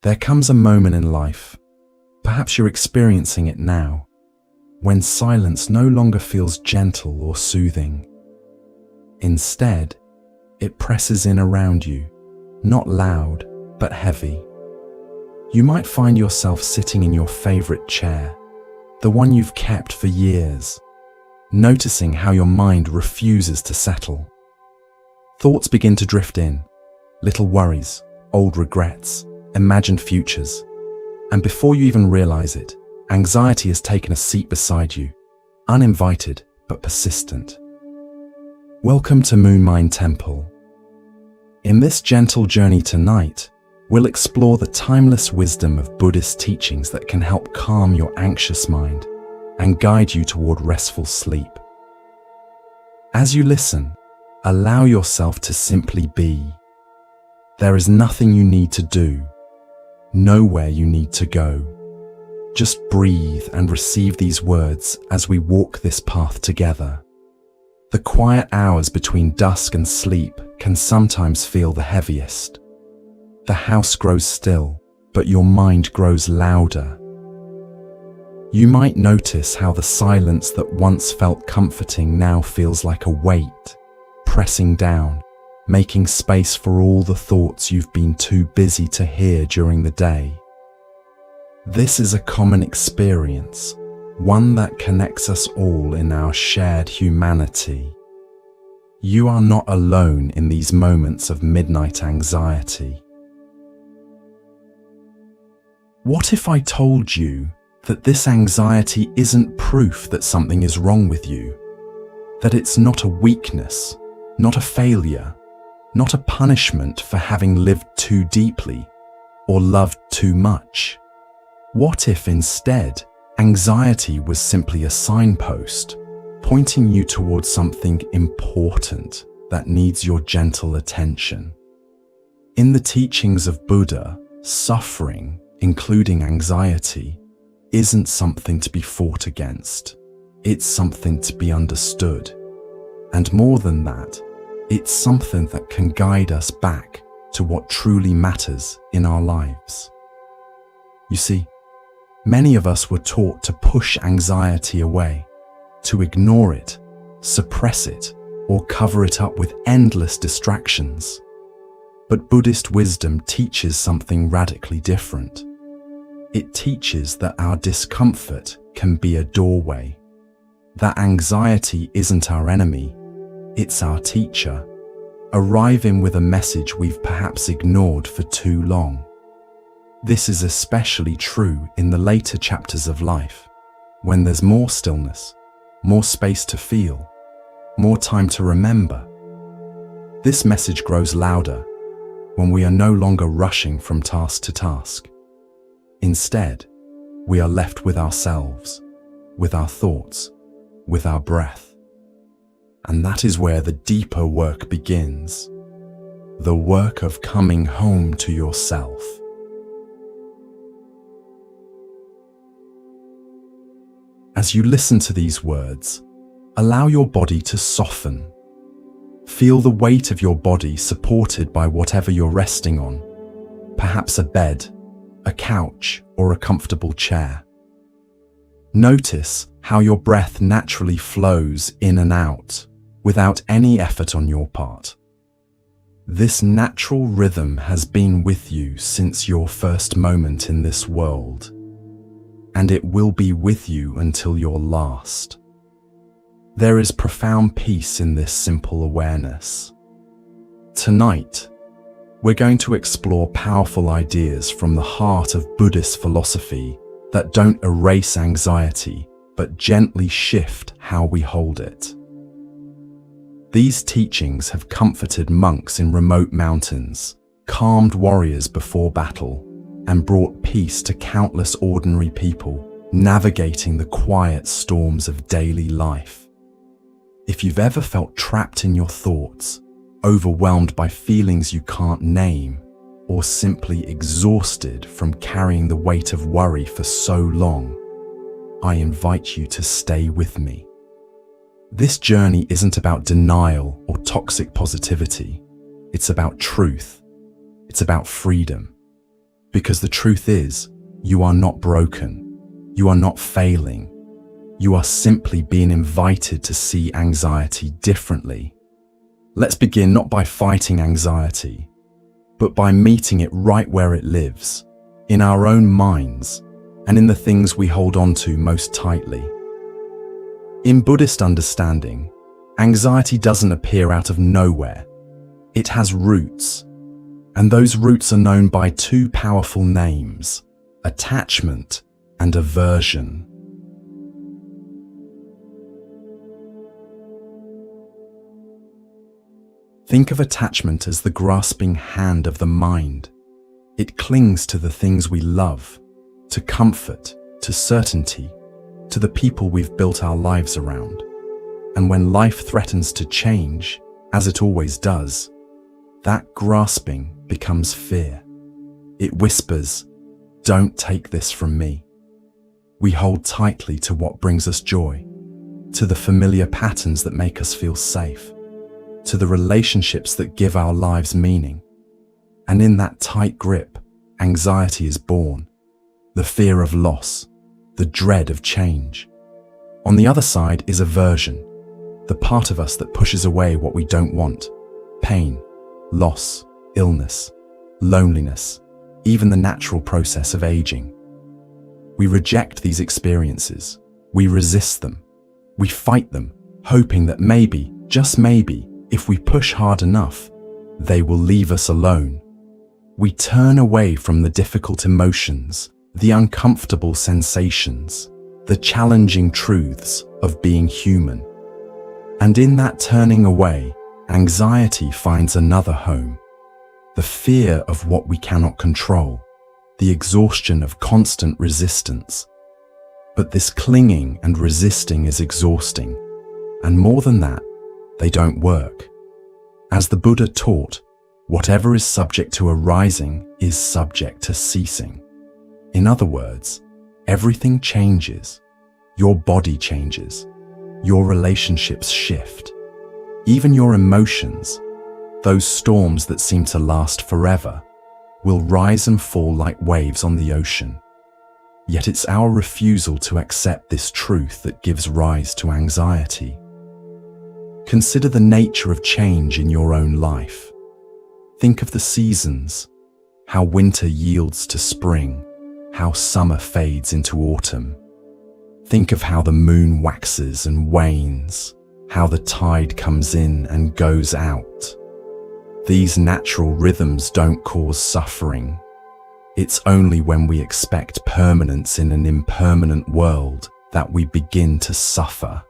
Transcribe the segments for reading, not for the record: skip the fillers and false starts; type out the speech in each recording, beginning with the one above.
There comes a moment in life, perhaps you're experiencing it now, when silence no longer feels gentle or soothing. Instead, it presses in around you, not loud, but heavy. You might find yourself sitting in your favorite chair, the one you've kept for years, noticing how your mind refuses to settle. Thoughts begin to drift in, little worries, old regrets, imagined futures, and before you even realize it, anxiety has taken a seat beside you, uninvited but persistent. Welcome to Moon Mind Temple. In this gentle journey tonight, we'll explore the timeless wisdom of Buddhist teachings that can help calm your anxious mind and guide you toward restful sleep. As you listen, allow yourself to simply be. There is nothing you need to do, nowhere you need to go. Just breathe and receive these words as we walk this path together. The quiet hours between dusk and sleep can sometimes feel the heaviest. The house grows still, but your mind grows louder. You might notice how the silence that once felt comforting now feels like a weight, pressing down, making space for all the thoughts you've been too busy to hear during the day. This is a common experience, one that connects us all in our shared humanity. You are not alone in these moments of midnight anxiety. What if I told you that this anxiety isn't proof that something is wrong with you? That it's not a weakness, not a failure, not a punishment for having lived too deeply or loved too much? What if instead, anxiety was simply a signpost, pointing you towards something important that needs your gentle attention? In the teachings of Buddha, suffering, including anxiety, isn't something to be fought against. It's something to be understood. And more than that, it's something that can guide us back to what truly matters in our lives. You see, many of us were taught to push anxiety away, to ignore it, suppress it, or cover it up with endless distractions. But Buddhist wisdom teaches something radically different. It teaches that our discomfort can be a doorway, that anxiety isn't our enemy, it's our teacher, arriving with a message we've perhaps ignored for too long. This is especially true in the later chapters of life, when there's more stillness, more space to feel, more time to remember. This message grows louder when we are no longer rushing from task to task. Instead, we are left with ourselves, with our thoughts, with our breath. And that is where the deeper work begins, the work of coming home to yourself. As you listen to these words, allow your body to soften. Feel the weight of your body supported by whatever you're resting on, perhaps a bed, a couch, or a comfortable chair. Notice how your breath naturally flows in and out, without any effort on your part. This natural rhythm has been with you since your first moment in this world, and it will be with you until your last. There is profound peace in this simple awareness. Tonight, we're going to explore powerful ideas from the heart of Buddhist philosophy that don't erase anxiety, but gently shift how we hold it. These teachings have comforted monks in remote mountains, calmed warriors before battle, and brought peace to countless ordinary people navigating the quiet storms of daily life. If you've ever felt trapped in your thoughts, overwhelmed by feelings you can't name, or simply exhausted from carrying the weight of worry for so long, I invite you to stay with me. This journey isn't about denial or toxic positivity. It's about truth. It's about freedom. Because the truth is, you are not broken. You are not failing. You are simply being invited to see anxiety differently. Let's begin not by fighting anxiety, but by meeting it right where it lives, in our own minds and in the things we hold on to most tightly. In Buddhist understanding, anxiety doesn't appear out of nowhere. It has roots, and those roots are known by two powerful names: attachment and aversion. Think of attachment as the grasping hand of the mind. It clings to the things we love, to comfort, to certainty, to the people we've built our lives around. And when life threatens to change, as it always does, that grasping becomes fear. It whispers, "Don't take this from me." We hold tightly to what brings us joy, to the familiar patterns that make us feel safe, to the relationships that give our lives meaning. And in that tight grip, anxiety is born. The fear of loss, the dread of change. On the other side is aversion, the part of us that pushes away what we don't want. Pain, loss, illness, loneliness, even the natural process of aging. We reject these experiences. We resist them. We fight them, hoping that maybe, just maybe, if we push hard enough, they will leave us alone. We turn away from the difficult emotions, the uncomfortable sensations, the challenging truths of being human. And in that turning away, anxiety finds another home. The fear of what we cannot control, the exhaustion of constant resistance. But this clinging and resisting is exhausting. And more than that, they don't work. As the Buddha taught, whatever is subject to arising is subject to ceasing. In other words, everything changes. Your body changes. Your relationships shift. Even your emotions, those storms that seem to last forever, will rise and fall like waves on the ocean. Yet it's our refusal to accept this truth that gives rise to anxiety. Consider the nature of change in your own life. Think of the seasons, how winter yields to spring, how summer fades into autumn. Think of how the moon waxes and wanes, how the tide comes in and goes out. These natural rhythms don't cause suffering. It's only when we expect permanence in an impermanent world that we begin to suffer.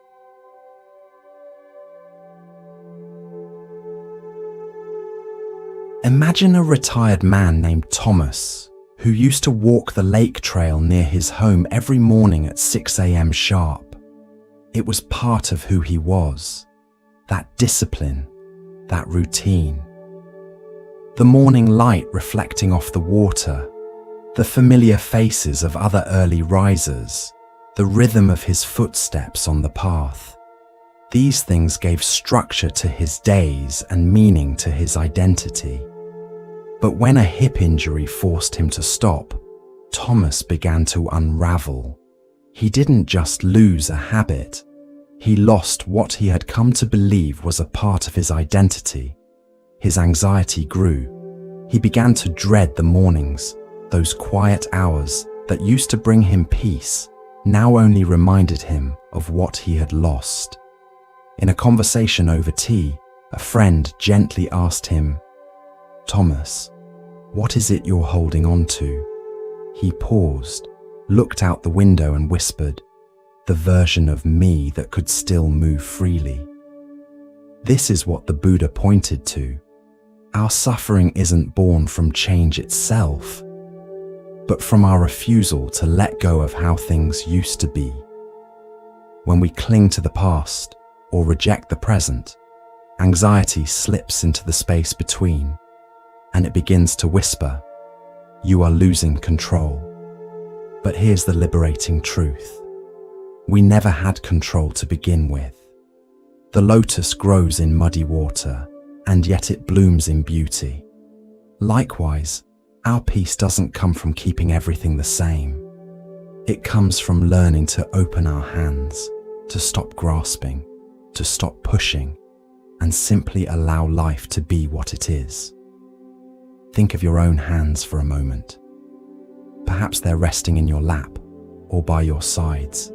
Imagine a retired man named Thomas, who used to walk the lake trail near his home every morning at 6 a.m. sharp. It was part of who he was, that discipline, that routine. The morning light reflecting off the water, the familiar faces of other early risers, the rhythm of his footsteps on the path. These things gave structure to his days and meaning to his identity. But when a hip injury forced him to stop, Thomas began to unravel. He didn't just lose a habit. He lost what he had come to believe was a part of his identity. His anxiety grew. He began to dread the mornings, those quiet hours that used to bring him peace, now only reminded him of what he had lost. In a conversation over tea, a friend gently asked him, "Thomas, what is it you're holding on to?" He paused, looked out the window and whispered, "The version of me that could still move freely." This is what the Buddha pointed to. Our suffering isn't born from change itself, but from our refusal to let go of how things used to be. When we cling to the past or reject the present, anxiety slips into the space between, and it begins to whisper, "You are losing control." But here's the liberating truth. We never had control to begin with. The lotus grows in muddy water, and yet it blooms in beauty. Likewise, Our peace doesn't come from keeping everything the same. It comes from learning to open our hands, to stop grasping, to stop pushing, and simply allow life to be what it is. Think of your own hands for a moment. Perhaps they're resting in your lap or by your sides.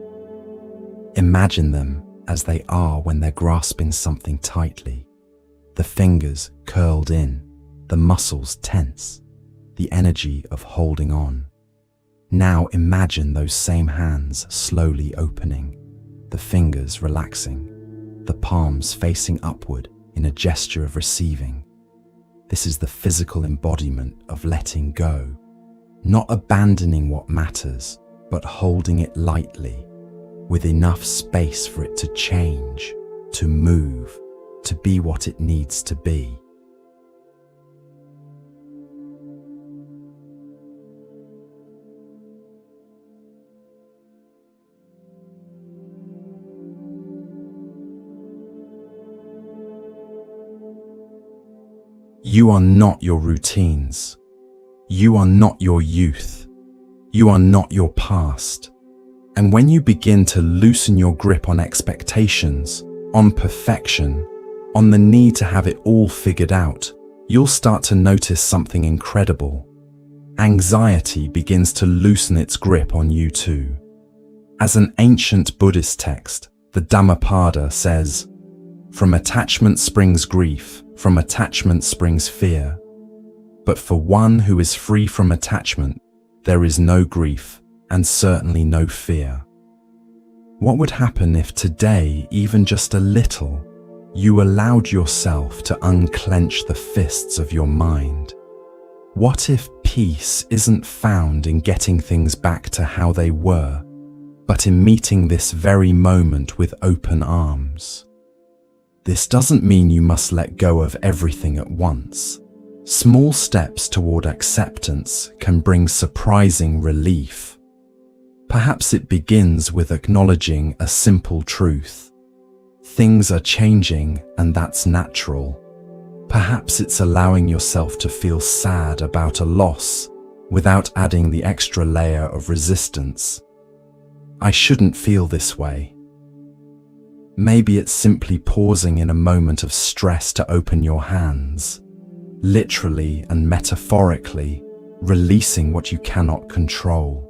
Imagine them as they are when they're grasping something tightly. The fingers curled in, the muscles tense, the energy of holding on. Now imagine those same hands slowly opening, the fingers relaxing, the palms facing upward in a gesture of receiving. This is the physical embodiment of letting go, not abandoning what matters, but holding it lightly, with enough space for it to change, to move, to be what it needs to be. You are not your routines. You are not your youth. You are not your past. And when you begin to loosen your grip on expectations, on perfection, on the need to have it all figured out, you'll start to notice something incredible. Anxiety begins to loosen its grip on you too. As an ancient Buddhist text, the Dhammapada says, "From attachment springs grief, from attachment springs fear. But for one who is free from attachment, there is no grief and certainly no fear." What would happen if today, even just a little, you allowed yourself to unclench the fists of your mind? What if peace isn't found in getting things back to how they were, but in meeting this very moment with open arms? This doesn't mean you must let go of everything at once. Small steps toward acceptance can bring surprising relief. Perhaps it begins with acknowledging a simple truth. Things are changing and that's natural. Perhaps it's allowing yourself to feel sad about a loss without adding the extra layer of resistance. I shouldn't feel this way. Maybe it's simply pausing in a moment of stress to open your hands, literally and metaphorically, releasing what you cannot control.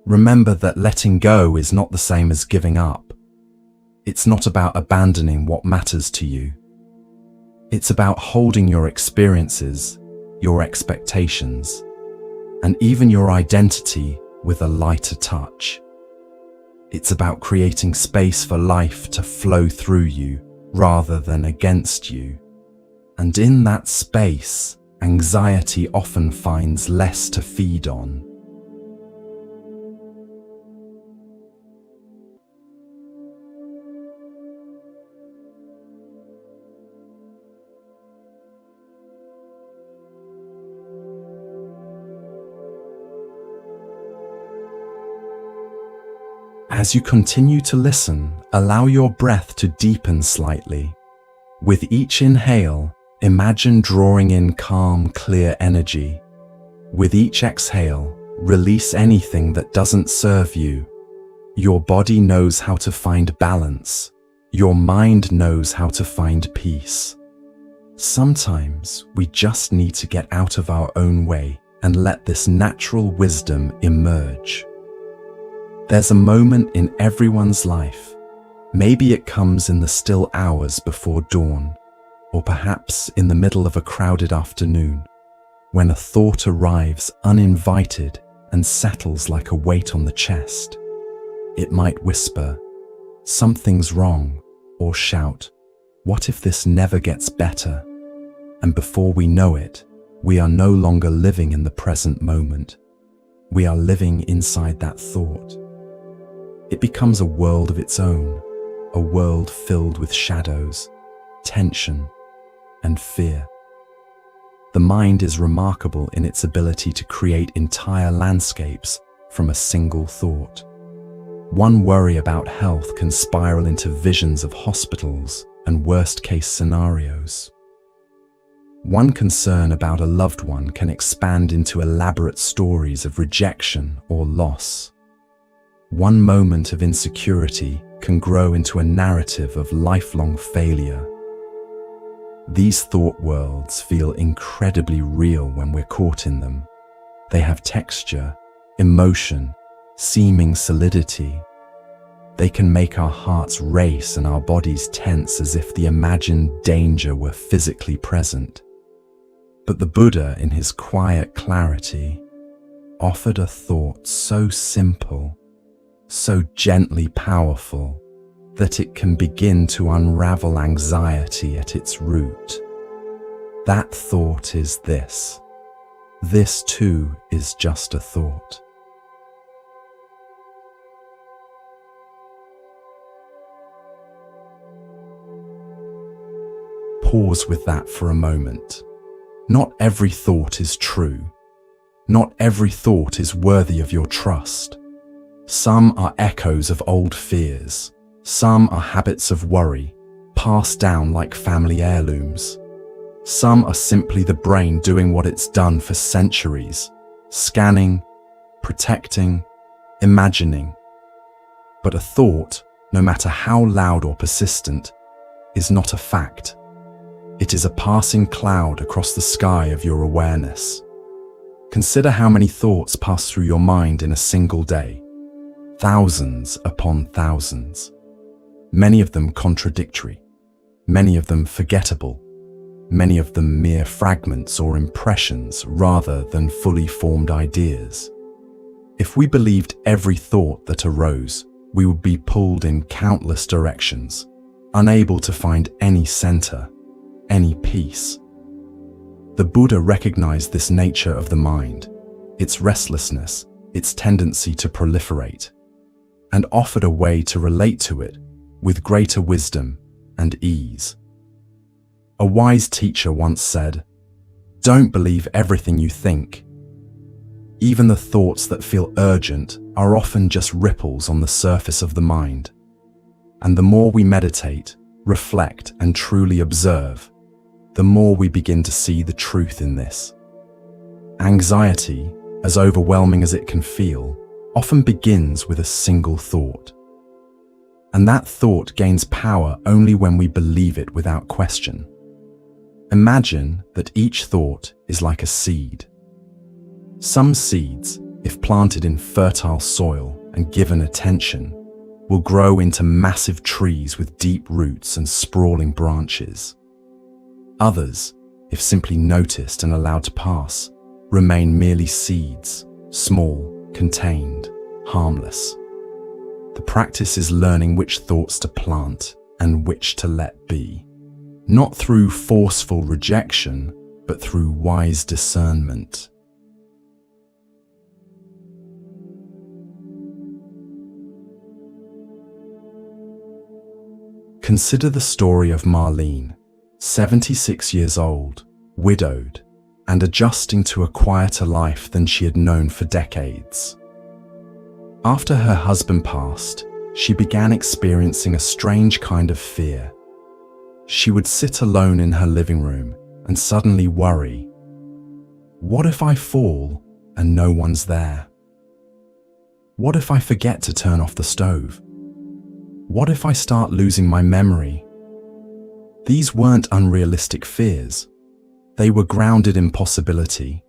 Remember that letting go is not the same as giving up. It's not about abandoning what matters to you. It's about holding your experiences, your expectations, and even your identity with a lighter touch. It's about creating space for life to flow through you rather than against you. And in that space, anxiety often finds less to feed on. As you continue to listen, allow your breath to deepen slightly. With each inhale, imagine drawing in calm, clear energy. With each exhale, release anything that doesn't serve you. Your body knows how to find balance. Your mind knows how to find peace. Sometimes we just need to get out of our own way and let this natural wisdom emerge. There's a moment in everyone's life. Maybe it comes in the still hours before dawn, or perhaps in the middle of a crowded afternoon, when a thought arrives uninvited and settles like a weight on the chest. It might whisper, "Something's wrong," or shout, "What if this never gets better?" And before we know it, we are no longer living in the present moment. We are living inside that thought. It becomes a world of its own, a world filled with shadows, tension, and fear. The mind is remarkable in its ability to create entire landscapes from a single thought. One worry about health can spiral into visions of hospitals and worst-case scenarios. One concern about a loved one can expand into elaborate stories of rejection or loss. One moment of insecurity can grow into a narrative of lifelong failure. These thought worlds feel incredibly real when we're caught in them. They have texture, emotion, seeming solidity. They can make our hearts race and our bodies tense as if the imagined danger were physically present. But the Buddha, in his quiet clarity, offered a thought so simple, so gently powerful, that it can begin to unravel anxiety at its root. That thought is this. This too is just a thought. Pause with that for a moment. Not every thought is true. Not every thought is worthy of your trust. Some are echoes of old fears. Some are habits of worry, passed down like family heirlooms. Some are simply the brain doing what it's done for centuries, scanning, protecting, imagining. But a thought, no matter how loud or persistent, is not a fact. It is a passing cloud across the sky of your awareness. Consider how many thoughts pass through your mind in a single day. Thousands upon thousands. Many of them contradictory. Many of them forgettable. Many of them mere fragments or impressions rather than fully formed ideas. If we believed every thought that arose, we would be pulled in countless directions, unable to find any center, any peace. The Buddha recognized this nature of the mind, its restlessness, its tendency to proliferate, and offered a way to relate to it with greater wisdom and ease. A wise teacher once said, "Don't believe everything you think. Even the thoughts that feel urgent are often just ripples on the surface of the mind. And the more we meditate, reflect, and truly observe, the more we begin to see the truth in this. Anxiety, as overwhelming as it can feel, often begins with a single thought. And that thought gains power only when we believe it without question. Imagine that each thought is like a seed. Some seeds, if planted in fertile soil and given attention, will grow into massive trees with deep roots and sprawling branches. Others, if simply noticed and allowed to pass, remain merely seeds, small, contained, harmless. The practice is learning which thoughts to plant and which to let be, not through forceful rejection, but through wise discernment. Consider the story of Marlene, 76 years old, widowed, and adjusting to a quieter life than she had known for decades. After her husband passed, she began experiencing a strange kind of fear. She would sit alone in her living room and suddenly worry, "What if I fall and no one's there? What if I forget to turn off the stove? What if I start losing my memory?" These weren't unrealistic fears. They were grounded in possibility,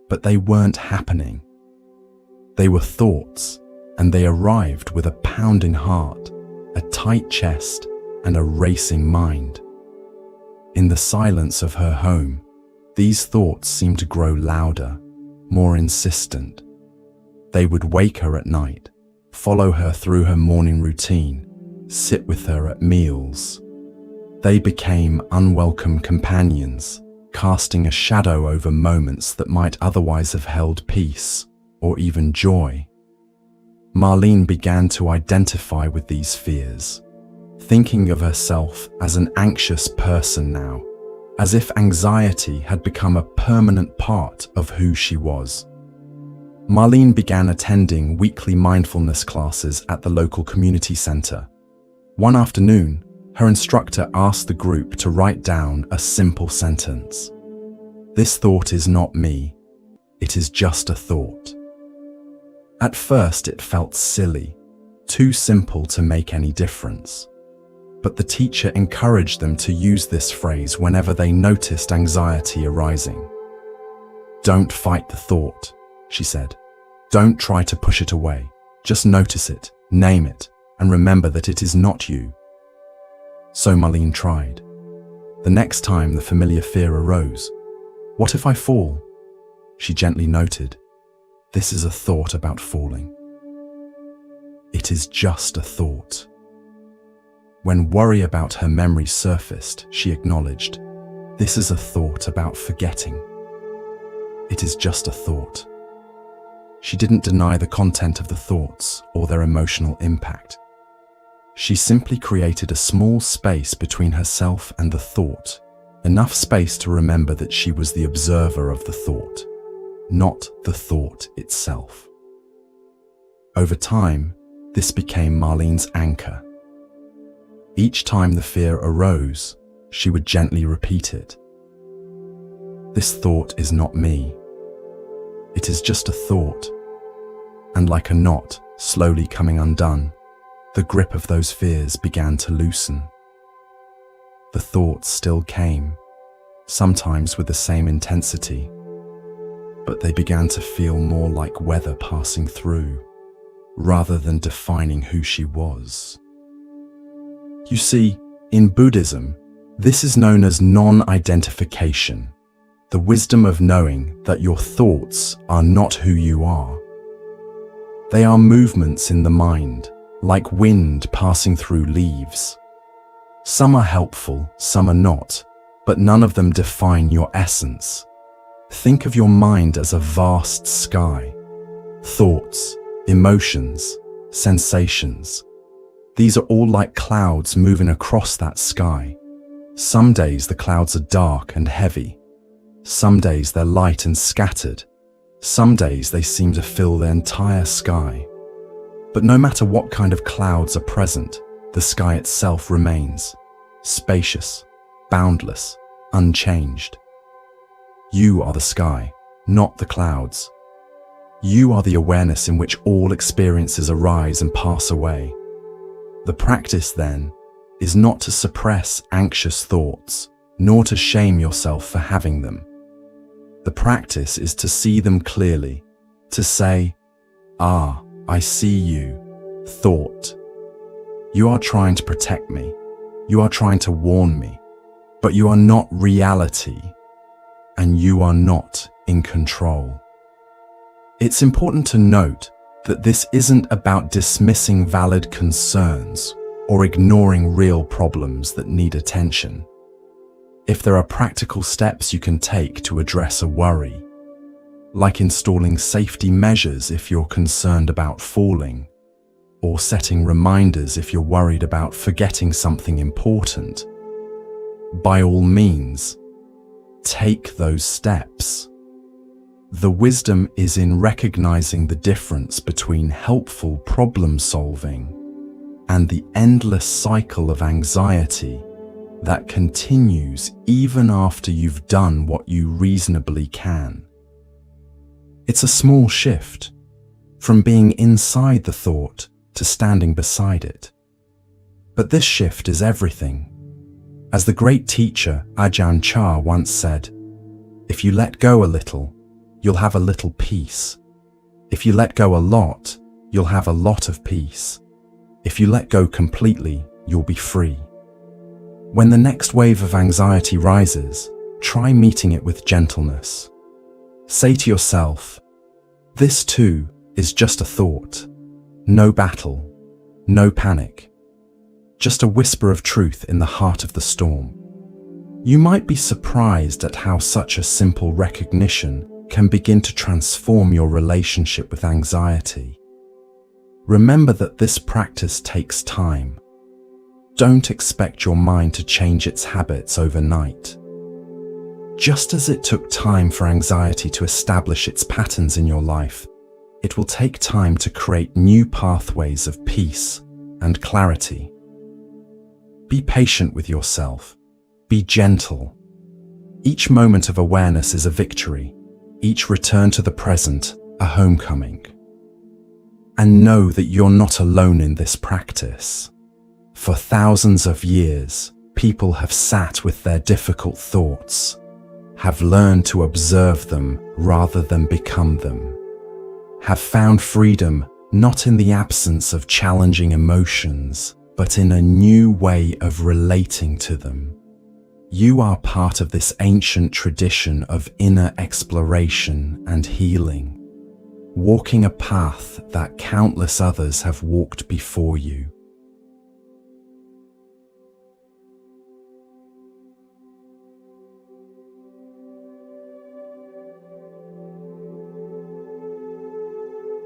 but they weren't happening. They were thoughts, and they arrived with a pounding heart, a tight chest, and a racing mind. In the silence of her home, these thoughts seemed to grow louder, more insistent. They would wake her at night, follow her through her morning routine, sit with her at meals. They became unwelcome companions, casting a shadow over moments that might otherwise have held peace or even joy. Marlene began to identify with these fears, thinking of herself as an anxious person now, as if anxiety had become a permanent part of who she was. Marlene began attending weekly mindfulness classes at the local community center. One afternoon, her instructor asked the group to write down a simple sentence. This thought is not me. It is just a thought. At first it felt silly, too simple to make any difference. But the teacher encouraged them to use this phrase whenever they noticed anxiety arising. Don't fight the thought, she said. Don't try to push it away. Just notice it, name it, and remember that it is not you. So Marlene tried. The next time the familiar fear arose, what if I fall? She gently noted, this is a thought about falling. It is just a thought. When worry about her memory surfaced, she acknowledged, this is a thought about forgetting. It is just a thought. She didn't deny the content of the thoughts or their emotional impact. She simply created a small space between herself and the thought, enough space to remember that she was the observer of the thought, not the thought itself. Over time, this became Marlene's anchor. Each time the fear arose, she would gently repeat it. This thought is not me. It is just a thought. And like a knot slowly coming undone, the grip of those fears began to loosen. The thoughts still came, sometimes with the same intensity, but they began to feel more like weather passing through, rather than defining who she was. You see, in Buddhism, this is known as non-identification, the wisdom of knowing that your thoughts are not who you are. They are movements in the mind, like wind passing through leaves. Some are helpful, some are not, but none of them define your essence. Think of your mind as a vast sky. Thoughts, emotions, sensations. These are all like clouds moving across that sky. Some days the clouds are dark and heavy. Some days they're light and scattered. Some days they seem to fill the entire sky. But no matter what kind of clouds are present, the sky itself remains spacious, boundless, unchanged. You are the sky, not the clouds. You are the awareness in which all experiences arise and pass away. The practice, then, is not to suppress anxious thoughts, nor to shame yourself for having them. The practice is to see them clearly, to say, I see you, thought. You are trying to protect me. You are trying to warn me. But you are not reality, and you are not in control. It's important to note that this isn't about dismissing valid concerns or ignoring real problems that need attention. If there are practical steps you can take to address a worry, like installing safety measures if you're concerned about falling, or setting reminders if you're worried about forgetting something important, by all means, take those steps. The wisdom is in recognizing the difference between helpful problem solving and the endless cycle of anxiety that continues even after you've done what you reasonably can. It's a small shift from being inside the thought to standing beside it. But this shift is everything. As the great teacher Ajahn Chah once said, if you let go a little, you'll have a little peace. If you let go a lot, you'll have a lot of peace. If you let go completely, you'll be free. When the next wave of anxiety rises, try meeting it with gentleness. Say to yourself, this too is just a thought. No battle, no panic. Just a whisper of truth in the heart of the storm. You might be surprised at how such a simple recognition can begin to transform your relationship with anxiety. Remember that this practice takes time. Don't expect your mind to change its habits overnight. Just as it took time for anxiety to establish its patterns in your life, it will take time to create new pathways of peace and clarity. Be patient with yourself. Be gentle. Each moment of awareness is a victory, each return to the present a homecoming. And know that you're not alone in this practice. For thousands of years, people have sat with their difficult thoughts, have learned to observe them rather than become them, have found freedom not in the absence of challenging emotions, but in a new way of relating to them. You are part of this ancient tradition of inner exploration and healing, walking a path that countless others have walked before you.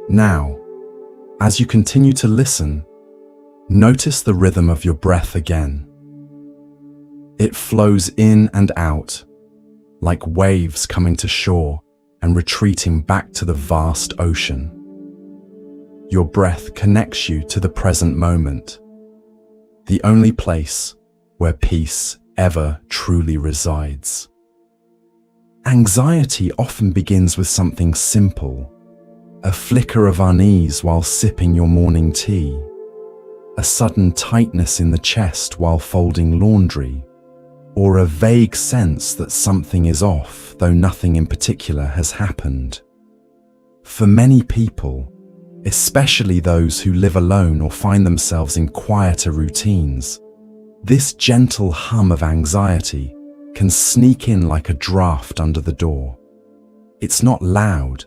Now, as you continue to listen, notice the rhythm of your breath again. It flows in and out, like waves coming to shore and retreating back to the vast ocean. Your breath connects you to the present moment, the only place where peace ever truly resides. Anxiety often begins with something simple, a flicker of unease while sipping your morning tea, a sudden tightness in the chest while folding laundry, or a vague sense that something is off, though nothing in particular has happened. For many people, especially those who live alone or find themselves in quieter routines, this gentle hum of anxiety can sneak in like a draft under the door. It's not loud,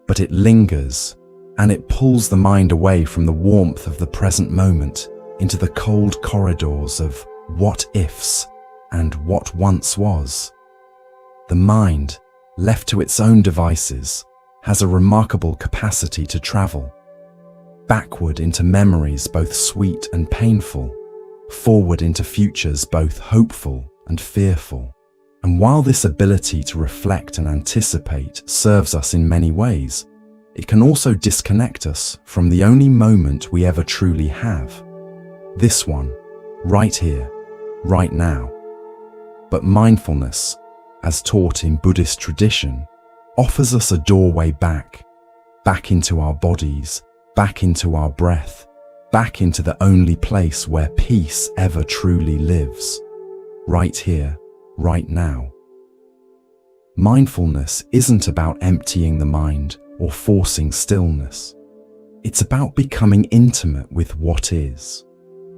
but it lingers, and it pulls the mind away from the warmth of the present moment into the cold corridors of what ifs and what once was. The mind, left to its own devices, has a remarkable capacity to travel, backward into memories both sweet and painful, forward into futures both hopeful and fearful. And while this ability to reflect and anticipate serves us in many ways, it can also disconnect us from the only moment we ever truly have. This one, right here, right now. But mindfulness, as taught in Buddhist tradition, offers us a doorway back into our bodies, back into our breath, back into the only place where peace ever truly lives, right here, right now. Mindfulness isn't about emptying the mind or forcing stillness. It's about becoming intimate with what is,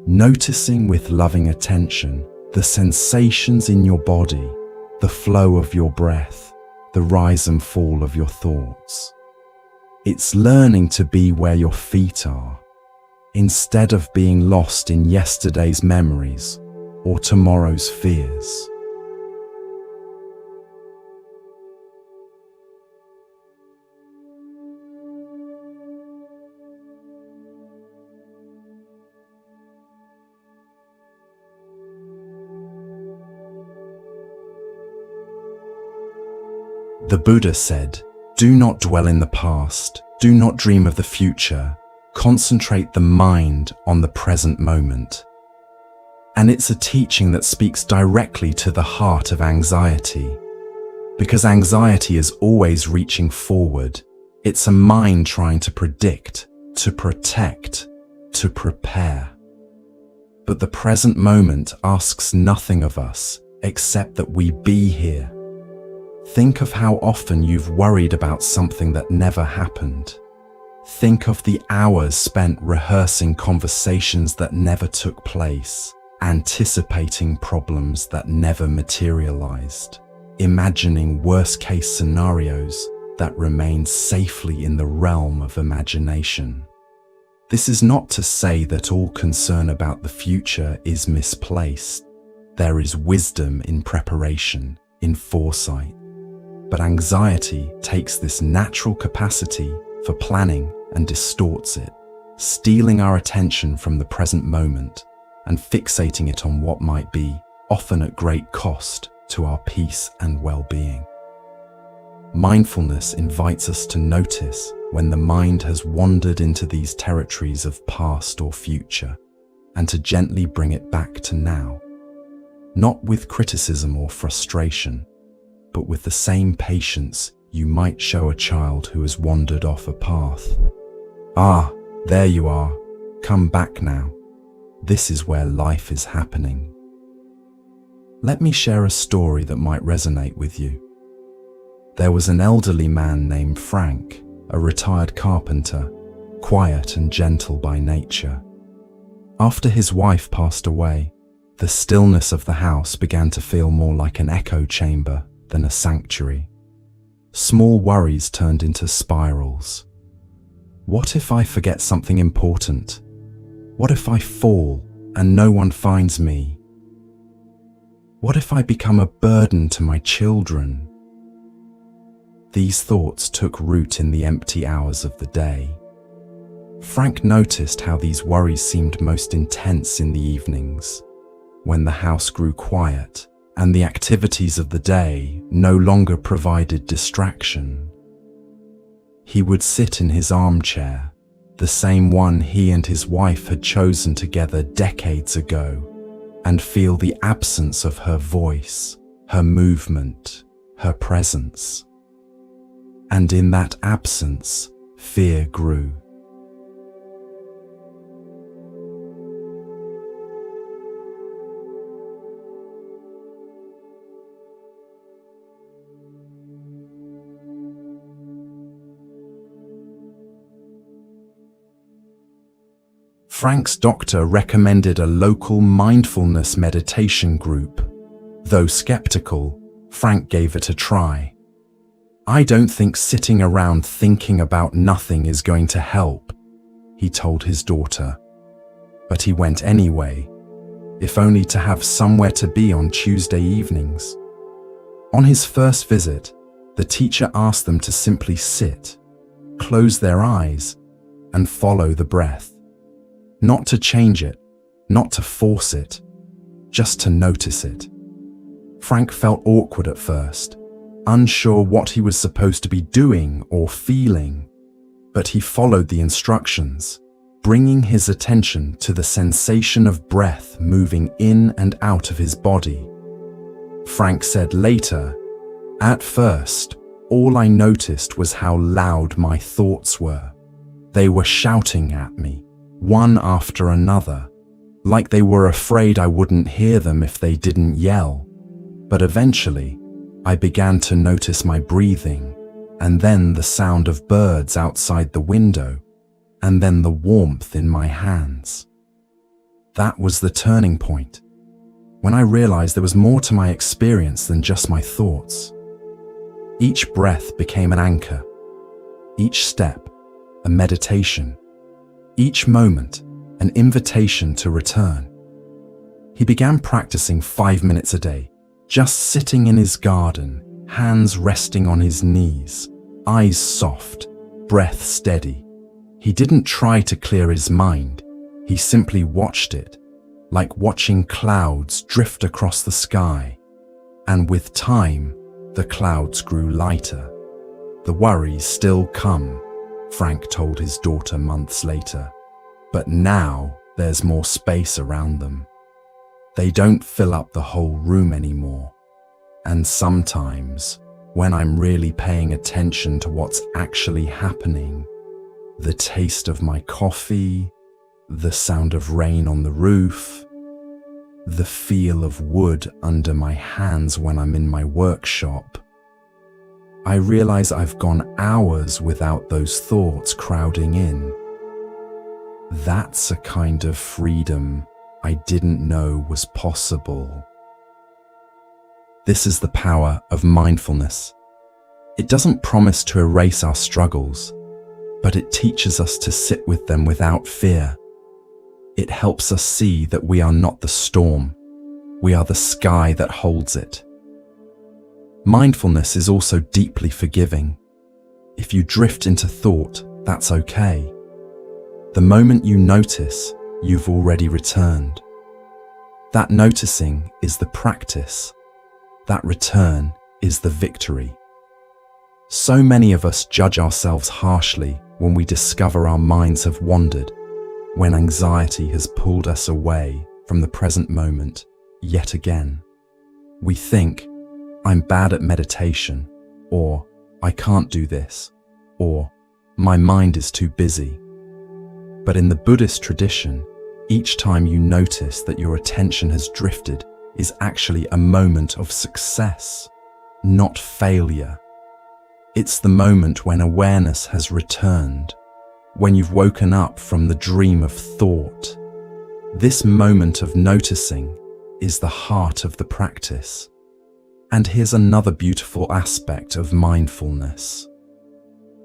noticing with loving attention the sensations in your body, the flow of your breath, the rise and fall of your thoughts. It's learning to be where your feet are, instead of being lost in yesterday's memories or tomorrow's fears. The Buddha said, "Do not dwell in the past, do not dream of the future, concentrate the mind on the present moment." And it's a teaching that speaks directly to the heart of anxiety. Because anxiety is always reaching forward, it's a mind trying to predict, to protect, to prepare. But the present moment asks nothing of us except that we be here. Think of how often you've worried about something that never happened. Think of the hours spent rehearsing conversations that never took place, anticipating problems that never materialized, imagining worst-case scenarios that remain safely in the realm of imagination. This is not to say that all concern about the future is misplaced. There is wisdom in preparation, in foresight. But anxiety takes this natural capacity for planning and distorts it, stealing our attention from the present moment and fixating it on what might be, often at great cost to our peace and well-being. Mindfulness invites us to notice when the mind has wandered into these territories of past or future, and to gently bring it back to now, not with criticism or frustration, but with the same patience you might show a child who has wandered off a path. "Ah, there you are. Come back now. This is where life is happening." Let me share a story that might resonate with you. There was an elderly man named Frank, a retired carpenter, quiet and gentle by nature. After his wife passed away, the stillness of the house began to feel more like an echo chamber than a sanctuary. Small worries turned into spirals. What if I forget something important? What if I fall and no one finds me? What if I become a burden to my children? These thoughts took root in the empty hours of the day. Frank noticed how these worries seemed most intense in the evenings, when the house grew quiet and the activities of the day no longer provided distraction. He would sit in his armchair, the same one he and his wife had chosen together decades ago, and feel the absence of her voice, her movement, her presence. And in that absence, fear grew. Frank's doctor recommended a local mindfulness meditation group. Though skeptical, Frank gave it a try. "I don't think sitting around thinking about nothing is going to help," he told his daughter. But he went anyway, if only to have somewhere to be on Tuesday evenings. On his first visit, the teacher asked them to simply sit, close their eyes, and follow the breath. Not to change it, not to force it, just to notice it. Frank felt awkward at first, unsure what he was supposed to be doing or feeling, but he followed the instructions, bringing his attention to the sensation of breath moving in and out of his body. Frank said later, "At first, all I noticed was how loud my thoughts were. They were shouting at me, one after another, like they were afraid I wouldn't hear them if they didn't yell. But eventually, I began to notice my breathing, and then the sound of birds outside the window, and then the warmth in my hands. That was the turning point, when I realized there was more to my experience than just my thoughts. Each breath became an anchor, each step a meditation, each moment an invitation to return. He began practicing 5 minutes a day, just sitting in his garden, hands resting on his knees, eyes soft, breath steady. He didn't try to clear his mind, he simply watched it, like watching clouds drift across the sky. And with time, the clouds grew lighter. "The worries still come," Frank told his daughter months later, "but now there's more space around them. They don't fill up the whole room anymore. And sometimes, when I'm really paying attention to what's actually happening, the taste of my coffee, the sound of rain on the roof, the feel of wood under my hands when I'm in my workshop, I realize I've gone hours without those thoughts crowding in. That's a kind of freedom I didn't know was possible." This is the power of mindfulness. It doesn't promise to erase our struggles, but it teaches us to sit with them without fear. It helps us see that we are not the storm, we are the sky that holds it. Mindfulness is also deeply forgiving. If you drift into thought, that's okay. The moment you notice, you've already returned. That noticing is the practice. That return is the victory. So many of us judge ourselves harshly when we discover our minds have wandered, when anxiety has pulled us away from the present moment yet again. We think, I'm bad at meditation, or I can't do this, or my mind is too busy. But in the Buddhist tradition, each time you notice that your attention has drifted is actually a moment of success, not failure. It's the moment when awareness has returned, when you've woken up from the dream of thought. This moment of noticing is the heart of the practice. And here's another beautiful aspect of mindfulness.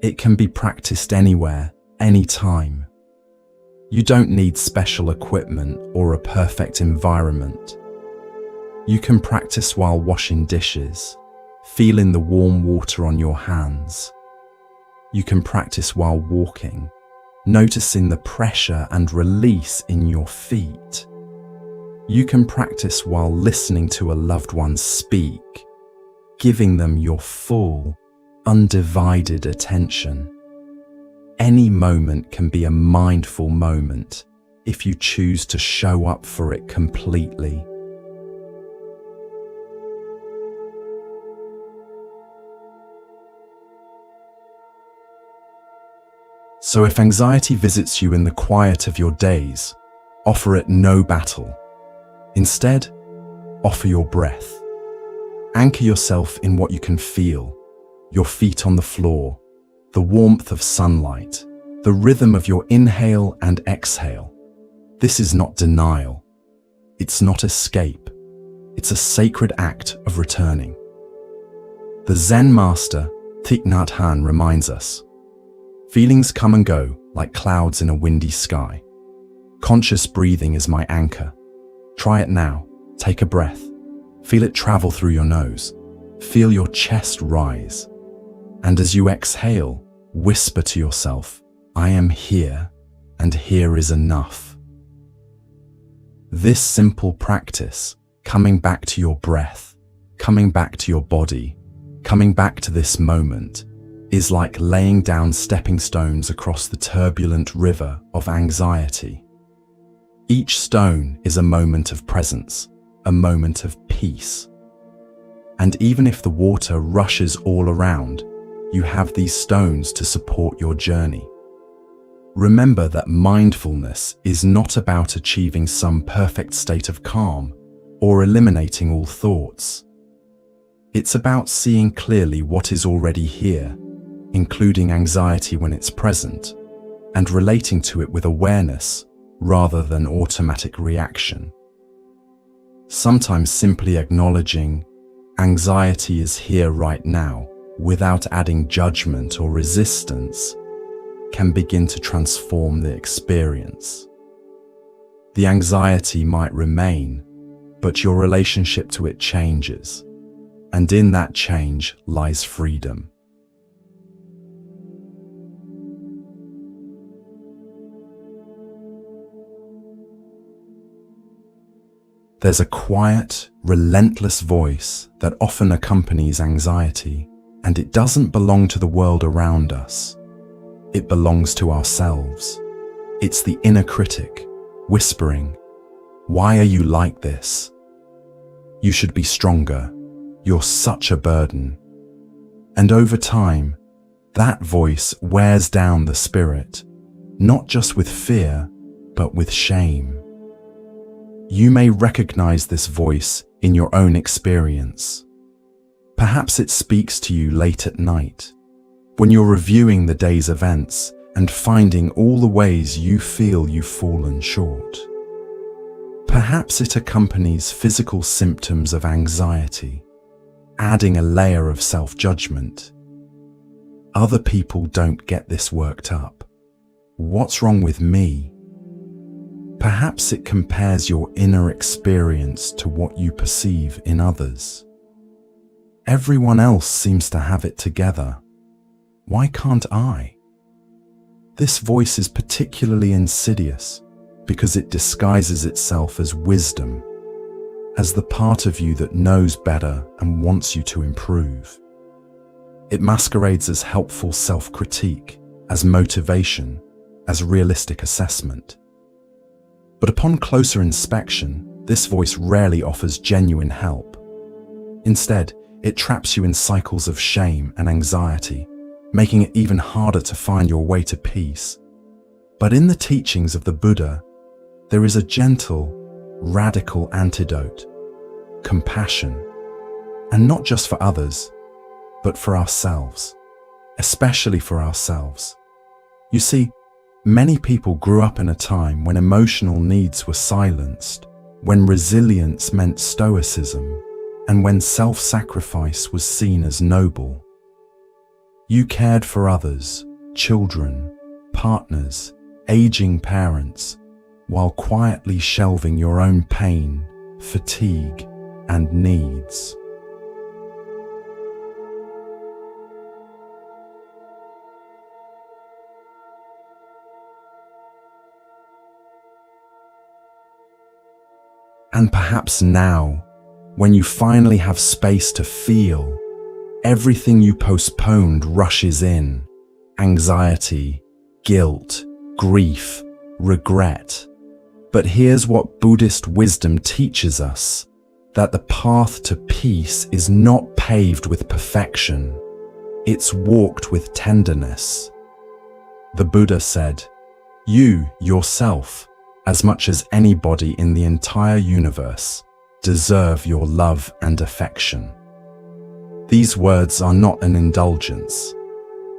It can be practiced anywhere, anytime. You don't need special equipment or a perfect environment. You can practice while washing dishes, feeling the warm water on your hands. You can practice while walking, noticing the pressure and release in your feet. You can practice while listening to a loved one speak, giving them your full, undivided attention. Any moment can be a mindful moment if you choose to show up for it completely. So if anxiety visits you in the quiet of your days, offer it no battle. Instead, offer your breath. Anchor yourself in what you can feel, your feet on the floor, the warmth of sunlight, the rhythm of your inhale and exhale. This is not denial. It's not escape. It's a sacred act of returning. The Zen master, Thich Nhat Hanh, reminds us, feelings come and go like clouds in a windy sky. Conscious breathing is my anchor. Try it now. Take a breath. Feel it travel through your nose. Feel your chest rise. And as you exhale, whisper to yourself, I am here, and here is enough. This simple practice, coming back to your breath, coming back to your body, coming back to this moment, is like laying down stepping stones across the turbulent river of anxiety. Each stone is a moment of presence, a moment of peace. And even if the water rushes all around, you have these stones to support your journey. Remember that mindfulness is not about achieving some perfect state of calm or eliminating all thoughts. It's about seeing clearly what is already here, including anxiety when it's present, and relating to it with awareness rather than automatic reaction. Sometimes simply acknowledging anxiety is here right now without adding judgment or resistance can begin to transform the experience. The anxiety might remain, but your relationship to it changes, and in that change lies freedom. There's a quiet, relentless voice that often accompanies anxiety, and it doesn't belong to the world around us. It belongs to ourselves. It's the inner critic, whispering, "Why are you like this? You should be stronger. You're such a burden." And over time, that voice wears down the spirit, not just with fear, but with shame. You may recognize this voice in your own experience. Perhaps it speaks to you late at night, when you're reviewing the day's events and finding all the ways you feel you've fallen short. Perhaps it accompanies physical symptoms of anxiety, adding a layer of self-judgment. Other people don't get this worked up. What's wrong with me? Perhaps it compares your inner experience to what you perceive in others. Everyone else seems to have it together. Why can't I? This voice is particularly insidious because it disguises itself as wisdom, as the part of you that knows better and wants you to improve. It masquerades as helpful self-critique, as motivation, as realistic assessment. But upon closer inspection, this voice rarely offers genuine help. Instead, It traps you in cycles of shame and anxiety, making it even harder to find your way to peace. But in the teachings of the Buddha, there is a gentle, radical antidote: compassion. And not just for others, but for ourselves, especially for ourselves. You see, many people grew up in a time when emotional needs were silenced, when resilience meant stoicism, and when self-sacrifice was seen as noble. You cared for others, children, partners, aging parents, while quietly shelving your own pain, fatigue, and needs. And perhaps now, when you finally have space to feel, everything you postponed rushes in: anxiety, guilt, grief, regret. But here's what Buddhist wisdom teaches us: that the path to peace is not paved with perfection, it's walked with tenderness. The Buddha said, "You, yourself, as much as anybody in the entire universe, deserve your love and affection." These words are not an indulgence.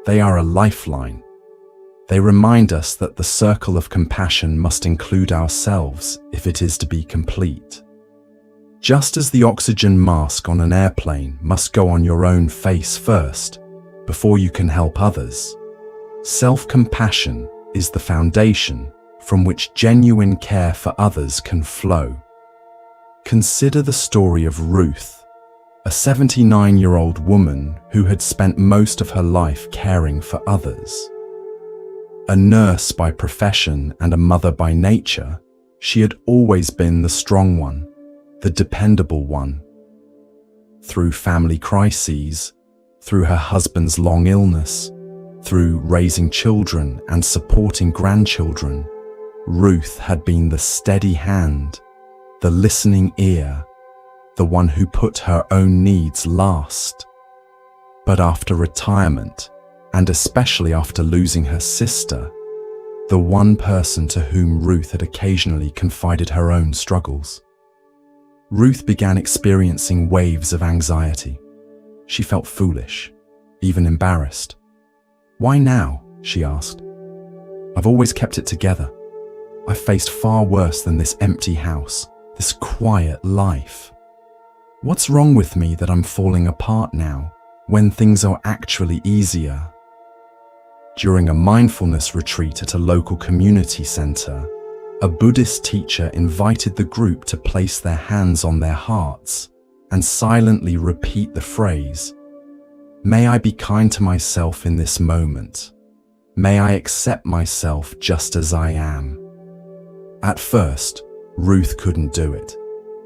They are a lifeline. They remind us that the circle of compassion must include ourselves if it is to be complete. Just as the oxygen mask on an airplane must go on your own face first, before you can help others, self-compassion is the foundation from which genuine care for others can flow. Consider the story of Ruth, a 79-year-old woman who had spent most of her life caring for others. A nurse by profession and a mother by nature, she had always been the strong one, the dependable one. Through family crises, through her husband's long illness, through raising children and supporting grandchildren, Ruth had been the steady hand, the listening ear, the one who put her own needs last. But after retirement, and especially after losing her sister, the one person to whom Ruth had occasionally confided her own struggles, Ruth began experiencing waves of anxiety. She felt foolish, even embarrassed. "Why now?" she asked. "I've always kept it together. I've faced far worse than this empty house, this quiet life. What's wrong with me that I'm falling apart now, when things are actually easier?" During a mindfulness retreat at a local community center, a Buddhist teacher invited the group to place their hands on their hearts and silently repeat the phrase, "May I be kind to myself in this moment. May I accept myself just as I am." At first, Ruth couldn't do it.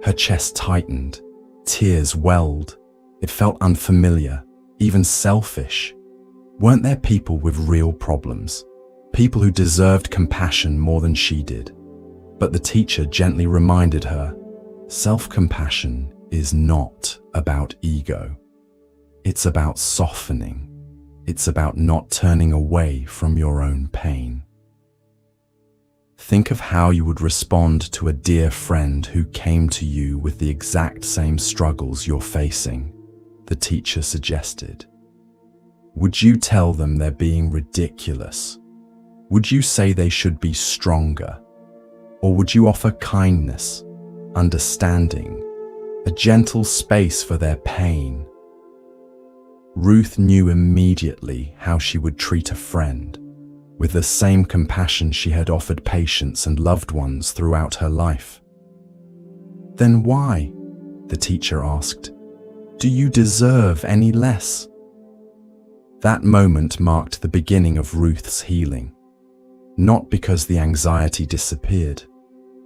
Her chest tightened, tears welled. It felt unfamiliar, even selfish. Weren't there people with real problems? People who deserved compassion more than she did? But the teacher gently reminded her, self-compassion is not about ego. It's about softening. It's about not turning away from your own pain. Think of how you would respond to a dear friend who came to you with the exact same struggles you're facing, the teacher suggested. Would you tell them they're being ridiculous? Would you say they should be stronger? Or would you offer kindness, understanding, a gentle space for their pain? Ruth knew immediately how she would treat a friend, with the same compassion she had offered patients and loved ones throughout her life. "Then why?" the teacher asked. "Do you deserve any less?" That moment marked the beginning of Ruth's healing, not because the anxiety disappeared,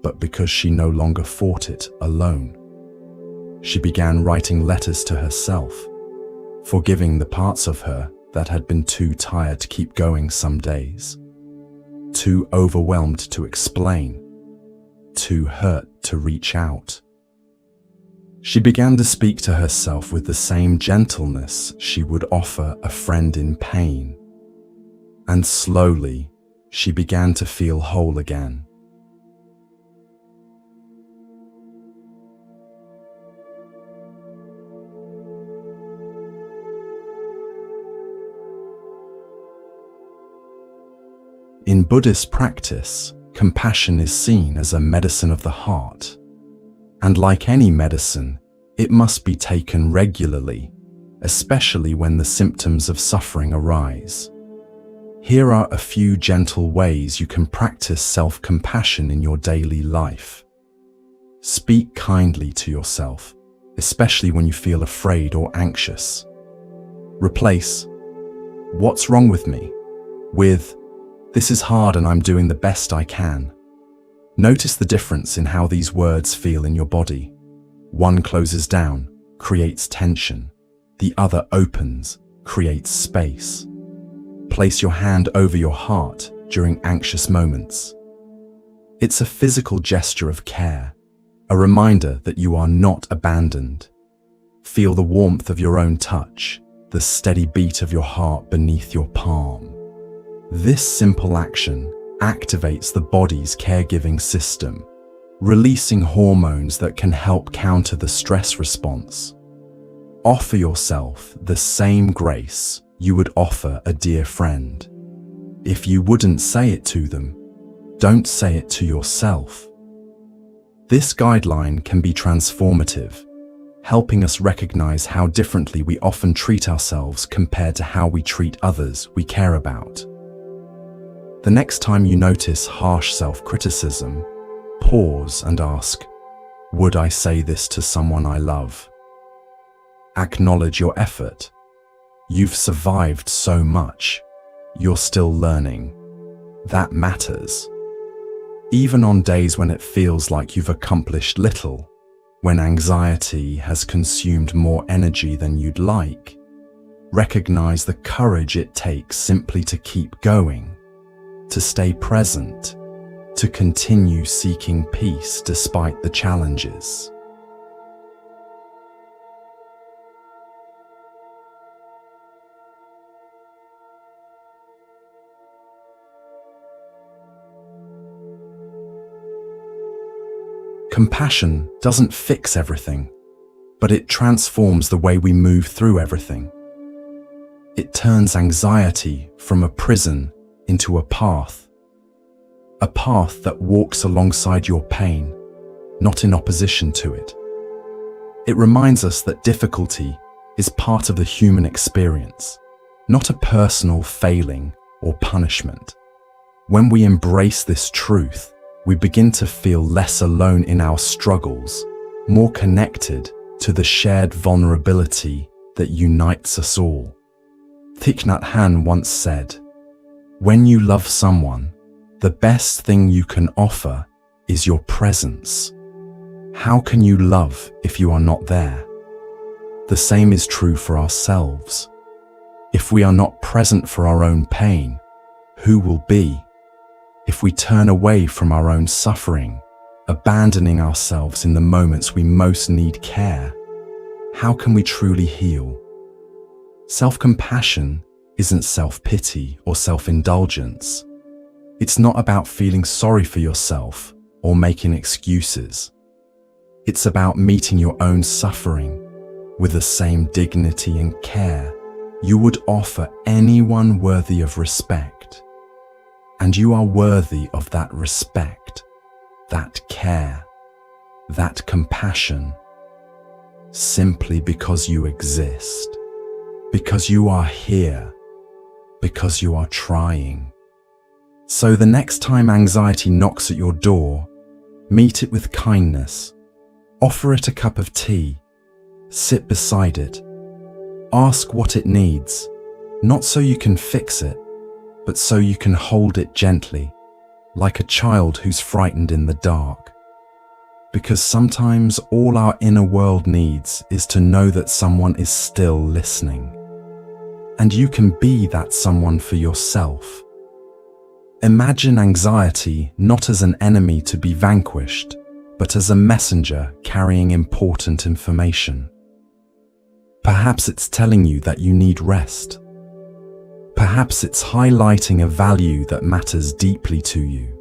but because she no longer fought it alone. She began writing letters to herself, forgiving the parts of her that had been too tired to keep going some days, too overwhelmed to explain, too hurt to reach out. She began to speak to herself with the same gentleness she would offer a friend in pain. And slowly, she began to feel whole again. In Buddhist practice, compassion is seen as a medicine of the heart. And like any medicine, it must be taken regularly, especially when the symptoms of suffering arise. Here are a few gentle ways you can practice self-compassion in your daily life. Speak kindly to yourself, especially when you feel afraid or anxious. Replace "What's wrong with me?" with "This is hard and I'm doing the best I can." Notice the difference in how these words feel in your body. One closes down, creates tension. The other opens, creates space. Place your hand over your heart during anxious moments. It's a physical gesture of care, a reminder that you are not abandoned. Feel the warmth of your own touch, the steady beat of your heart beneath your palm. This simple action activates the body's caregiving system, releasing hormones that can help counter the stress response. Offer yourself the same grace you would offer a dear friend. If you wouldn't say it to them, don't say it to yourself. This guideline can be transformative, helping us recognize how differently we often treat ourselves compared to how we treat others we care about. The next time you notice harsh self-criticism, pause and ask, "Would I say this to someone I love?" Acknowledge your effort. You've survived so much. You're still learning. That matters. Even on days when it feels like you've accomplished little, when anxiety has consumed more energy than you'd like, recognize the courage it takes simply to keep going, to stay present, to continue seeking peace despite the challenges. Compassion doesn't fix everything, but it transforms the way we move through everything. It turns anxiety from a prison into a path that walks alongside your pain, not in opposition to it. It reminds us that difficulty is part of the human experience, not a personal failing or punishment. When we embrace this truth, we begin to feel less alone in our struggles, more connected to the shared vulnerability that unites us all. Thich Nhat Hanh once said, "When you love someone, the best thing you can offer is your presence. How can you love if you are not there?" The same is true for ourselves. If we are not present for our own pain, who will be? If we turn away from our own suffering, abandoning ourselves in the moments we most need care, how can we truly heal? Self-compassion isn't self-pity or self-indulgence. It's not about feeling sorry for yourself or making excuses. It's about meeting your own suffering with the same dignity and care you would offer anyone worthy of respect. And you are worthy of that respect, that care, that compassion, simply because you exist, because you are here, because you are trying. So the next time anxiety knocks at your door, meet it with kindness. Offer it a cup of tea. Sit beside it. Ask what it needs, not so you can fix it, but so you can hold it gently, like a child who's frightened in the dark. Because sometimes all our inner world needs is to know that someone is still listening. And you can be that someone for yourself. Imagine anxiety not as an enemy to be vanquished, but as a messenger carrying important information. Perhaps it's telling you that you need rest. Perhaps it's highlighting a value that matters deeply to you.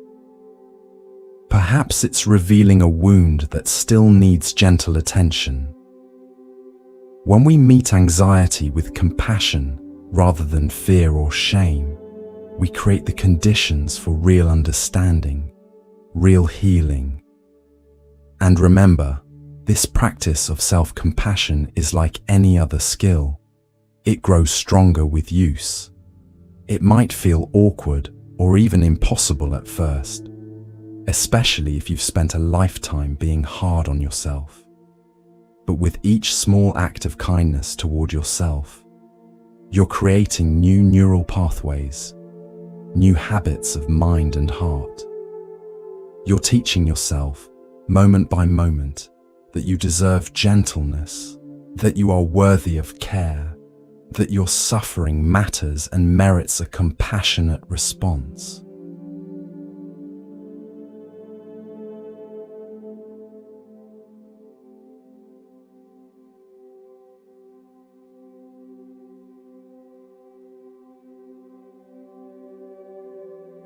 Perhaps it's revealing a wound that still needs gentle attention. When we meet anxiety with compassion rather than fear or shame, we create the conditions for real understanding, real healing. And remember, this practice of self-compassion is like any other skill. It grows stronger with use. It might feel awkward or even impossible at first, especially if you've spent a lifetime being hard on yourself. But with each small act of kindness toward yourself, you're creating new neural pathways, new habits of mind and heart. You're teaching yourself, moment by moment, that you deserve gentleness, that you are worthy of care, that your suffering matters and merits a compassionate response.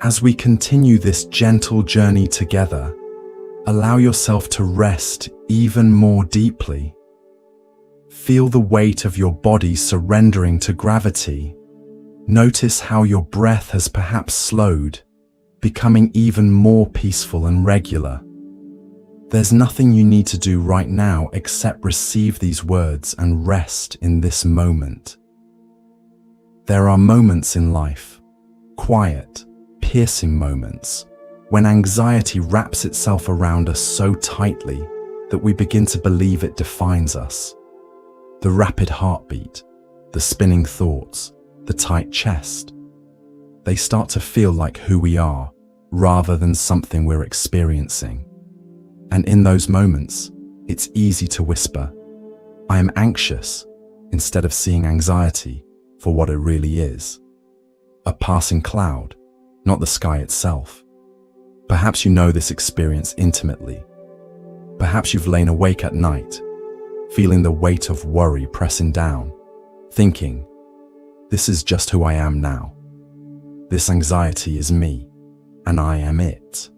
As we continue this gentle journey together, allow yourself to rest even more deeply. Feel the weight of your body surrendering to gravity. Notice how your breath has perhaps slowed, becoming even more peaceful and regular. There's nothing you need to do right now except receive these words and rest in this moment. There are moments in life, quiet, piercing moments, when anxiety wraps itself around us so tightly that we begin to believe it defines us. The rapid heartbeat, the spinning thoughts, the tight chest. They start to feel like who we are, rather than something we're experiencing. And in those moments, it's easy to whisper, "I am anxious," instead of seeing anxiety for what it really is. A passing cloud, not the sky itself. Perhaps you know this experience intimately. Perhaps you've lain awake at night, feeling the weight of worry pressing down, thinking, "This is just who I am now. This anxiety is me, and I am it."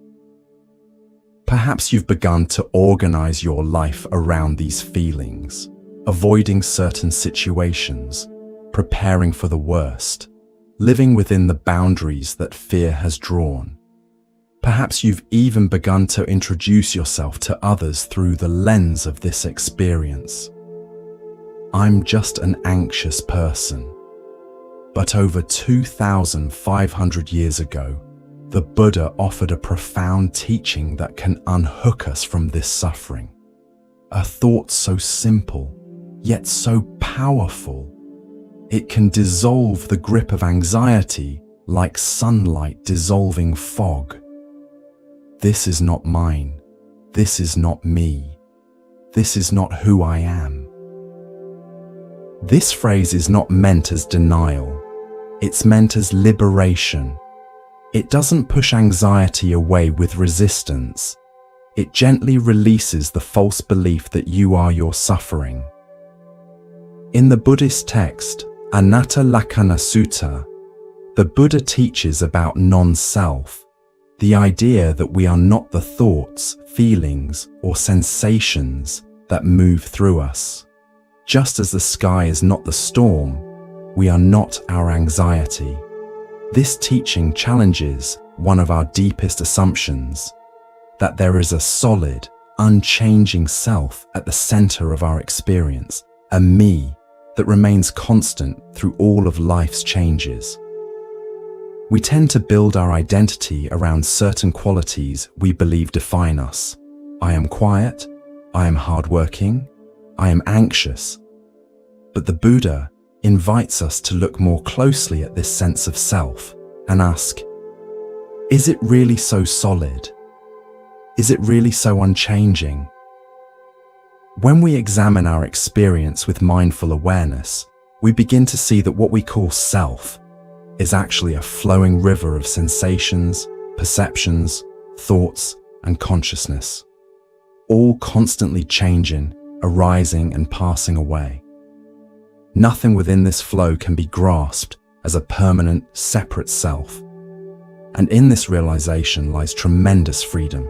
Perhaps you've begun to organize your life around these feelings, avoiding certain situations, preparing for the worst, living within the boundaries that fear has drawn. Perhaps you've even begun to introduce yourself to others through the lens of this experience. "I'm just an anxious person." But over 2,500 years ago, the Buddha offered a profound teaching that can unhook us from this suffering. A thought so simple, yet so powerful. It can dissolve the grip of anxiety like sunlight dissolving fog. This is not mine. This is not me. This is not who I am. This phrase is not meant as denial. It's meant as liberation. It doesn't push anxiety away with resistance. It gently releases the false belief that you are your suffering. In the Buddhist text, Anatta Lakkhana Sutta, the Buddha teaches about non-self, the idea that we are not the thoughts, feelings, or sensations that move through us. Just as the sky is not the storm, we are not our anxiety. This teaching challenges one of our deepest assumptions, that there is a solid, unchanging self at the center of our experience, a me that remains constant through all of life's changes. We tend to build our identity around certain qualities we believe define us. I am quiet, I am hardworking, I am anxious. But the Buddha invites us to look more closely at this sense of self and ask, is it really so solid? Is it really so unchanging? When we examine our experience with mindful awareness, we begin to see that what we call self is actually a flowing river of sensations, perceptions, thoughts, and consciousness. all constantly changing, arising and passing away. Nothing within this flow can be grasped as a permanent, separate self. And in this realization lies tremendous freedom,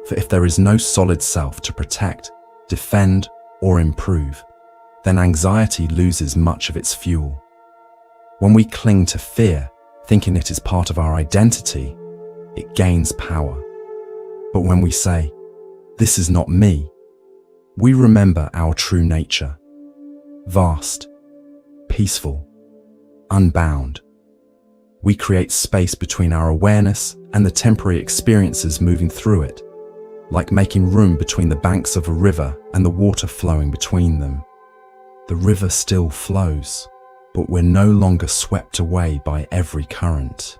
for if there is no solid self to protect, defend, or improve, then anxiety loses much of its fuel. When we cling to fear, thinking it is part of our identity, it gains power. But when we say, "This is not me," we remember our true nature, vast, peaceful, unbound. We create space between our awareness and the temporary experiences moving through it, like making room between the banks of a river and the water flowing between them. The river still flows, but we're no longer swept away by every current.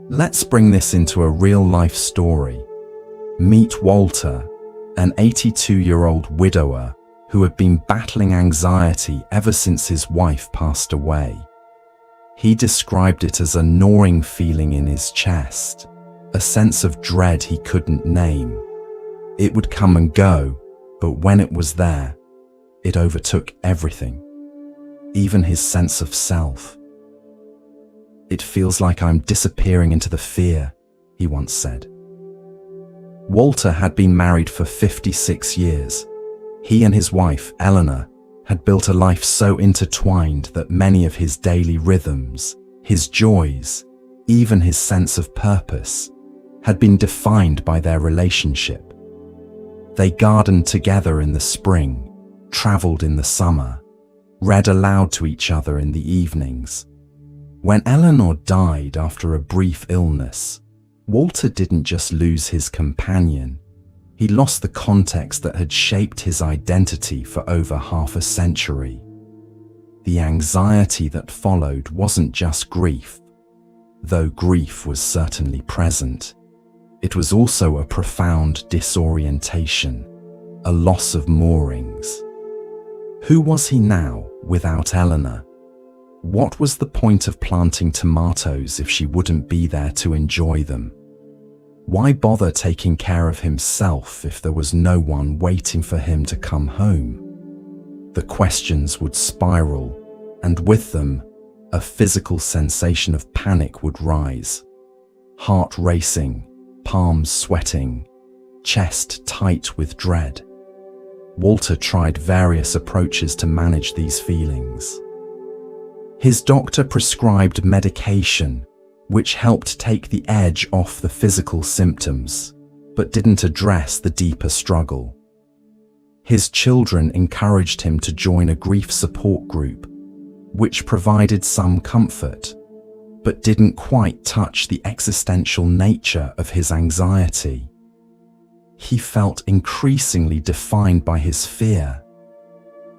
Let's bring this into a real-life story. Meet Walter, an 82-year-old widower who had been battling anxiety ever since his wife passed away. He described it as a gnawing feeling in his chest, a sense of dread he couldn't name. It would come and go, but when it was there, it overtook everything, even his sense of self. "It feels like I'm disappearing into the fear," he once said. Walter had been married for 56 years. He and his wife, Eleanor, had built a life so intertwined that many of his daily rhythms, his joys, even his sense of purpose, had been defined by their relationship. They gardened together in the spring, traveled in the summer, read aloud to each other in the evenings. When Eleanor died after a brief illness, Walter didn't just lose his companion, he lost the context that had shaped his identity for over half a century. The anxiety that followed wasn't just grief, though grief was certainly present. It was also a profound disorientation, a loss of moorings. Who was he now without Eleanor? What was the point of planting tomatoes if she wouldn't be there to enjoy them? Why bother taking care of himself if there was no one waiting for him to come home? The questions would spiral, and with them, a physical sensation of panic would rise. Heart racing, palms sweating, chest tight with dread. Walter tried various approaches to manage these feelings. His doctor prescribed medication, which helped take the edge off the physical symptoms, but didn't address the deeper struggle. His children encouraged him to join a grief support group, which provided some comfort, but didn't quite touch the existential nature of his anxiety. He felt increasingly defined by his fear,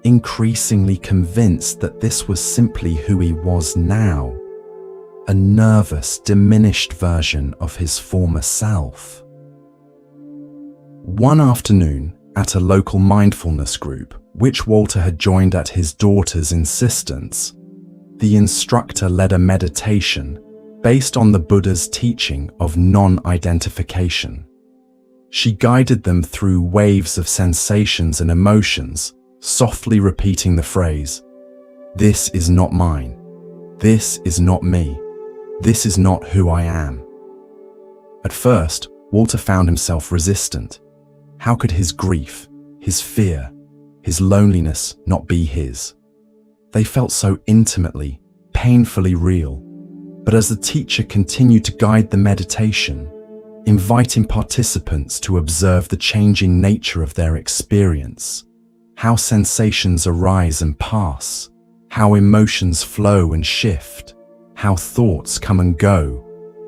increasingly convinced that this was simply who he was now, a nervous, diminished version of his former self. One afternoon, at a local mindfulness group, which Walter had joined at his daughter's insistence, the instructor led a meditation based on the Buddha's teaching of non-identification. She guided them through waves of sensations and emotions, softly repeating the phrase, "This is not mine. This is not me. This is not who I am." At first, Walter found himself resistant. How could his grief, his fear, his loneliness not be his? They felt so intimately, painfully real. But as the teacher continued to guide the meditation, inviting participants to observe the changing nature of their experience, how sensations arise and pass, how emotions flow and shift, how thoughts come and go,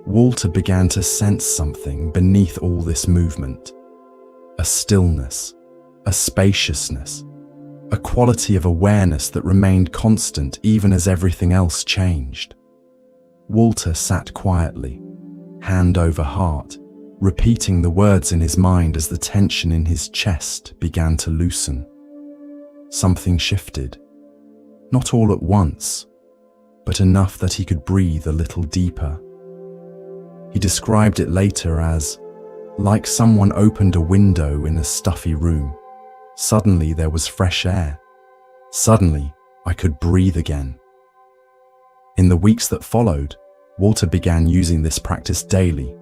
Walter began to sense something beneath all this movement. A stillness, a spaciousness, a quality of awareness that remained constant even as everything else changed. Walter sat quietly, hand over heart, repeating the words in his mind as the tension in his chest began to loosen. Something shifted, not all at once, but enough that he could breathe a little deeper. He described it later as, like someone opened a window in a stuffy room. Suddenly there was fresh air. Suddenly I could breathe again. In the weeks that followed, Walter began using this practice daily.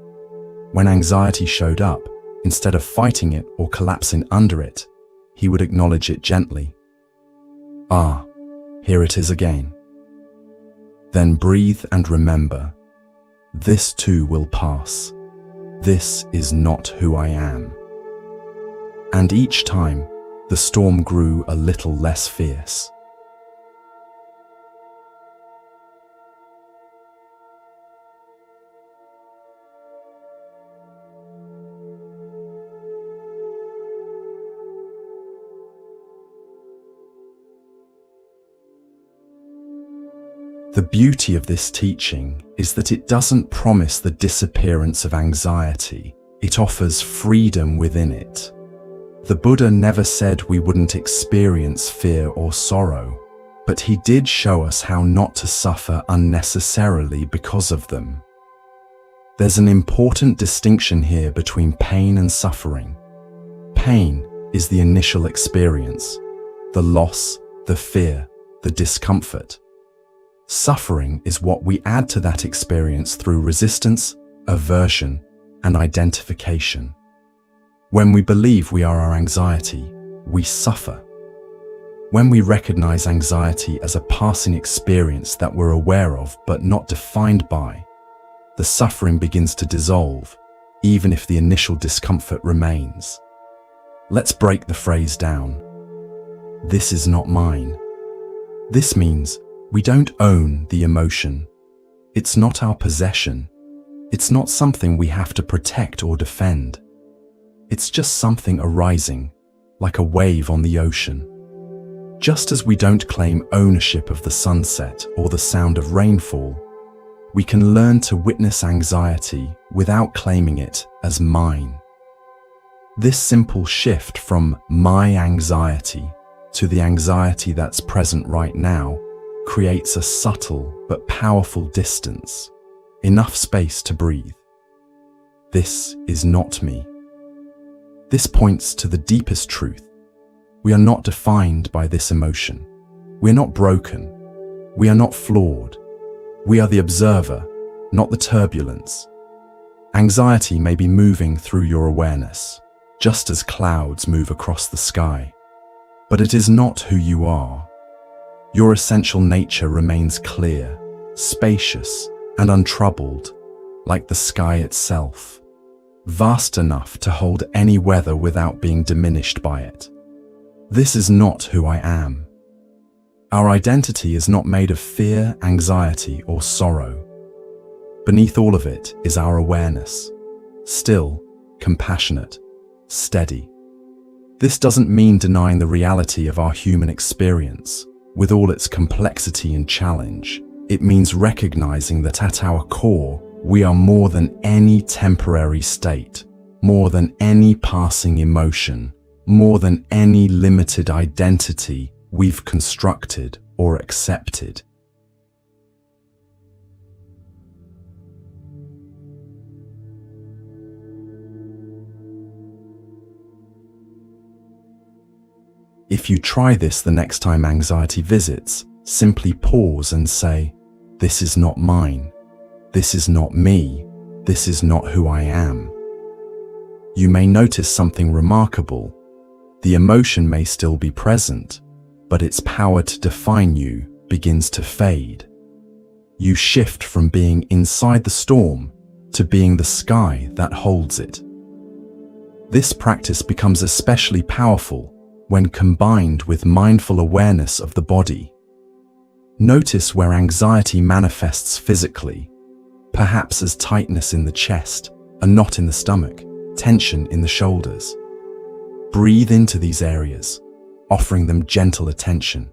When anxiety showed up, instead of fighting it or collapsing under it, he would acknowledge it gently. Ah, here it is again. Then breathe and remember, this too will pass. This is not who I am. And each time, the storm grew a little less fierce. The beauty of this teaching is that it doesn't promise the disappearance of anxiety. It offers freedom within it. The Buddha never said we wouldn't experience fear or sorrow, but he did show us how not to suffer unnecessarily because of them. There's an important distinction here between pain and suffering. Pain is the initial experience, the loss, the fear, the discomfort. Suffering is what we add to that experience through resistance, aversion, and identification. When we believe we are our anxiety, we suffer. When we recognize anxiety as a passing experience that we're aware of but not defined by, the suffering begins to dissolve, even if the initial discomfort remains. Let's break the phrase down. This is not mine. This means we don't own the emotion. It's not our possession. It's not something we have to protect or defend. It's just something arising, like a wave on the ocean. Just as we don't claim ownership of the sunset or the sound of rainfall, we can learn to witness anxiety without claiming it as mine. This simple shift from my anxiety to the anxiety that's present right now creates a subtle but powerful distance, enough space to breathe. This is not me. This points to the deepest truth. We are not defined by this emotion. We are not broken. We are not flawed. We are the observer, not the turbulence. Anxiety may be moving through your awareness, just as clouds move across the sky. But it is not who you are. Your essential nature remains clear, spacious, and untroubled, like the sky itself, vast enough to hold any weather without being diminished by it. This is not who I am. Our identity is not made of fear, anxiety, or sorrow. Beneath all of it is our awareness, still, compassionate, steady. This doesn't mean denying the reality of our human experience, with all its complexity and challenge. It means recognizing that at our core, we are more than any temporary state, more than any passing emotion, more than any limited identity we've constructed or accepted. If you try this the next time anxiety visits, simply pause and say, "This is not mine. This is not me. This is not who I am." You may notice something remarkable. The emotion may still be present, but its power to define you begins to fade. You shift from being inside the storm to being the sky that holds it. This practice becomes especially powerful when combined with mindful awareness of the body. Notice where anxiety manifests physically, perhaps as tightness in the chest, a knot in the stomach, tension in the shoulders. Breathe into these areas, offering them gentle attention.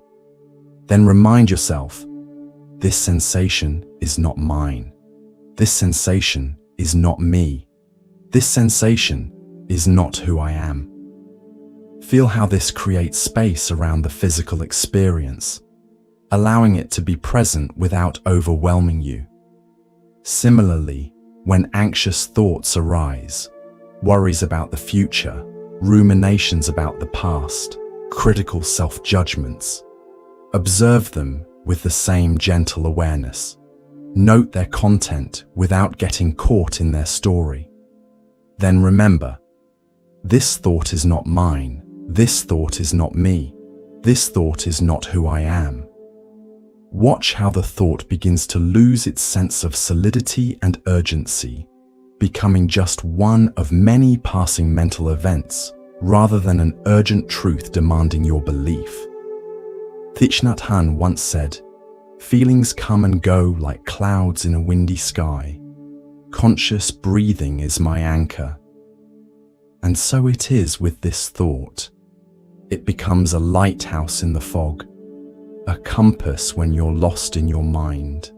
Then remind yourself, this sensation is not mine. This sensation is not me. This sensation is not who I am. Feel how this creates space around the physical experience, allowing it to be present without overwhelming you. Similarly, when anxious thoughts arise, worries about the future, ruminations about the past, critical self-judgments, observe them with the same gentle awareness. Note their content without getting caught in their story. Then remember, this thought is not mine. This thought is not me. This thought is not who I am. Watch how the thought begins to lose its sense of solidity and urgency, becoming just one of many passing mental events rather than an urgent truth demanding your belief. Thich Nhat Hanh once said, "Feelings come and go like clouds in a windy sky. Conscious breathing is my anchor." And so it is with this thought. It becomes a lighthouse in the fog, a compass when you're lost in your mind.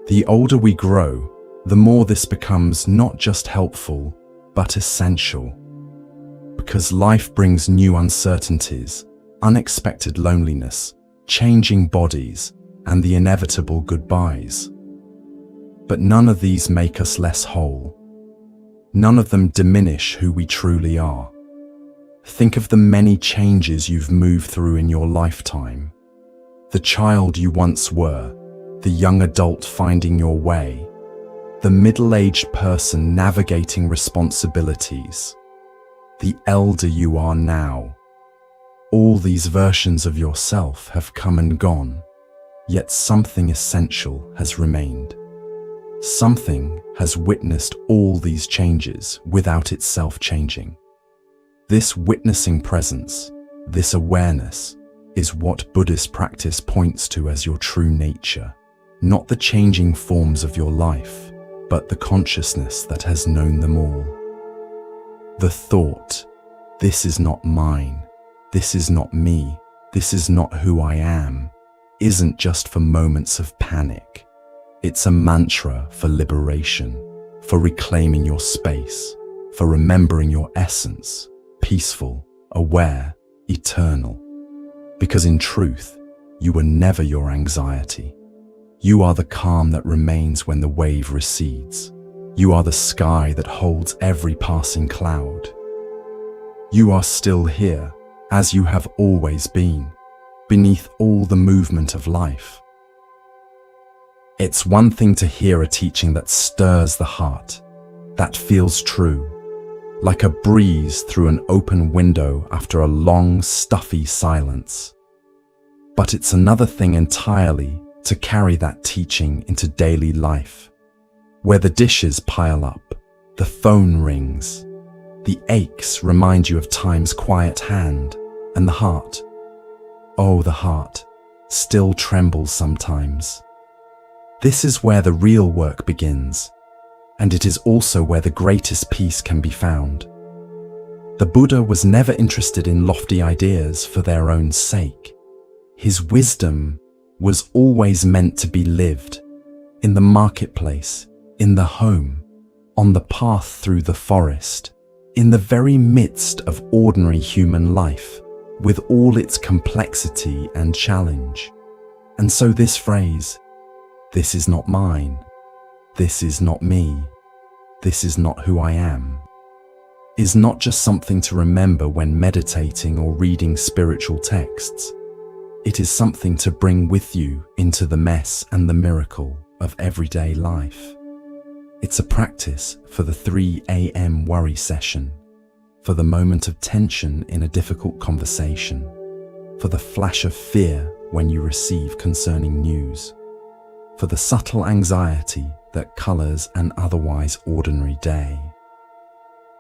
The older we grow, the more this becomes not just helpful, but essential. Because life brings new uncertainties, unexpected loneliness, changing bodies, and the inevitable goodbyes. But none of these make us less whole. None of them diminish who we truly are. Think of the many changes you've moved through in your lifetime. The child you once were, the young adult finding your way, the middle-aged person navigating responsibilities, the elder you are now. All these versions of yourself have come and gone, yet something essential has remained. Something has witnessed all these changes without itself changing. This witnessing presence, this awareness, is what Buddhist practice points to as your true nature. Not the changing forms of your life, but the consciousness that has known them all. The thought, "This is not mine, this is not me, this is not who I am," isn't just for moments of panic. It's a mantra for liberation, for reclaiming your space, for remembering your essence, peaceful, aware, eternal. Because in truth, you were never your anxiety. You are the calm that remains when the wave recedes. You are the sky that holds every passing cloud. You are still here, as you have always been, beneath all the movement of life. It's one thing to hear a teaching that stirs the heart, that feels true, like a breeze through an open window after a long, stuffy silence. But it's another thing entirely to carry that teaching into daily life, where the dishes pile up, the phone rings, the aches remind you of time's quiet hand, and the heart, oh, the heart, still trembles sometimes. This is where the real work begins, and it is also where the greatest peace can be found. The Buddha was never interested in lofty ideas for their own sake. His wisdom was always meant to be lived, in the marketplace, in the home, on the path through the forest, in the very midst of ordinary human life, with all its complexity and challenge. And so this phrase, "This is not mine, this is not me, this is not who I am," is not just something to remember when meditating or reading spiritual texts. It is something to bring with you into the mess and the miracle of everyday life. It's a practice for the 3 a.m. worry session, for the moment of tension in a difficult conversation, for the flash of fear when you receive concerning news, for the subtle anxiety that colors an otherwise ordinary day.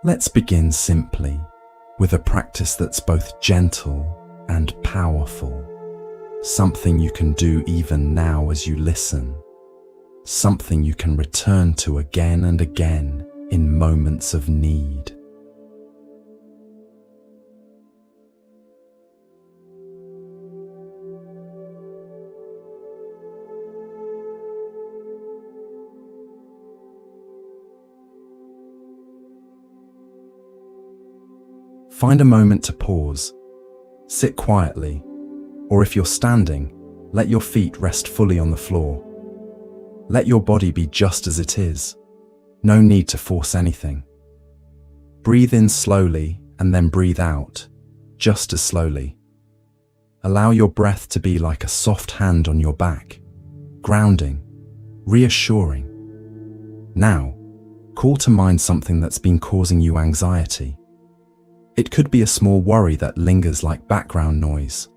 Let's begin simply with a practice that's both gentle and powerful. Something you can do even now as you listen. Something you can return to again and again in moments of need. Find a moment to pause. Sit quietly, or if you're standing, let your feet rest fully on the floor. Let your body be just as it is. No need to force anything. Breathe in slowly and then breathe out, just as slowly. Allow your breath to be like a soft hand on your back, grounding, reassuring. Now, call to mind something that's been causing you anxiety. It could be a small worry that lingers like background noise,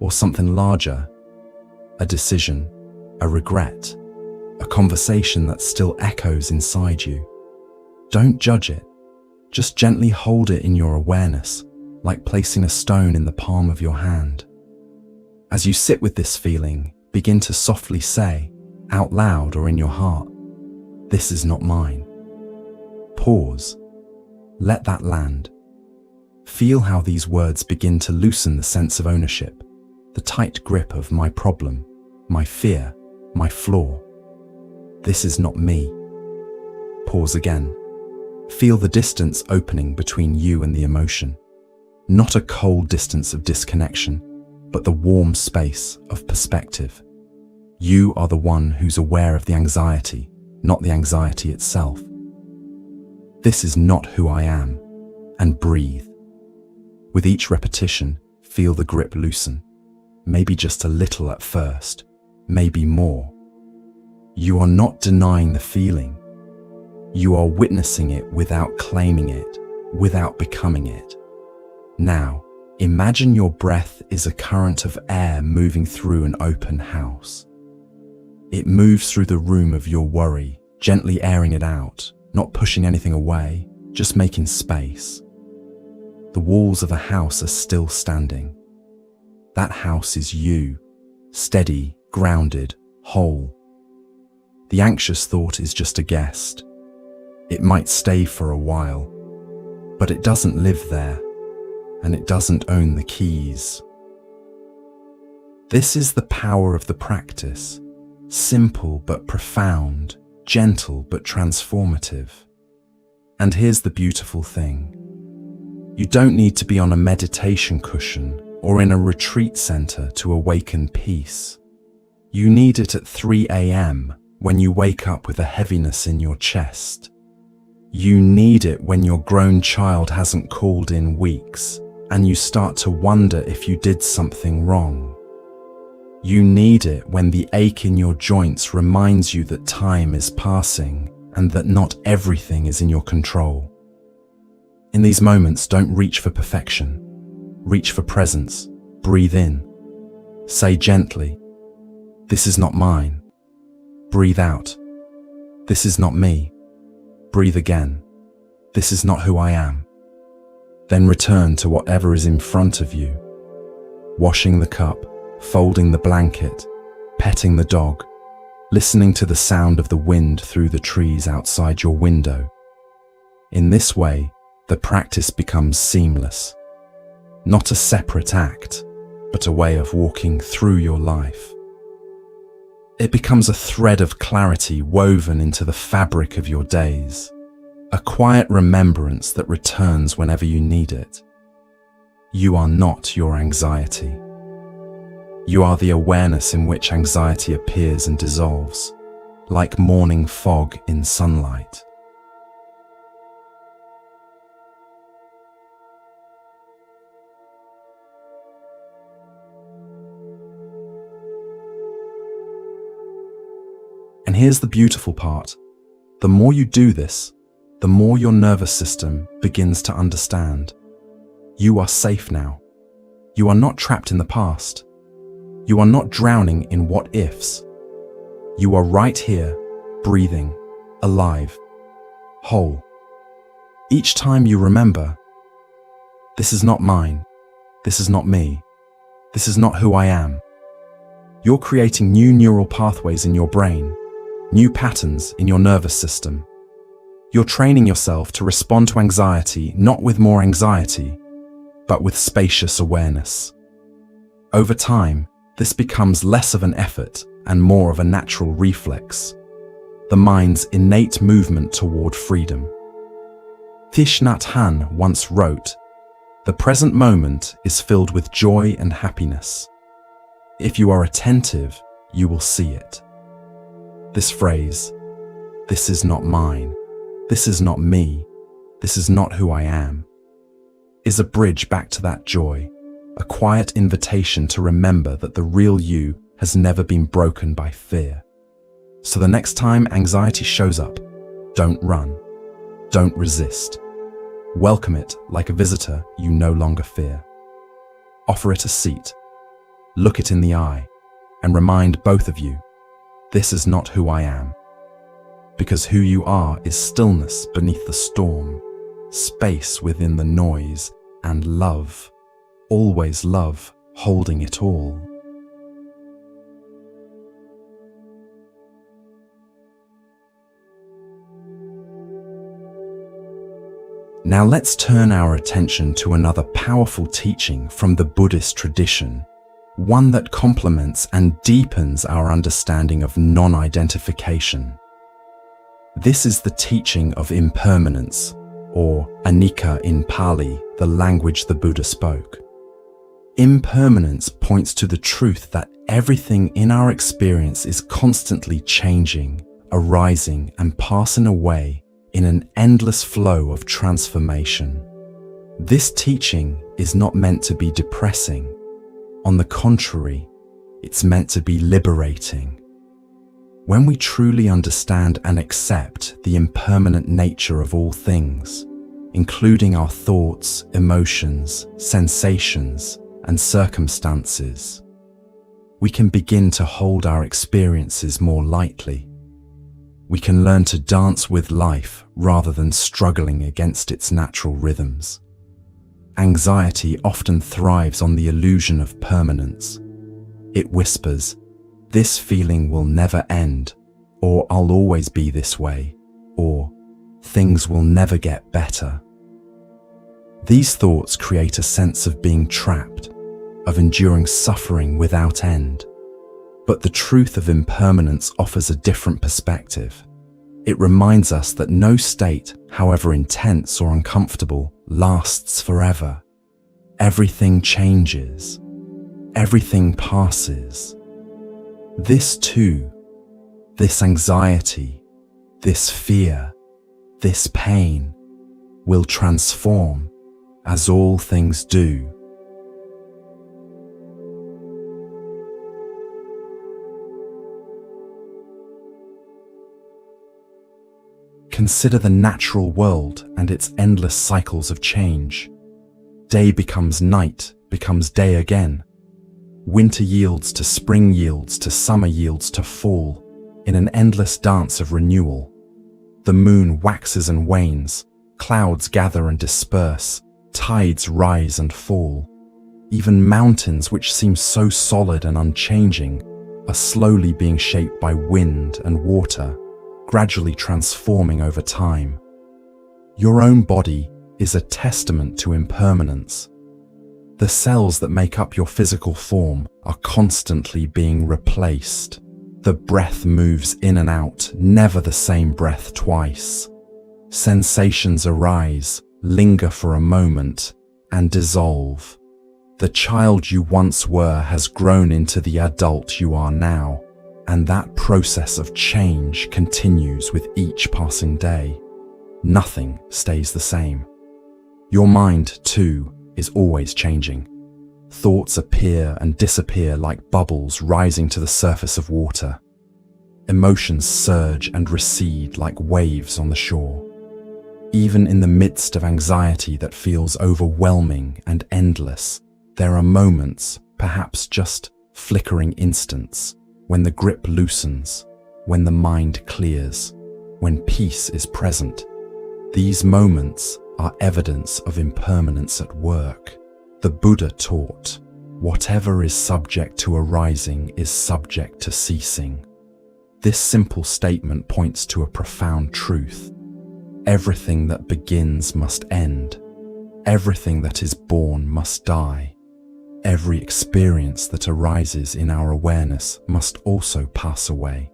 or something larger, a decision, a regret, a conversation that still echoes inside you. Don't judge it. Just gently hold it in your awareness, like placing a stone in the palm of your hand. As you sit with this feeling, begin to softly say, out loud or in your heart, "This is not mine." Pause. Let that land. Feel how these words begin to loosen the sense of ownership, the tight grip of my problem, my fear, my flaw. This is not me. Pause again. Feel the distance opening between you and the emotion. Not a cold distance of disconnection, but the warm space of perspective. You are the one who's aware of the anxiety, not the anxiety itself. This is not who I am, and breathe. With each repetition, feel the grip loosen. Maybe just a little at first, maybe more. You are not denying the feeling. You are witnessing it without claiming it, without becoming it. Now, imagine your breath is a current of air moving through an open house. It moves through the room of your worry, gently airing it out, not pushing anything away, just making space. The walls of a house are still standing. That house is you, steady, grounded, whole. The anxious thought is just a guest. It might stay for a while, but it doesn't live there, and it doesn't own the keys. This is the power of the practice, simple but profound, gentle but transformative. And here's the beautiful thing. You don't need to be on a meditation cushion or in a retreat center to awaken peace. You need it at 3 a.m. when you wake up with a heaviness in your chest. You need it when your grown child hasn't called in weeks and you start to wonder if you did something wrong. You need it when the ache in your joints reminds you that time is passing and that not everything is in your control. In these moments, don't reach for perfection. Reach for presence. Breathe in. Say gently, "This is not mine." Breathe out. "This is not me." Breathe again. "This is not who I am." Then return to whatever is in front of you. Washing the cup, folding the blanket, petting the dog, listening to the sound of the wind through the trees outside your window. In this way, the practice becomes seamless. Not a separate act, but a way of walking through your life. It becomes a thread of clarity woven into the fabric of your days, a quiet remembrance that returns whenever you need it. You are not your anxiety. You are the awareness in which anxiety appears and dissolves, like morning fog in sunlight. And here's the beautiful part. The more you do this, the more your nervous system begins to understand. You are safe now. You are not trapped in the past. You are not drowning in what ifs. You are right here, breathing, alive, whole. Each time you remember, "This is not mine. This is not me. This is not who I am." You're creating new neural pathways in your brain, new patterns in your nervous system. You're training yourself to respond to anxiety not with more anxiety, but with spacious awareness. Over time, this becomes less of an effort and more of a natural reflex, the mind's innate movement toward freedom. Thich Nhat Hanh once wrote, The present moment is filled with joy and happiness. If you are attentive, you will see it. This phrase, "This is not mine, this is not me, this is not who I am," is a bridge back to that joy, a quiet invitation to remember that the real you has never been broken by fear. So the next time anxiety shows up, don't run, don't resist. Welcome it like a visitor you no longer fear. Offer it a seat, look it in the eye, and remind both of you, this is not who I am. Because who you are is stillness beneath the storm, space within the noise, and love, always love, holding it all. Now let's turn our attention to another powerful teaching from the Buddhist tradition, one that complements and deepens our understanding of non-identification. This is the teaching of impermanence, or anicca in Pali, the language the Buddha spoke. Impermanence points to the truth that everything in our experience is constantly changing, arising, and passing away in an endless flow of transformation. This teaching is not meant to be depressing. On the contrary, it's meant to be liberating. When we truly understand and accept the impermanent nature of all things, including our thoughts, emotions, sensations, and circumstances, we can begin to hold our experiences more lightly. We can learn to dance with life rather than struggling against its natural rhythms. Anxiety often thrives on the illusion of permanence. It whispers, "This feeling will never end," or "I'll always be this way," or "Things will never get better." These thoughts create a sense of being trapped, of enduring suffering without end. But the truth of impermanence offers a different perspective. It reminds us that no state, however intense or uncomfortable, lasts forever. Everything changes. Everything passes. This too, this anxiety, this fear, this pain, will transform, as all things do. Consider the natural world and its endless cycles of change. Day becomes night, becomes day again. Winter yields to spring, yields to summer, yields to fall, in an endless dance of renewal. The moon waxes and wanes, clouds gather and disperse, tides rise and fall. Even mountains, which seem so solid and unchanging, are slowly being shaped by wind and water, gradually transforming over time. Your own body is a testament to impermanence. The cells that make up your physical form are constantly being replaced. The breath moves in and out, never the same breath twice. Sensations arise, linger for a moment, and dissolve. The child you once were has grown into the adult you are now, and that process of change continues with each passing day. Nothing stays the same. Your mind, too, is always changing. Thoughts appear and disappear like bubbles rising to the surface of water. Emotions surge and recede like waves on the shore. Even in the midst of anxiety that feels overwhelming and endless, there are moments, perhaps just flickering instants, when the grip loosens, when the mind clears, when peace is present. These moments are evidence of impermanence at work. The Buddha taught, whatever is subject to arising is subject to ceasing. This simple statement points to a profound truth. Everything that begins must end. Everything that is born must die. Every experience that arises in our awareness must also pass away.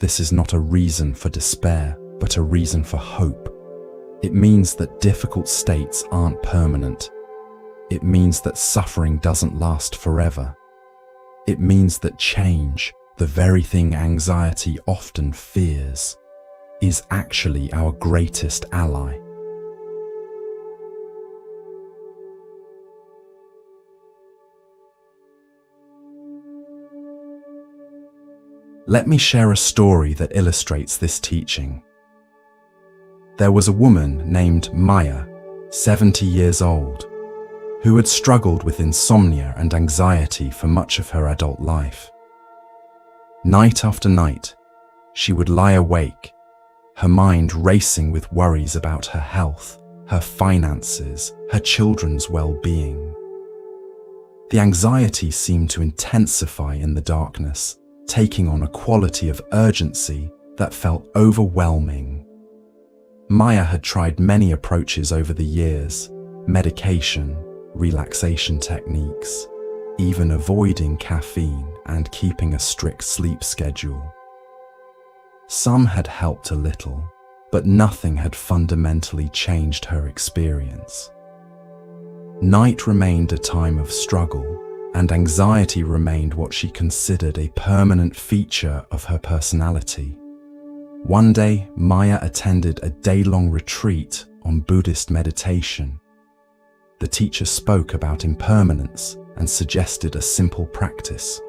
This is not a reason for despair, but a reason for hope. It means that difficult states aren't permanent. It means that suffering doesn't last forever. It means that change, the very thing anxiety often fears, is actually our greatest ally. Let me share a story that illustrates this teaching. There was a woman named Maya, 70 years old, who had struggled with insomnia and anxiety for much of her adult life. Night after night, she would lie awake, her mind racing with worries about her health, her finances, her children's well-being. The anxiety seemed to intensify in the darkness, taking on a quality of urgency that felt overwhelming. Maya had tried many approaches over the years: medication, relaxation techniques, even avoiding caffeine and keeping a strict sleep schedule. Some had helped a little, but nothing had fundamentally changed her experience. Night remained a time of struggle, and anxiety remained what she considered a permanent feature of her personality. One day, Maya attended a day-long retreat on Buddhist meditation. The teacher spoke about impermanence and suggested a simple practice: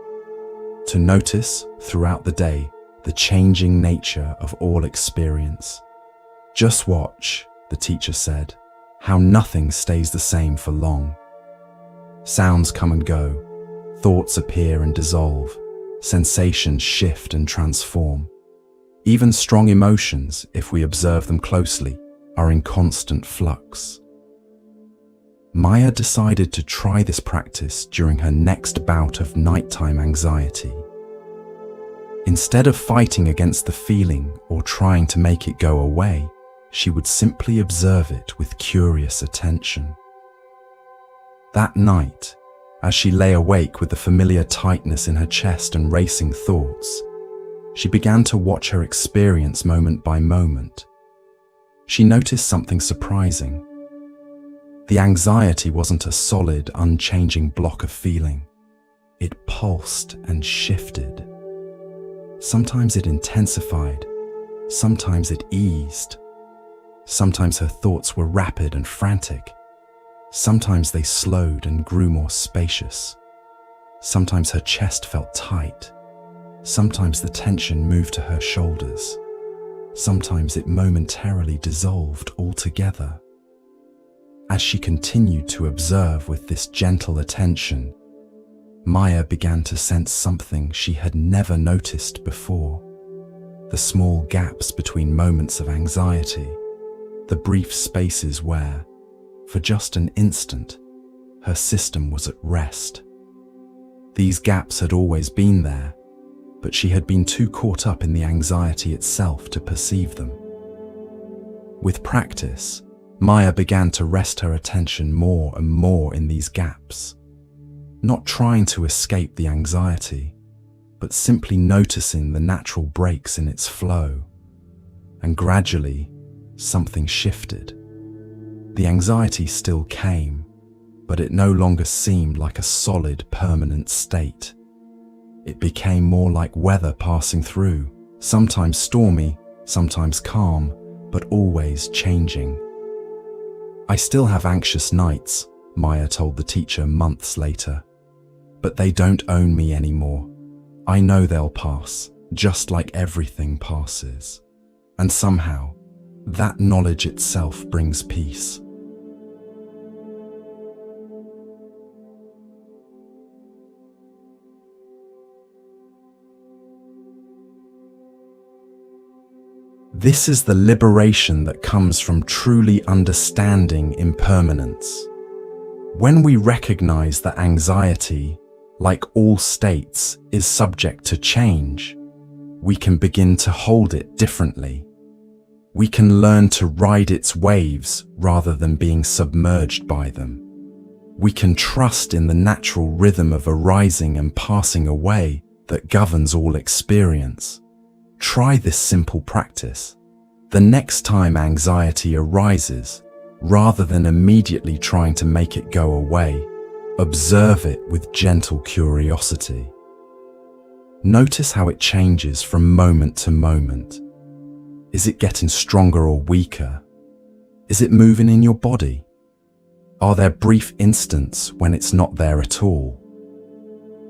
to notice throughout the day the changing nature of all experience. Just watch, the teacher said, how nothing stays the same for long. Sounds come and go, thoughts appear and dissolve, sensations shift and transform. Even strong emotions, if we observe them closely, are in constant flux. Maya decided to try this practice during her next bout of nighttime anxiety. Instead of fighting against the feeling or trying to make it go away, she would simply observe it with curious attention. That night, as she lay awake with the familiar tightness in her chest and racing thoughts, she began to watch her experience moment by moment. She noticed something surprising. The anxiety wasn't a solid, unchanging block of feeling. It pulsed and shifted. Sometimes it intensified, sometimes it eased. Sometimes her thoughts were rapid and frantic. Sometimes they slowed and grew more spacious. Sometimes her chest felt tight. Sometimes the tension moved to her shoulders. Sometimes it momentarily dissolved altogether. As she continued to observe with this gentle attention, Maya began to sense something she had never noticed before. The small gaps between moments of anxiety, the brief spaces where, for just an instant, her system was at rest. These gaps had always been there, but she had been too caught up in the anxiety itself to perceive them. With practice, Maya began to rest her attention more and more in these gaps, not trying to escape the anxiety, but simply noticing the natural breaks in its flow. And gradually, something shifted. The anxiety still came, but it no longer seemed like a solid, permanent state. It became more like weather passing through, sometimes stormy, sometimes calm, but always changing. "I still have anxious nights," Maya told the teacher months later, "but they don't own me anymore. I know they'll pass, just like everything passes." And somehow, that knowledge itself brings peace. This is the liberation that comes from truly understanding impermanence. When we recognize that anxiety, like all states, is subject to change, we can begin to hold it differently. We can learn to ride its waves rather than being submerged by them. We can trust in the natural rhythm of arising and passing away that governs all experience. Try this simple practice. The next time anxiety arises, Rather than immediately trying to make it go away, observe it with gentle curiosity. Notice how it changes from moment to moment. Is it getting stronger or weaker? Is it moving in your body? Are there brief instants when it's not there at all?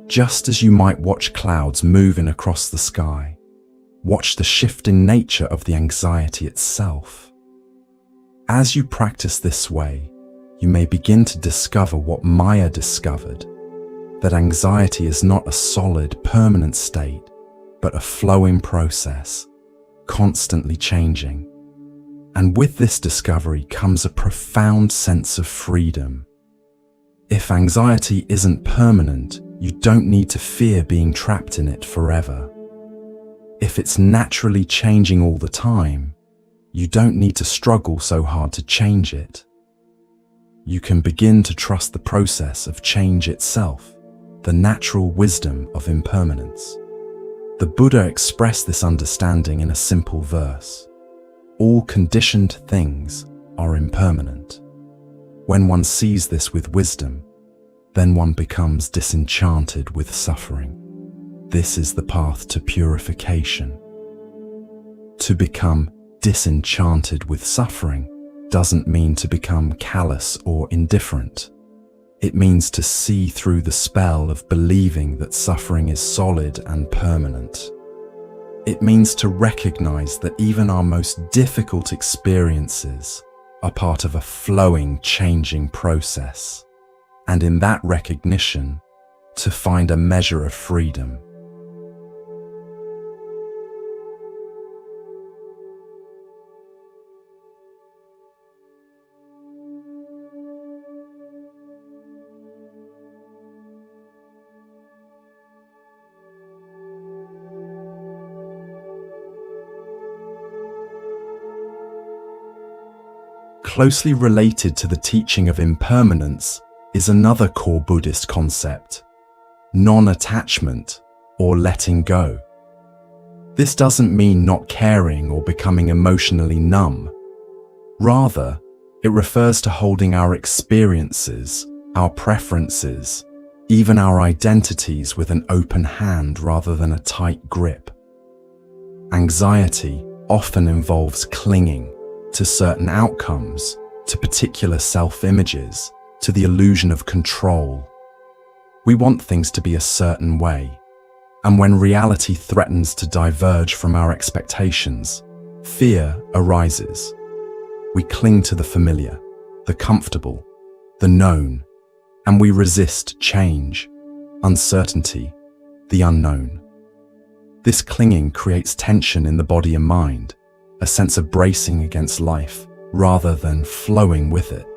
Just as you might watch clouds moving across the sky, watch the shifting nature of the anxiety itself. As you practice this way, you may begin to discover what Maya discovered, that anxiety is not a solid, permanent state, but a flowing process, constantly changing. And with this discovery comes a profound sense of freedom. If anxiety isn't permanent, you don't need to fear being trapped in it forever. If it's naturally changing all the time, you don't need to struggle so hard to change it. You can begin to trust the process of change itself, the natural wisdom of impermanence. The Buddha expressed this understanding in a simple verse. All conditioned things are impermanent. When one sees this with wisdom, then one becomes disenchanted with suffering. This is the path to purification. To become disenchanted with suffering doesn't mean to become callous or indifferent. It means to see through the spell of believing that suffering is solid and permanent. It means to recognize that even our most difficult experiences are part of a flowing, changing process. And in that recognition, to find a measure of freedom. Closely related to the teaching of impermanence is another core Buddhist concept, non-attachment or letting go. This doesn't mean not caring or becoming emotionally numb. Rather, it refers to holding our experiences, our preferences, even our identities with an open hand rather than a tight grip. Anxiety often involves clinging to certain outcomes, to particular self-images, to the illusion of control. We want things to be a certain way, and when reality threatens to diverge from our expectations, fear arises. We cling to the familiar, the comfortable, the known, and we resist change, uncertainty, the unknown. This clinging creates tension in the body and mind, a sense of bracing against life rather than flowing with it.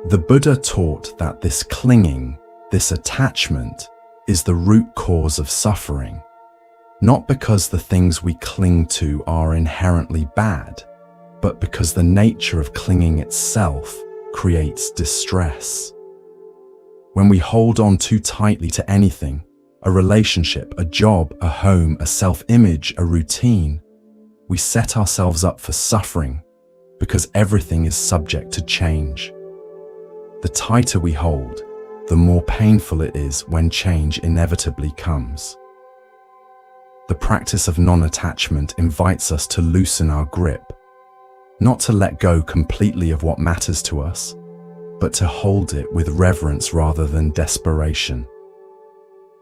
The Buddha taught that this clinging, this attachment, is the root cause of suffering, not because the things we cling to are inherently bad, but because the nature of clinging itself creates distress. When we hold on too tightly to anything, a relationship, a job, a home, a self-image, a routine, we set ourselves up for suffering because everything is subject to change. The tighter we hold, the more painful it is when change inevitably comes. The practice of non-attachment invites us to loosen our grip, not to let go completely of what matters to us, but to hold it with reverence rather than desperation.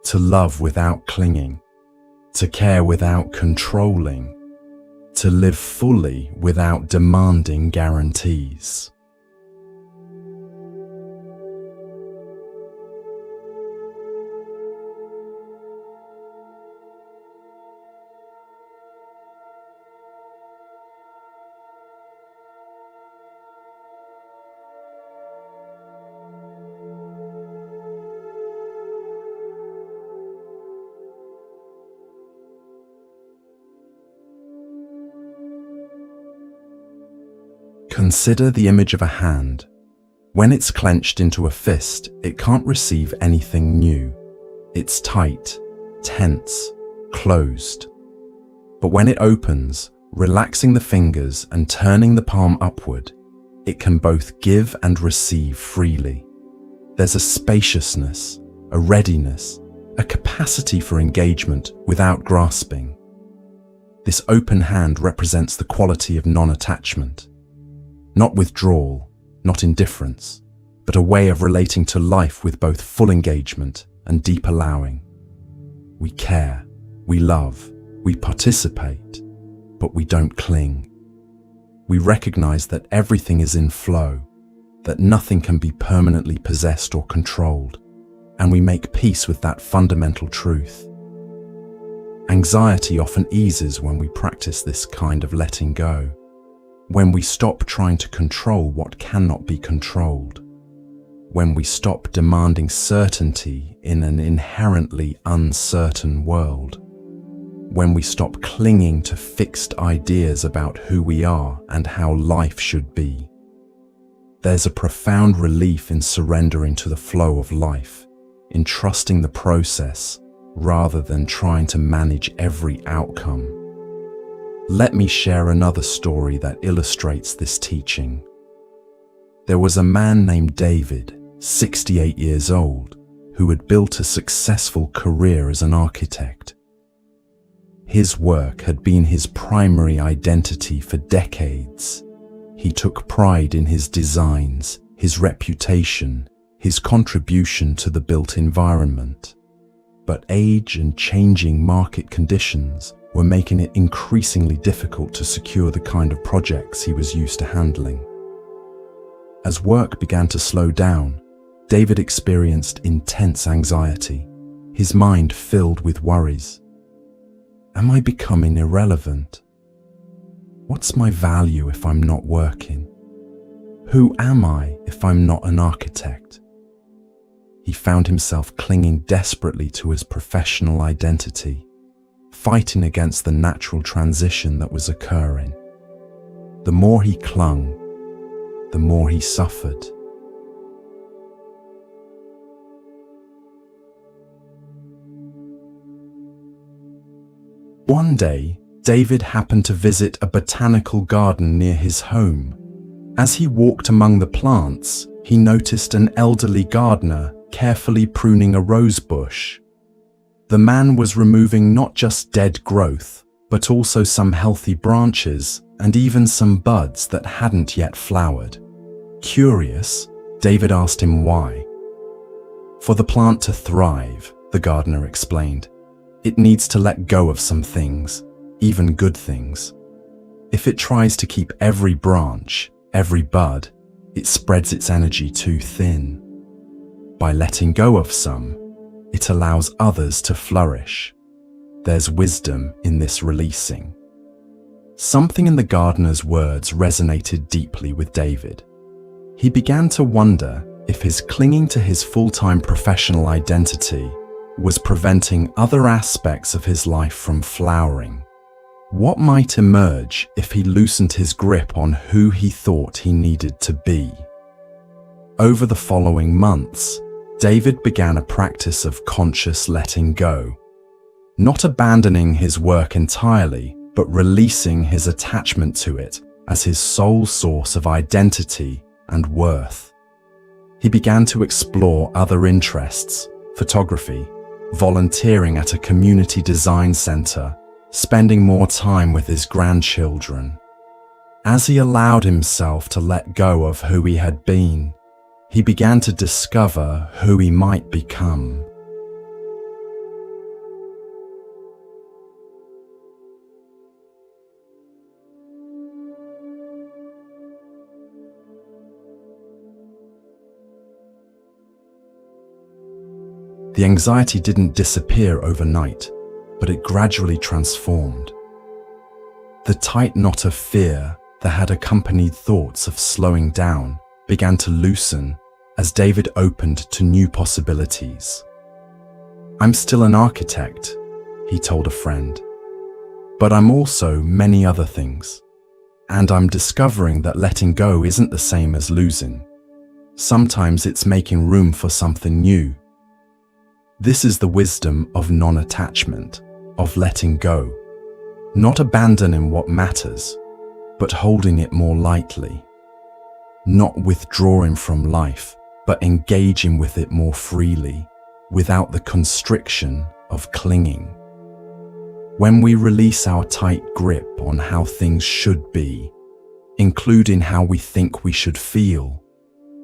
To love without clinging, to care without controlling, to live fully without demanding guarantees. Consider the image of a hand. When it's clenched into a fist, it can't receive anything new. It's tight, tense, closed. But when it opens, relaxing the fingers and turning the palm upward, it can both give and receive freely. There's a spaciousness, a readiness, a capacity for engagement without grasping. This open hand represents the quality of non-attachment. Not withdrawal, not indifference, but a way of relating to life with both full engagement and deep allowing. We care, we love, we participate, but we don't cling. We recognize that everything is in flow, that nothing can be permanently possessed or controlled, and we make peace with that fundamental truth. Anxiety often eases when we practice this kind of letting go, when we stop trying to control what cannot be controlled, when we stop demanding certainty in an inherently uncertain world, when we stop clinging to fixed ideas about who we are and how life should be. There's a profound relief in surrendering to the flow of life, in trusting the process rather than trying to manage every outcome. Let me share another story that illustrates this teaching. There was a man named David, 68 years old, who had built a successful career as an architect. His work had been his primary identity for decades. He took pride in his designs, his reputation, his contribution to the built environment. But age and changing market conditions were making it increasingly difficult to secure the kind of projects he was used to handling. As work began to slow down, David experienced intense anxiety, his mind filled with worries. Am I becoming irrelevant? What's my value if I'm not working? Who am I if I'm not an architect? He found himself clinging desperately to his professional identity, fighting against the natural transition that was occurring. The more he clung, the more he suffered. One day, David happened to visit a botanical garden near his home. As he walked among the plants, he noticed an elderly gardener carefully pruning a rose bush. The man was removing not just dead growth, but also some healthy branches and even some buds that hadn't yet flowered. Curious, David asked him why. For the plant to thrive, the gardener explained, it needs to let go of some things, even good things. If it tries to keep every branch, every bud, it spreads its energy too thin. By letting go of some, it allows others to flourish. There's wisdom in this releasing. Something in the gardener's words resonated deeply with David. He began to wonder if his clinging to his full-time professional identity was preventing other aspects of his life from flowering. What might emerge if he loosened his grip on who he thought he needed to be? Over the following months, David began a practice of conscious letting go, not abandoning his work entirely, but releasing his attachment to it as his sole source of identity and worth. He began to explore other interests, photography, volunteering at a community design center, spending more time with his grandchildren. As he allowed himself to let go of who he had been, he began to discover who he might become. The anxiety didn't disappear overnight, but it gradually transformed. The tight knot of fear that had accompanied thoughts of slowing down began to loosen as David opened to new possibilities. I'm still an architect, he told a friend, but I'm also many other things. And I'm discovering that letting go isn't the same as losing. Sometimes it's making room for something new. This is the wisdom of non-attachment, of letting go, not abandoning what matters, but holding it more lightly. not withdrawing from life, but engaging with it more freely, without the constriction of clinging. When we release our tight grip on how things should be, including how we think we should feel,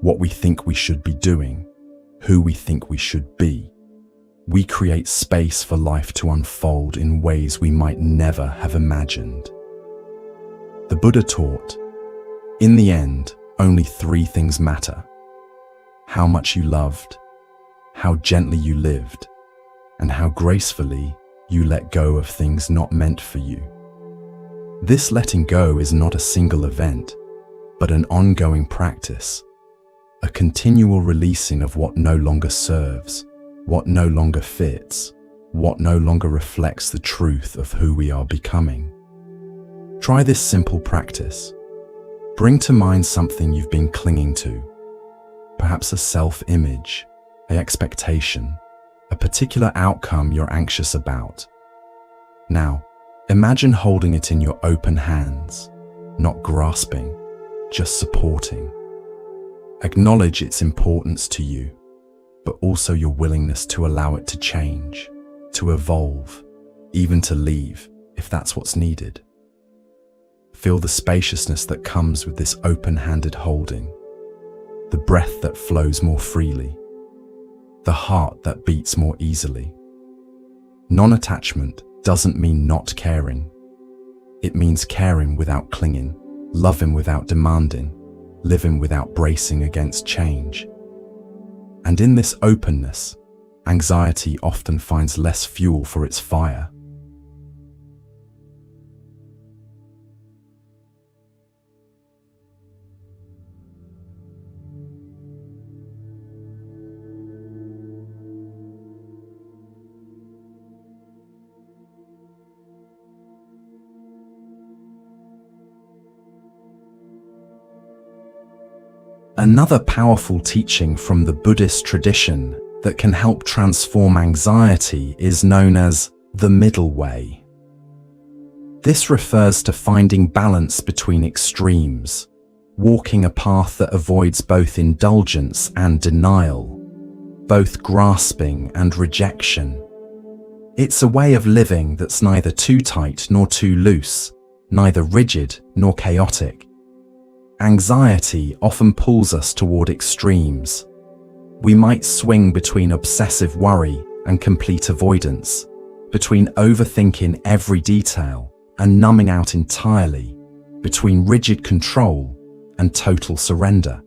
what we think we should be doing, who we think we should be, we create space for life to unfold in ways we might never have imagined. The Buddha taught, in the end, only 3 things matter: how much you loved, how gently you lived, and how gracefully you let go of things not meant for you. This letting go is not a single event, but an ongoing practice, a continual releasing of what no longer serves, what no longer fits, what no longer reflects the truth of who we are becoming. Try this simple practice. Bring to mind something you've been clinging to, perhaps a self-image, an expectation, a particular outcome you're anxious about. Now, imagine holding it in your open hands, not grasping, just supporting. Acknowledge its importance to you, but also your willingness to allow it to change, to evolve, even to leave, if that's what's needed. Feel the spaciousness that comes with this open-handed holding, the breath that flows more freely, the heart that beats more easily. Non-attachment doesn't mean not caring. It means caring without clinging, loving without demanding, living without bracing against change. And in this openness, anxiety often finds less fuel for its fire. Another powerful teaching from the Buddhist tradition that can help transform anxiety is known as the middle way. This refers to finding balance between extremes, walking a path that avoids both indulgence and denial, both grasping and rejection. It's a way of living that's neither too tight nor too loose, neither rigid nor chaotic. Anxiety often pulls us toward extremes. We might swing between obsessive worry and complete avoidance, between overthinking every detail and numbing out entirely, between rigid control and total surrender.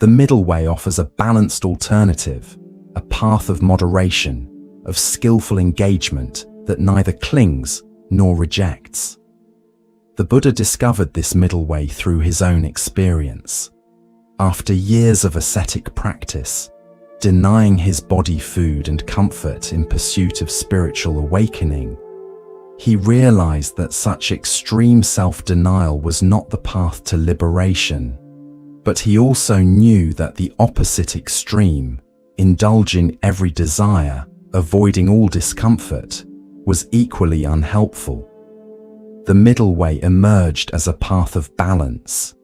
The middle way offers a balanced alternative, a path of moderation, of skillful engagement that neither clings nor rejects. The Buddha discovered this middle way through his own experience. After years of ascetic practice, denying his body food and comfort in pursuit of spiritual awakening, he realized that such extreme self-denial was not the path to liberation, but he also knew that the opposite extreme, indulging every desire, avoiding all discomfort, was equally unhelpful. The middle way emerged as a path of balance,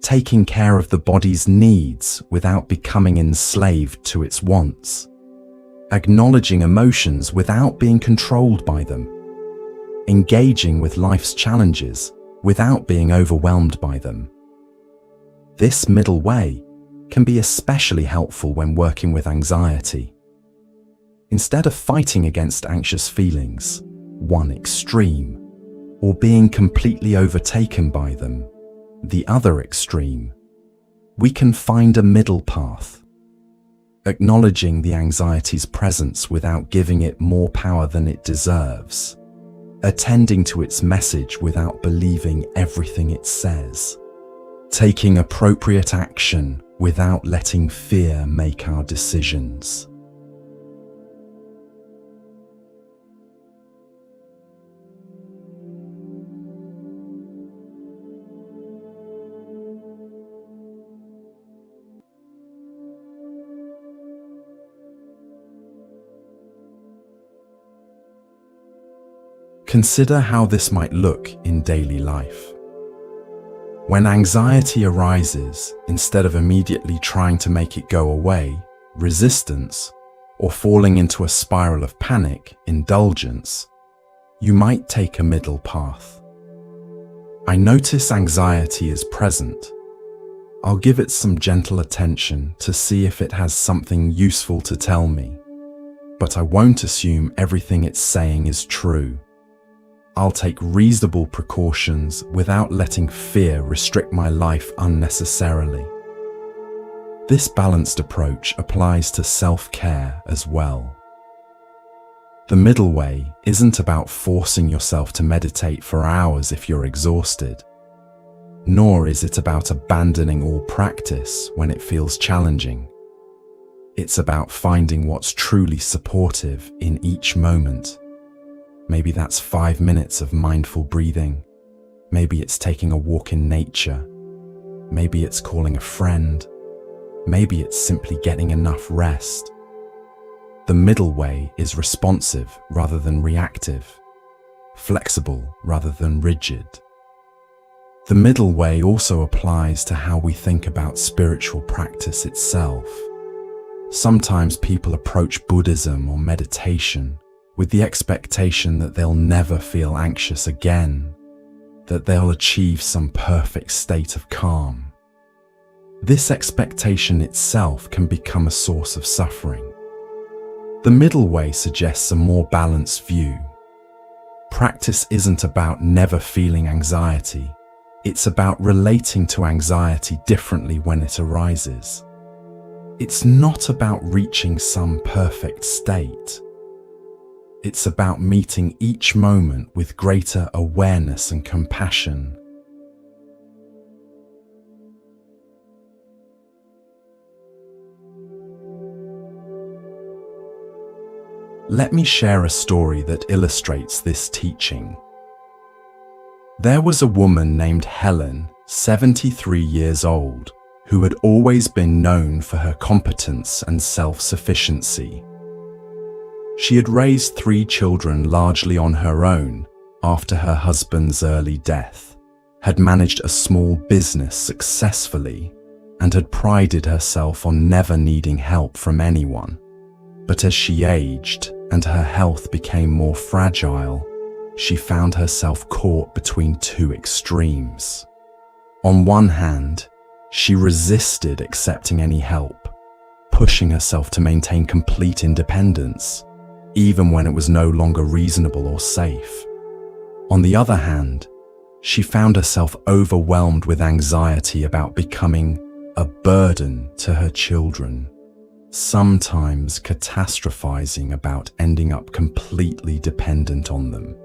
taking care of the body's needs without becoming enslaved to its wants, acknowledging emotions without being controlled by them, engaging with life's challenges without being overwhelmed by them. This middle way can be especially helpful when working with anxiety. Instead of fighting against anxious feelings, one extreme, or being completely overtaken by them, the other extreme, we can find a middle path, acknowledging the anxiety's presence without giving it more power than it deserves, attending to its message without believing everything it says, taking appropriate action without letting fear make our decisions. Consider how this might look in daily life. When anxiety arises, instead of immediately trying to make it go away, resistance, or falling into a spiral of panic, indulgence, you might take a middle path. I notice anxiety is present. I'll give it some gentle attention to see if it has something useful to tell me, but I won't assume everything it's saying is true. I'll take reasonable precautions without letting fear restrict my life unnecessarily. This balanced approach applies to self-care as well. The middle way isn't about forcing yourself to meditate for hours if you're exhausted, nor is it about abandoning all practice when it feels challenging. It's about finding what's truly supportive in each moment. Maybe that's 5 minutes of mindful breathing. Maybe it's taking a walk in nature. Maybe it's calling a friend. Maybe it's simply getting enough rest. The middle way is responsive rather than reactive, flexible rather than rigid. The middle way also applies to how we think about spiritual practice itself. Sometimes people approach Buddhism or meditation with the expectation that they'll never feel anxious again, that they'll achieve some perfect state of calm. This expectation itself can become a source of suffering. The middle way suggests a more balanced view. Practice isn't about never feeling anxiety. It's about relating to anxiety differently when it arises. It's not about reaching some perfect state. It's about meeting each moment with greater awareness and compassion. Let me share a story that illustrates this teaching. There was a woman named Helen, 73 years old, who had always been known for her competence and self-sufficiency. She had raised 3 children largely on her own after her husband's early death, had managed a small business successfully, and had prided herself on never needing help from anyone. But as she aged and her health became more fragile, she found herself caught between 2 extremes. On one hand, she resisted accepting any help, pushing herself to maintain complete independence, even when it was no longer reasonable or safe. On the other hand, she found herself overwhelmed with anxiety about becoming a burden to her children, sometimes catastrophizing about ending up completely dependent on them.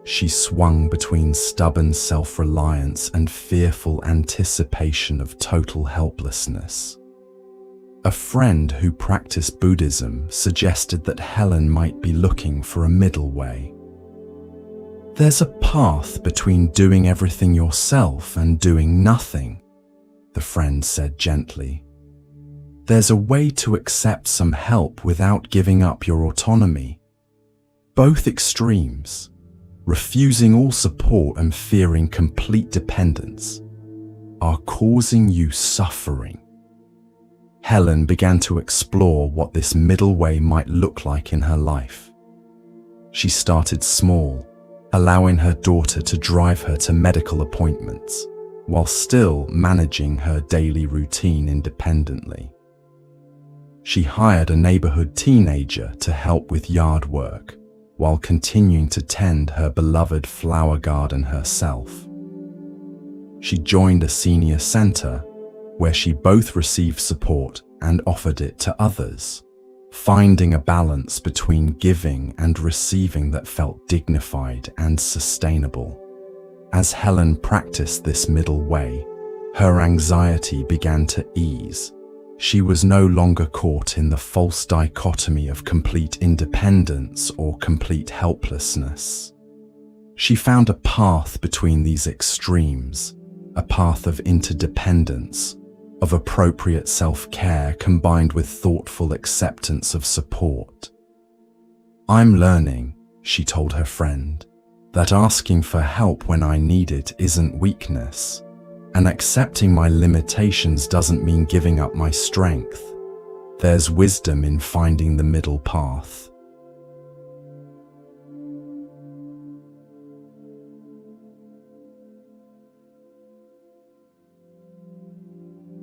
She swung between stubborn self-reliance and fearful anticipation of total helplessness. A friend who practiced Buddhism suggested that Helen might be looking for a middle way. There's a path between doing everything yourself and doing nothing, the friend said gently. There's a way to accept some help without giving up your autonomy. Both extremes, refusing all support and fearing complete dependence, are causing you suffering. Helen began to explore what this middle way might look like in her life. She started small, allowing her daughter to drive her to medical appointments, while still managing her daily routine independently. She hired a neighborhood teenager to help with yard work, while continuing to tend her beloved flower garden herself. She joined a senior center where she both received support and offered it to others, finding a balance between giving and receiving that felt dignified and sustainable. As Helen practiced this middle way, her anxiety began to ease. She was no longer caught in the false dichotomy of complete independence or complete helplessness. She found a path between these extremes, a path of interdependence, of appropriate self-care combined with thoughtful acceptance of support. "I'm learning," she told her friend, "that asking for help when I need it isn't weakness. And accepting my limitations doesn't mean giving up my strength. There's wisdom in finding the middle path.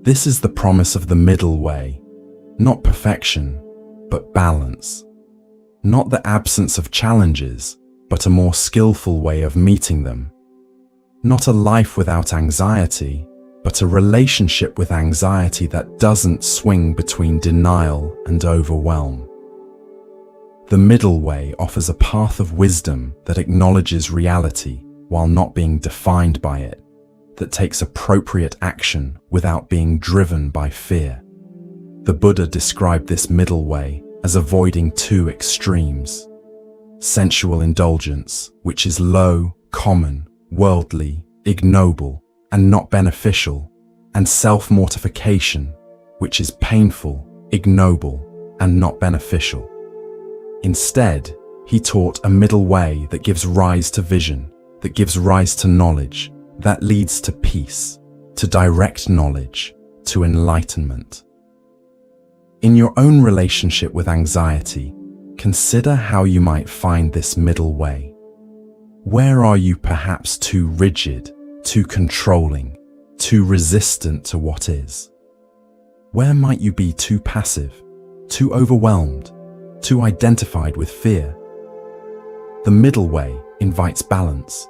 This is the promise of the middle way, not perfection, but balance. Not the absence of challenges, but a more skillful way of meeting them. Not a life without anxiety, but a relationship with anxiety that doesn't swing between denial and overwhelm. The middle way offers a path of wisdom that acknowledges reality while not being defined by it, that takes appropriate action without being driven by fear. The Buddha described this middle way as avoiding two extremes: sensual indulgence, which is low, common, worldly, ignoble, and not beneficial, and self-mortification, which is painful, ignoble, and not beneficial. Instead, he taught a middle way that gives rise to vision, that gives rise to knowledge, that leads to peace, to direct knowledge, to enlightenment. In your own relationship with anxiety, consider how you might find this middle way. Where are you perhaps too rigid, too controlling, too resistant to what is? Where might you be too passive, too overwhelmed, too identified with fear? The middle way invites balance,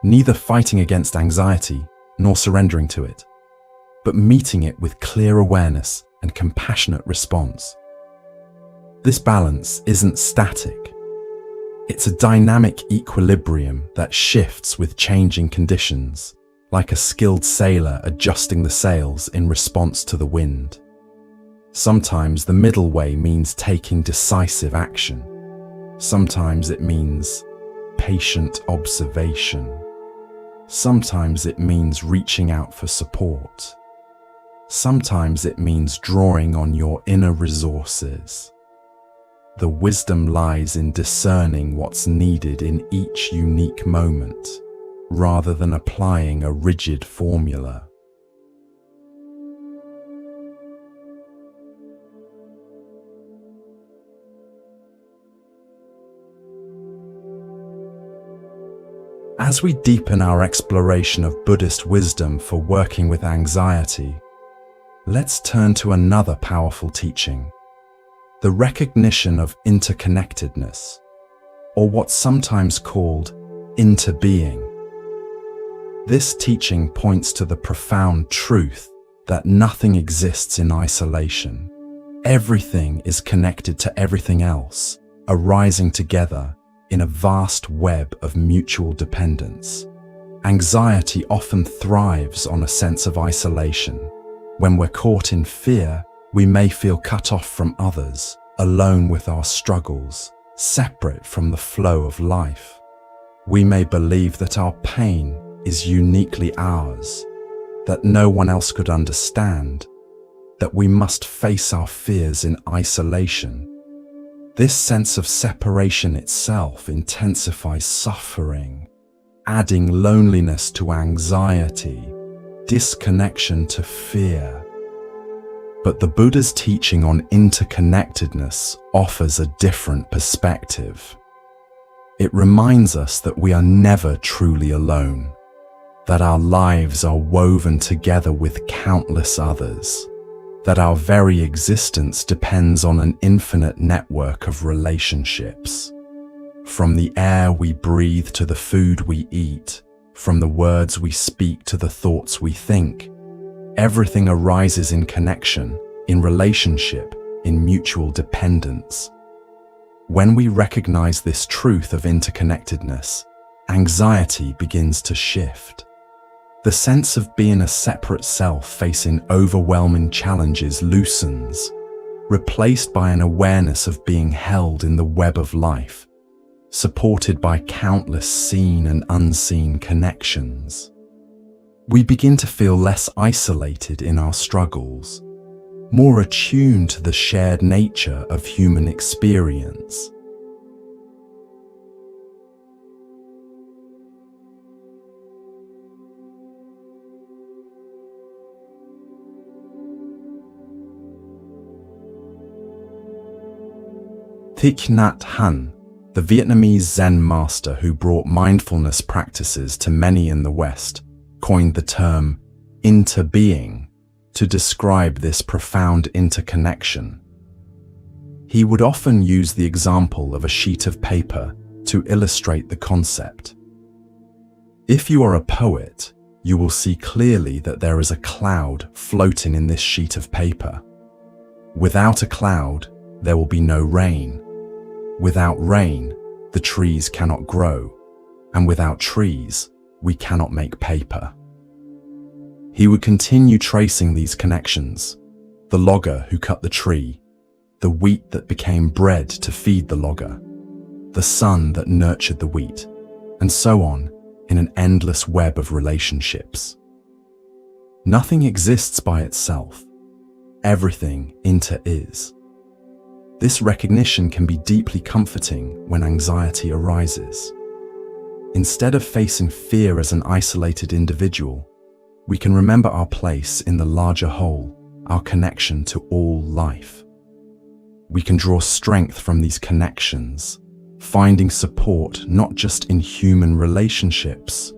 neither fighting against anxiety nor surrendering to it, but meeting it with clear awareness and compassionate response. This balance isn't static. It's a dynamic equilibrium that shifts with changing conditions, like a skilled sailor adjusting the sails in response to the wind. Sometimes the middle way means taking decisive action. Sometimes it means patient observation. Sometimes it means reaching out for support. Sometimes it means drawing on your inner resources. The wisdom lies in discerning what's needed in each unique moment, rather than applying a rigid formula. As we deepen our exploration of Buddhist wisdom for working with anxiety, let's turn to another powerful teaching: the recognition of interconnectedness, or what's sometimes called interbeing. This teaching points to the profound truth that nothing exists in isolation. Everything is connected to everything else, arising together in a vast web of mutual dependence. Anxiety often thrives on a sense of isolation. When we're caught in fear, we may feel cut off from others, alone with our struggles, separate from the flow of life. We may believe that our pain is uniquely ours, that no one else could understand, that we must face our fears in isolation. This sense of separation itself intensifies suffering, adding loneliness to anxiety, disconnection to fear. But the Buddha's teaching on interconnectedness offers a different perspective. It reminds us that we are never truly alone, that our lives are woven together with countless others, that our very existence depends on an infinite network of relationships. From the air we breathe to the food we eat, from the words we speak to the thoughts we think, everything arises in connection, in relationship, in mutual dependence. When we recognize this truth of interconnectedness, anxiety begins to shift. The sense of being a separate self facing overwhelming challenges loosens, replaced by an awareness of being held in the web of life, supported by countless seen and unseen connections. We begin to feel less isolated in our struggles, more attuned to the shared nature of human experience. Thich Nhat Hanh, the Vietnamese Zen master who brought mindfulness practices to many in the West, coined the term interbeing to describe this profound interconnection. He would often use the example of a sheet of paper to illustrate the concept. If you are a poet, you will see clearly that there is a cloud floating in this sheet of paper. Without a cloud, there will be no rain. Without rain, the trees cannot grow, and without trees, we cannot make paper. He would continue tracing these connections: the logger who cut the tree, the wheat that became bread to feed the logger, the sun that nurtured the wheat, and so on in an endless web of relationships. Nothing exists by itself. Everything inter-is. This recognition can be deeply comforting when anxiety arises. Instead of facing fear as an isolated individual, we can remember our place in the larger whole, our connection to all life. We can draw strength from these connections, finding support not just in human relationships,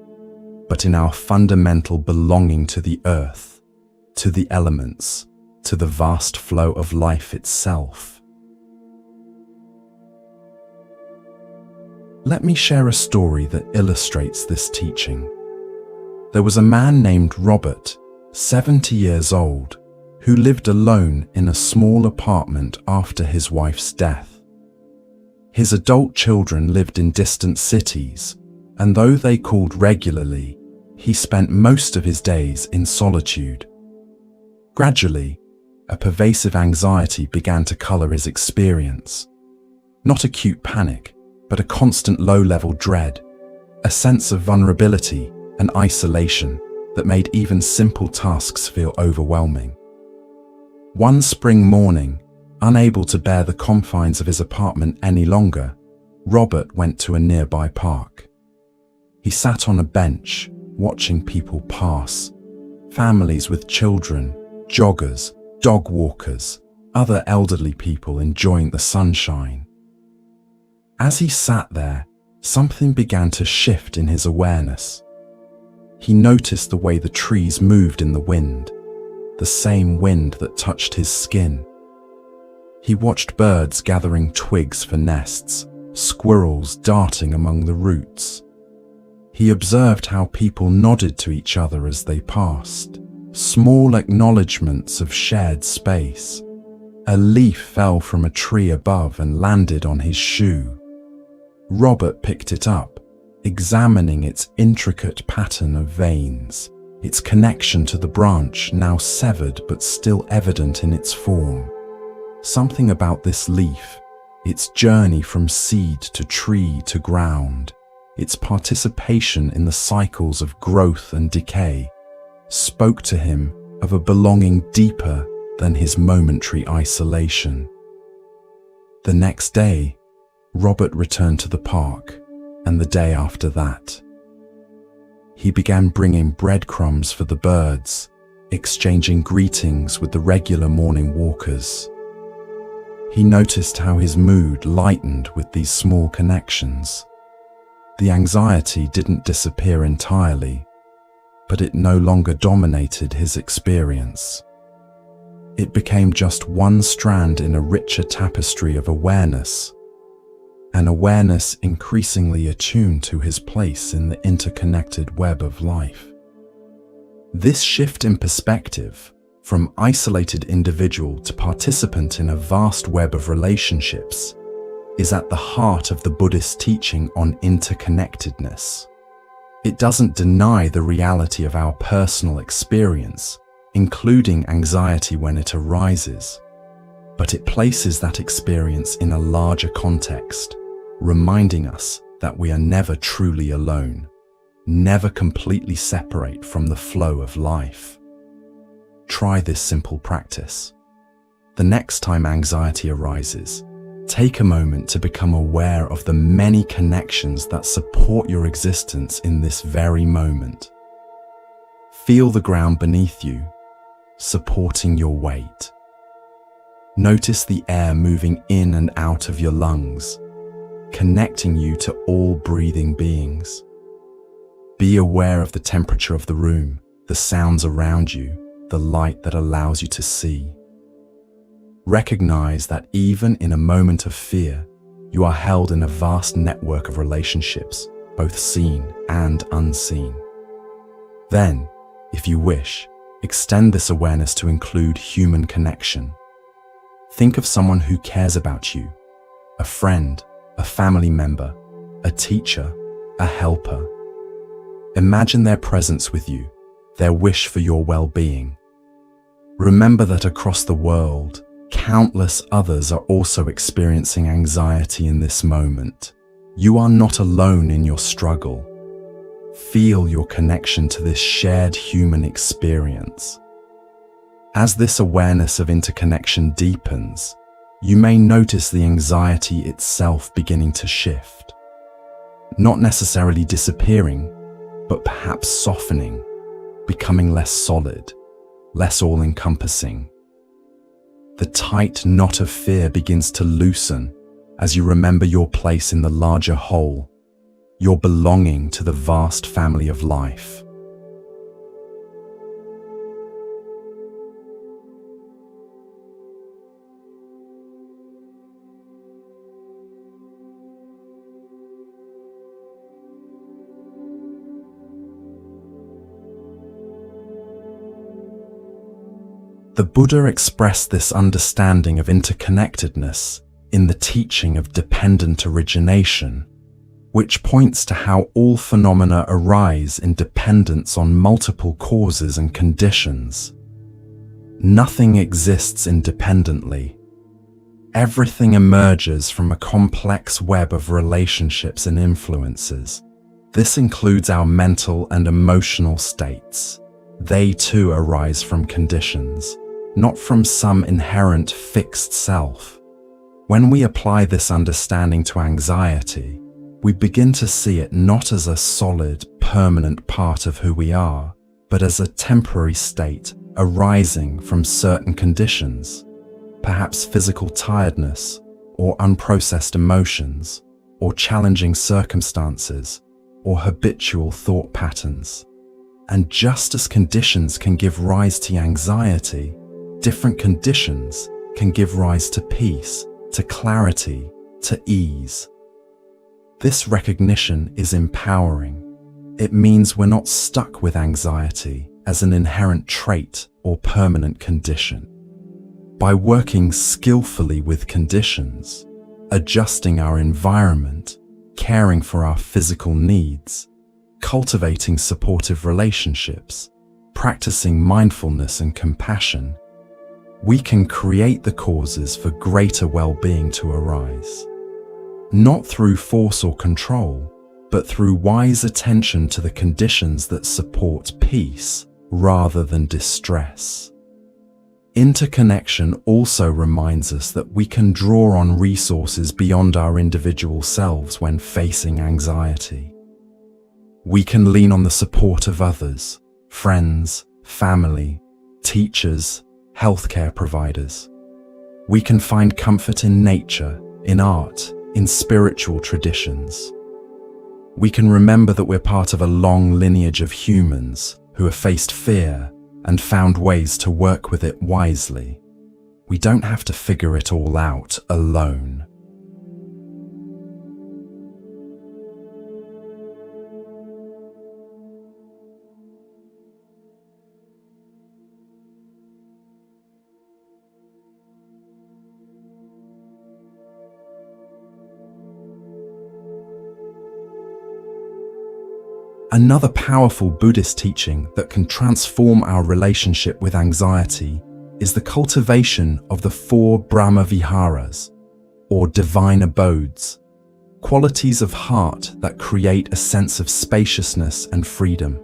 but in our fundamental belonging to the earth, to the elements, to the vast flow of life itself. Let me share a story that illustrates this teaching. There was a man named Robert, 70 years old, who lived alone in a small apartment after his wife's death. His adult children lived in distant cities, and though they called regularly, he spent most of his days in solitude. Gradually, a pervasive anxiety began to color his experience. Not acute panic, but a constant low-level dread, a sense of vulnerability and isolation that made even simple tasks feel overwhelming. One spring morning, unable to bear the confines of his apartment any longer, Robert went to a nearby park. He sat on a bench, watching people pass, families with children, joggers, dog walkers, other elderly people enjoying the sunshine. As he sat there, something began to shift in his awareness. He noticed the way the trees moved in the wind, the same wind that touched his skin. He watched birds gathering twigs for nests, squirrels darting among the roots. He observed how people nodded to each other as they passed, small acknowledgements of shared space. A leaf fell from a tree above and landed on his shoe. Robert picked it up, examining its intricate pattern of veins, its connection to the branch now severed but still evident in its form. Something about this leaf, its journey from seed to tree to ground, its participation in the cycles of growth and decay, spoke to him of a belonging deeper than his momentary isolation. The next day, Robert returned to the park, and the day after that. He began bringing breadcrumbs for the birds, exchanging greetings with the regular morning walkers. He noticed how his mood lightened with these small connections. The anxiety didn't disappear entirely, but it no longer dominated his experience. It became just one strand in a richer tapestry of awareness, an awareness increasingly attuned to his place in the interconnected web of life. This shift in perspective, from isolated individual to participant in a vast web of relationships, is at the heart of the Buddhist teaching on interconnectedness. It doesn't deny the reality of our personal experience, including anxiety when it arises, but it places that experience in a larger context, reminding us that we are never truly alone, never completely separate from the flow of life. Try this simple practice. The next time anxiety arises, take a moment to become aware of the many connections that support your existence in this very moment. Feel the ground beneath you, supporting your weight. Notice the air moving in and out of your lungs, connecting you to all breathing beings. Be aware of the temperature of the room, the sounds around you, the light that allows you to see. Recognize that even in a moment of fear, you are held in a vast network of relationships, both seen and unseen. Then, if you wish, extend this awareness to include human connection. Think of someone who cares about you, a friend, a family member, a teacher, a helper. Imagine their presence with you, their wish for your well-being. Remember that across the world, countless others are also experiencing anxiety in this moment. You are not alone in your struggle. Feel your connection to this shared human experience. As this awareness of interconnection deepens, you may notice the anxiety itself beginning to shift. Not necessarily disappearing, but perhaps softening, becoming less solid, less all-encompassing. The tight knot of fear begins to loosen as you remember your place in the larger whole, your belonging to the vast family of life. The Buddha expressed this understanding of interconnectedness in the teaching of dependent origination, which points to how all phenomena arise in dependence on multiple causes and conditions. Nothing exists independently. Everything emerges from a complex web of relationships and influences. This includes our mental and emotional states. They too arise from conditions, not from some inherent fixed self. When we apply this understanding to anxiety, we begin to see it not as a solid, permanent part of who we are, but as a temporary state arising from certain conditions, perhaps physical tiredness, or unprocessed emotions, or challenging circumstances, or habitual thought patterns. And just as conditions can give rise to anxiety, different conditions can give rise to peace, to clarity, to ease. This recognition is empowering. It means we're not stuck with anxiety as an inherent trait or permanent condition. By working skillfully with conditions, adjusting our environment, caring for our physical needs, cultivating supportive relationships, practicing mindfulness and compassion, we can create the causes for greater well-being to arise. Not through force or control, but through wise attention to the conditions that support peace rather than distress. Interconnection also reminds us that we can draw on resources beyond our individual selves when facing anxiety. We can lean on the support of others, friends, family, teachers, healthcare providers. We can find comfort in nature, in art, in spiritual traditions. We can remember that we're part of a long lineage of humans who have faced fear and found ways to work with it wisely. We don't have to figure it all out alone. Another powerful Buddhist teaching that can transform our relationship with anxiety is the cultivation of the 4 Brahma Viharas, or divine abodes, qualities of heart that create a sense of spaciousness and freedom.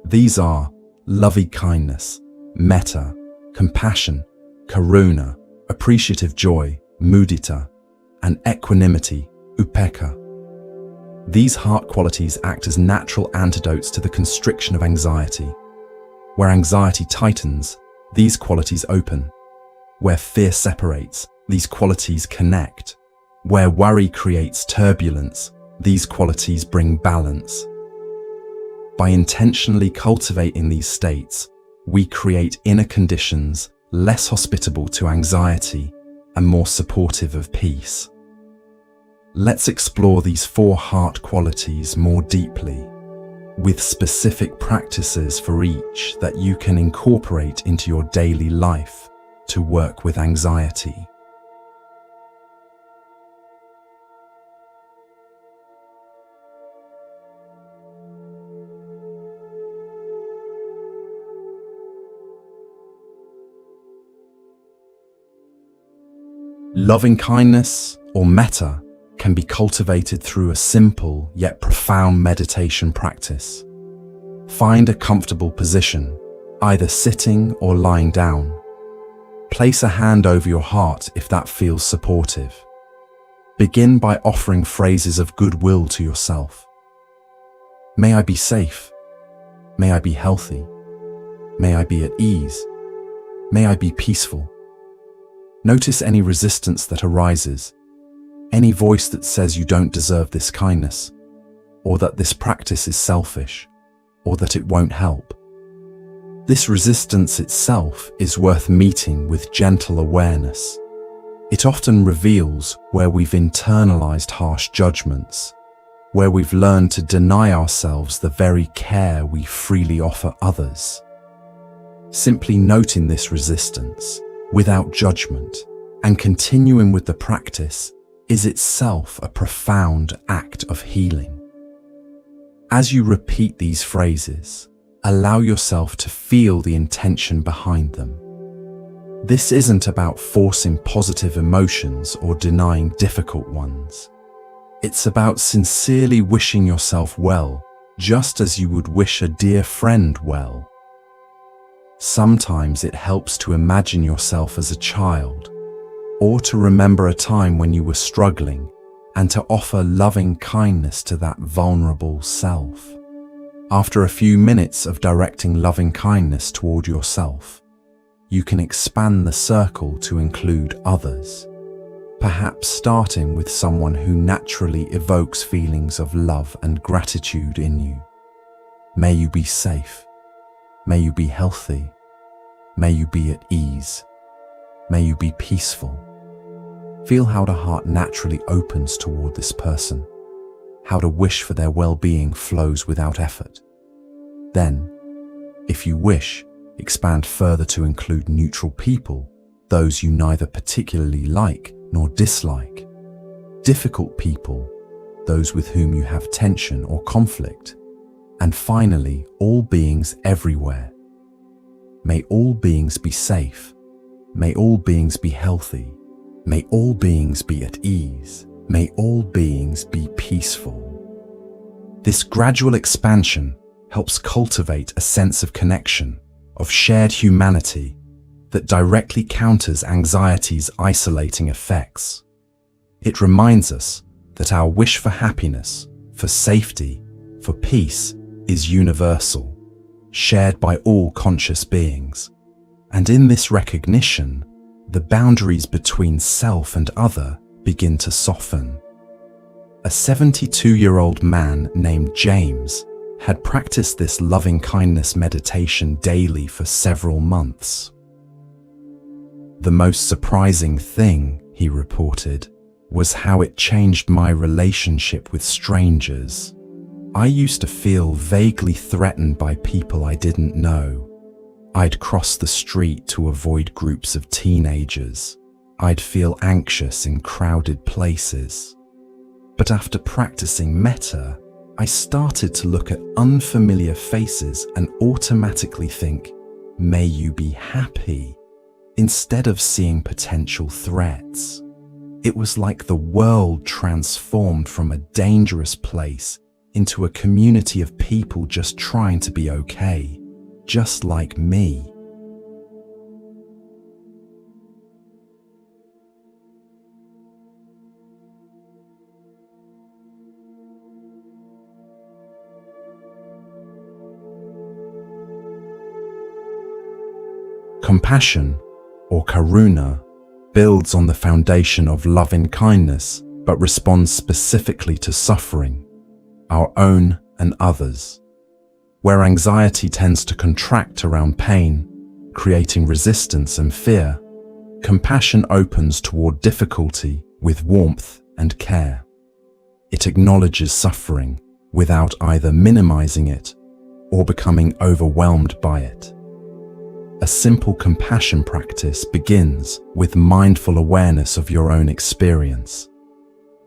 These are loving kindness, metta, compassion, karuna, appreciative joy, mudita, and equanimity, upekkha. These heart qualities act as natural antidotes to the constriction of anxiety. Where anxiety tightens, these qualities open. Where fear separates, these qualities connect. Where worry creates turbulence, these qualities bring balance. By intentionally cultivating these states, we create inner conditions less hospitable to anxiety and more supportive of peace. Let's explore these 4 heart qualities more deeply, with specific practices for each that you can incorporate into your daily life to work with anxiety. Loving kindness, or metta, can be cultivated through a simple yet profound meditation practice. Find a comfortable position, either sitting or lying down. Place a hand over your heart if that feels supportive. Begin by offering phrases of goodwill to yourself. May I be safe. May I be healthy. May I be at ease. May I be peaceful. Notice any resistance that arises, any voice that says you don't deserve this kindness, or that this practice is selfish, or that it won't help. This resistance itself is worth meeting with gentle awareness. It often reveals where we've internalized harsh judgments, where we've learned to deny ourselves the very care we freely offer others. Simply noting this resistance, without judgment, and continuing with the practice is itself a profound act of healing. As you repeat these phrases, allow yourself to feel the intention behind them. This isn't about forcing positive emotions or denying difficult ones. It's about sincerely wishing yourself well, just as you would wish a dear friend well. Sometimes it helps to imagine yourself as a child, or to remember a time when you were struggling, and to offer loving kindness to that vulnerable self. After a few minutes of directing loving kindness toward yourself, you can expand the circle to include others, perhaps starting with someone who naturally evokes feelings of love and gratitude in you. May you be safe. May you be healthy. May you be at ease. May you be peaceful. Feel how the heart naturally opens toward this person, how the wish for their well-being flows without effort. Then, if you wish, expand further to include neutral people, those you neither particularly like nor dislike. Difficult people, those with whom you have tension or conflict. And finally, all beings everywhere. May all beings be safe. May all beings be healthy. May all beings be at ease. May all beings be peaceful. This gradual expansion helps cultivate a sense of connection, of shared humanity, that directly counters anxiety's isolating effects. It reminds us that our wish for happiness, for safety, for peace is universal, shared by all conscious beings. And in this recognition, the boundaries between self and other begin to soften. A 72-year-old man named James had practiced this loving-kindness meditation daily for several months. The most surprising thing, he reported, was how it changed my relationship with strangers. I used to feel vaguely threatened by people I didn't know. I'd cross the street to avoid groups of teenagers. I'd feel anxious in crowded places. But after practicing metta, I started to look at unfamiliar faces and automatically think, "May you be happy," instead of seeing potential threats. It was like the world transformed from a dangerous place into a community of people just trying to be okay, just like me. Compassion, or karuna, builds on the foundation of loving-kindness but responds specifically to suffering, our own and others. Where anxiety tends to contract around pain, creating resistance and fear, compassion opens toward difficulty with warmth and care. It acknowledges suffering without either minimizing it or becoming overwhelmed by it. A simple compassion practice begins with mindful awareness of your own experience.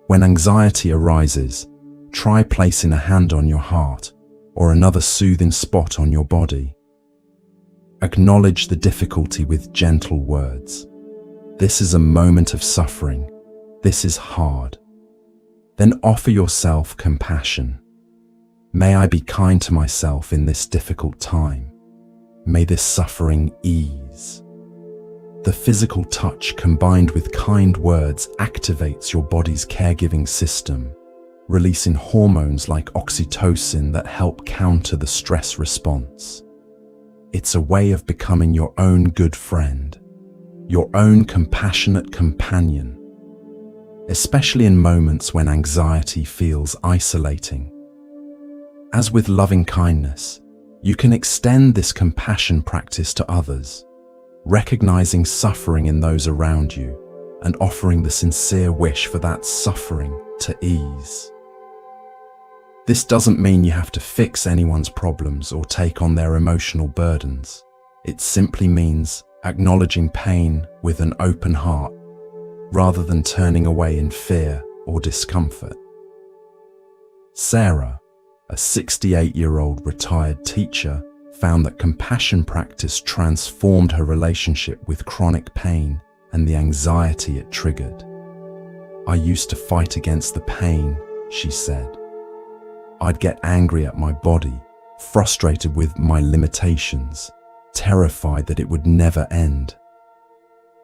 When anxiety arises, try placing a hand on your heart or another soothing spot on your body. Acknowledge the difficulty with gentle words. This is a moment of suffering. This is hard. Then offer yourself compassion. May I be kind to myself in this difficult time. May this suffering ease. The physical touch combined with kind words activates your body's caregiving system, releasing hormones like oxytocin that help counter the stress response. It's a way of becoming your own good friend, your own compassionate companion, especially in moments when anxiety feels isolating. As with loving kindness, you can extend this compassion practice to others, recognizing suffering in those around you and offering the sincere wish for that suffering to ease. This doesn't mean you have to fix anyone's problems or take on their emotional burdens. It simply means acknowledging pain with an open heart, rather than turning away in fear or discomfort. Sarah, a 68-year-old retired teacher, found that compassion practice transformed her relationship with chronic pain and the anxiety it triggered. "I used to fight against the pain," she said. "I'd get angry at my body, frustrated with my limitations, terrified that it would never end.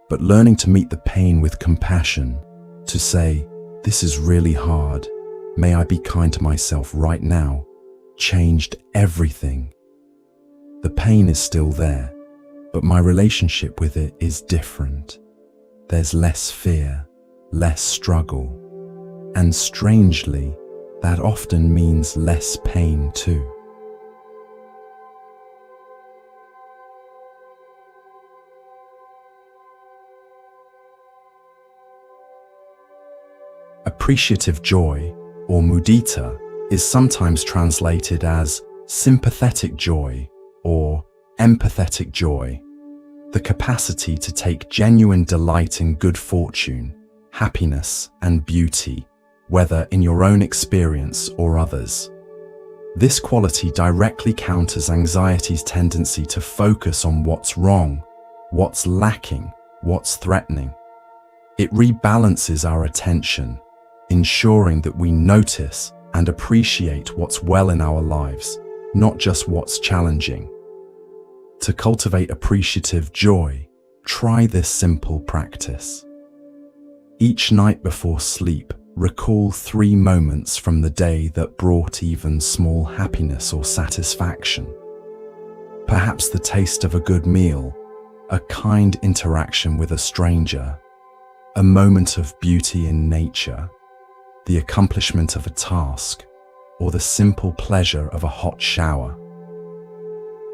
But learning to meet the pain with compassion, to say, 'This is really hard, may I be kind to myself right now,' changed everything. The pain is still there, but my relationship with it is different. There's less fear, less struggle, and strangely, that often means less pain too." Appreciative joy, or mudita, is sometimes translated as sympathetic joy or empathetic joy, the capacity to take genuine delight in good fortune, happiness, and beauty, whether in your own experience or others. This quality directly counters anxiety's tendency to focus on what's wrong, what's lacking, what's threatening. It rebalances our attention, ensuring that we notice and appreciate what's well in our lives, not just what's challenging. To cultivate appreciative joy, try this simple practice. Each night before sleep, recall 3 moments from the day that brought even small happiness or satisfaction. Perhaps the taste of a good meal, a kind interaction with a stranger, a moment of beauty in nature, the accomplishment of a task, or the simple pleasure of a hot shower.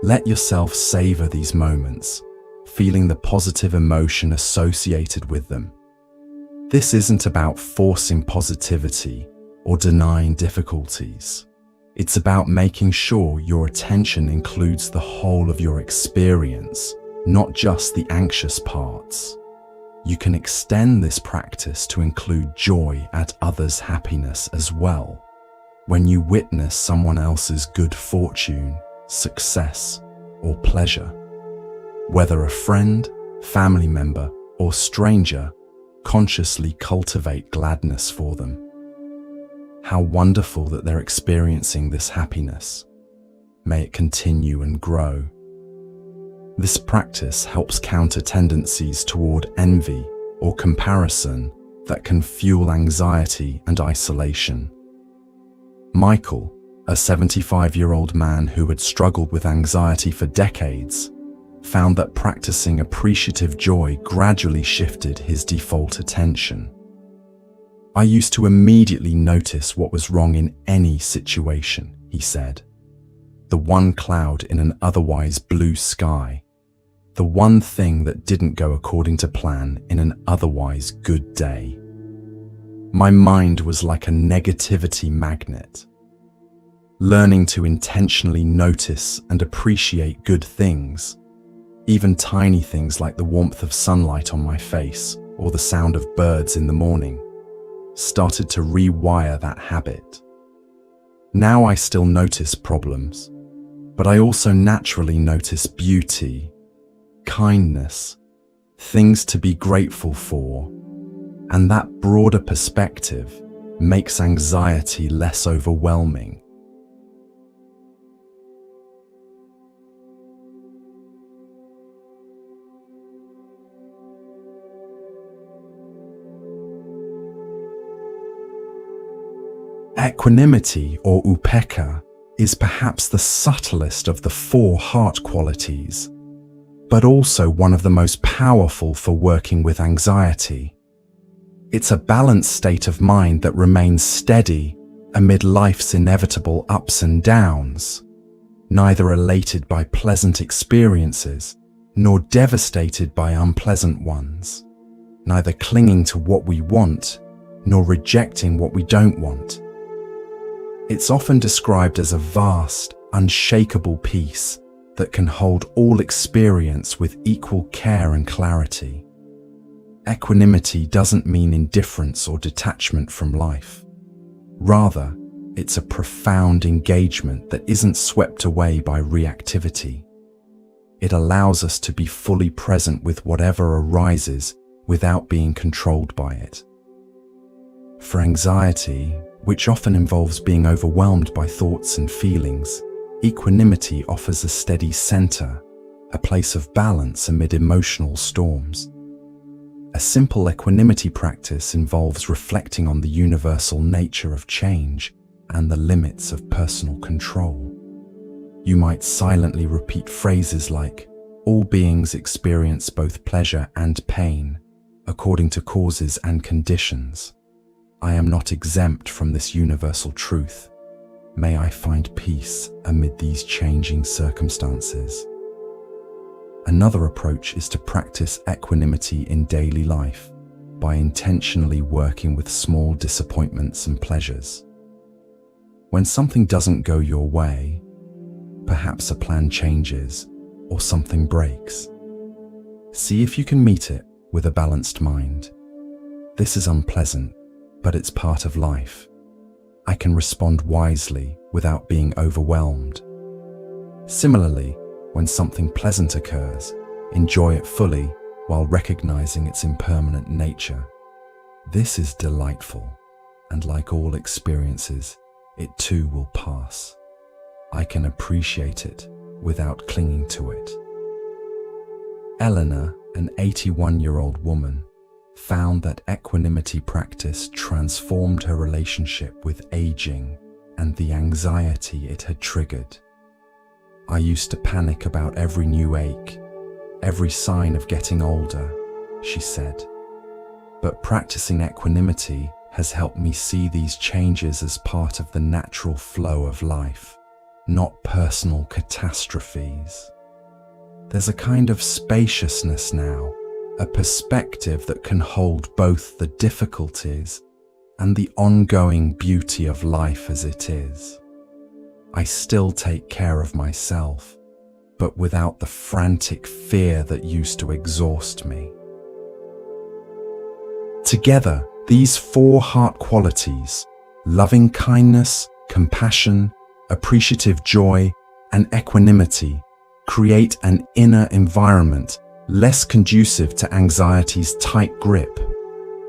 Let yourself savor these moments, feeling the positive emotion associated with them. This isn't about forcing positivity or denying difficulties. It's about making sure your attention includes the whole of your experience, not just the anxious parts. You can extend this practice to include joy at others' happiness as well. When you witness someone else's good fortune, success, or pleasure, whether a friend, family member, or stranger, consciously cultivate gladness for them. How wonderful that they're experiencing this happiness. May it continue and grow. This practice helps counter tendencies toward envy or comparison that can fuel anxiety and isolation. Michael, a 75-year-old man who had struggled with anxiety for decades, found that practicing appreciative joy gradually shifted his default attention. I used to immediately notice what was wrong in any situation, he said. The one cloud in an otherwise blue sky. The one thing that didn't go according to plan in an otherwise good day. My mind was like a negativity magnet. Learning to intentionally notice and appreciate good things, even tiny things like the warmth of sunlight on my face or the sound of birds in the morning, started to rewire that habit. Now I still notice problems, but I also naturally notice beauty, kindness, things to be grateful for, and that broader perspective makes anxiety less overwhelming. Equanimity, or upekkha, is perhaps the subtlest of the 4 heart qualities, but also one of the most powerful for working with anxiety. It's a balanced state of mind that remains steady amid life's inevitable ups and downs, neither elated by pleasant experiences nor devastated by unpleasant ones, neither clinging to what we want nor rejecting what we don't want. It's often described as a vast, unshakable peace that can hold all experience with equal care and clarity. Equanimity doesn't mean indifference or detachment from life. Rather, it's a profound engagement that isn't swept away by reactivity. It allows us to be fully present with whatever arises without being controlled by it. For anxiety, which often involves being overwhelmed by thoughts and feelings, equanimity offers a steady center, a place of balance amid emotional storms. A simple equanimity practice involves reflecting on the universal nature of change and the limits of personal control. You might silently repeat phrases like, "All beings experience both pleasure and pain, according to causes and conditions. I am not exempt from this universal truth. May I find peace amid these changing circumstances." Another approach is to practice equanimity in daily life by intentionally working with small disappointments and pleasures. When something doesn't go your way, perhaps a plan changes or something breaks, see if you can meet it with a balanced mind. This is unpleasant, but it's part of life. I can respond wisely without being overwhelmed. Similarly, when something pleasant occurs, enjoy it fully while recognizing its impermanent nature. This is delightful, and like all experiences, it too will pass. I can appreciate it without clinging to it. Eleanor, an 81-year-old woman, found that equanimity practice transformed her relationship with aging and the anxiety it had triggered. "I used to panic about every new ache, every sign of getting older," she said. "But practicing equanimity has helped me see these changes as part of the natural flow of life, not personal catastrophes. There's a kind of spaciousness now, a perspective that can hold both the difficulties and the ongoing beauty of life as it is. I still take care of myself, but without the frantic fear that used to exhaust me." Together, these 4 heart qualities, loving kindness, compassion, appreciative joy, and equanimity, create an inner environment less conducive to anxiety's tight grip.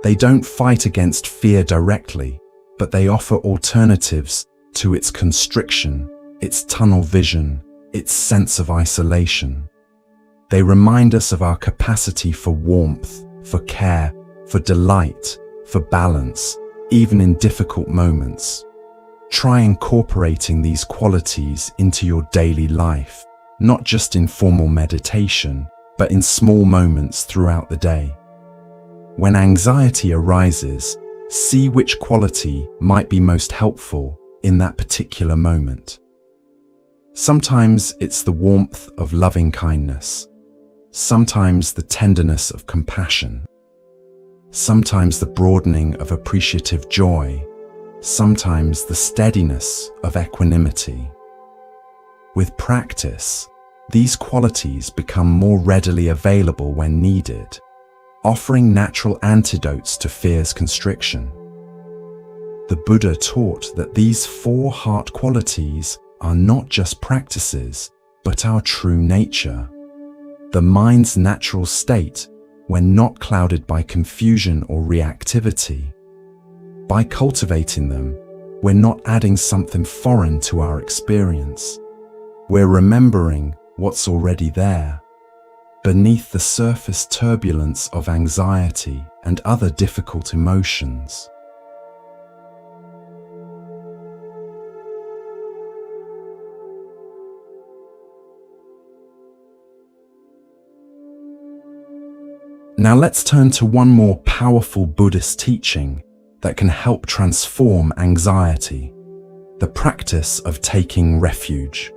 They don't fight against fear directly, but they offer alternatives to its constriction, its tunnel vision, its sense of isolation. They remind us of our capacity for warmth, for care, for delight, for balance, even in difficult moments. Try incorporating these qualities into your daily life, not just in formal meditation, but in small moments throughout the day. When anxiety arises, see which quality might be most helpful in that particular moment. Sometimes it's the warmth of loving kindness, sometimes the tenderness of compassion, sometimes the broadening of appreciative joy, sometimes the steadiness of equanimity. With practice, these qualities become more readily available when needed, offering natural antidotes to fear's constriction. The Buddha taught that these four heart qualities are not just practices, but our true nature, the mind's natural state when not clouded by confusion or reactivity. By cultivating them, we're not adding something foreign to our experience. We're remembering what's already there, beneath the surface turbulence of anxiety and other difficult emotions. Now let's turn to one more powerful Buddhist teaching that can help transform anxiety: the practice of taking refuge.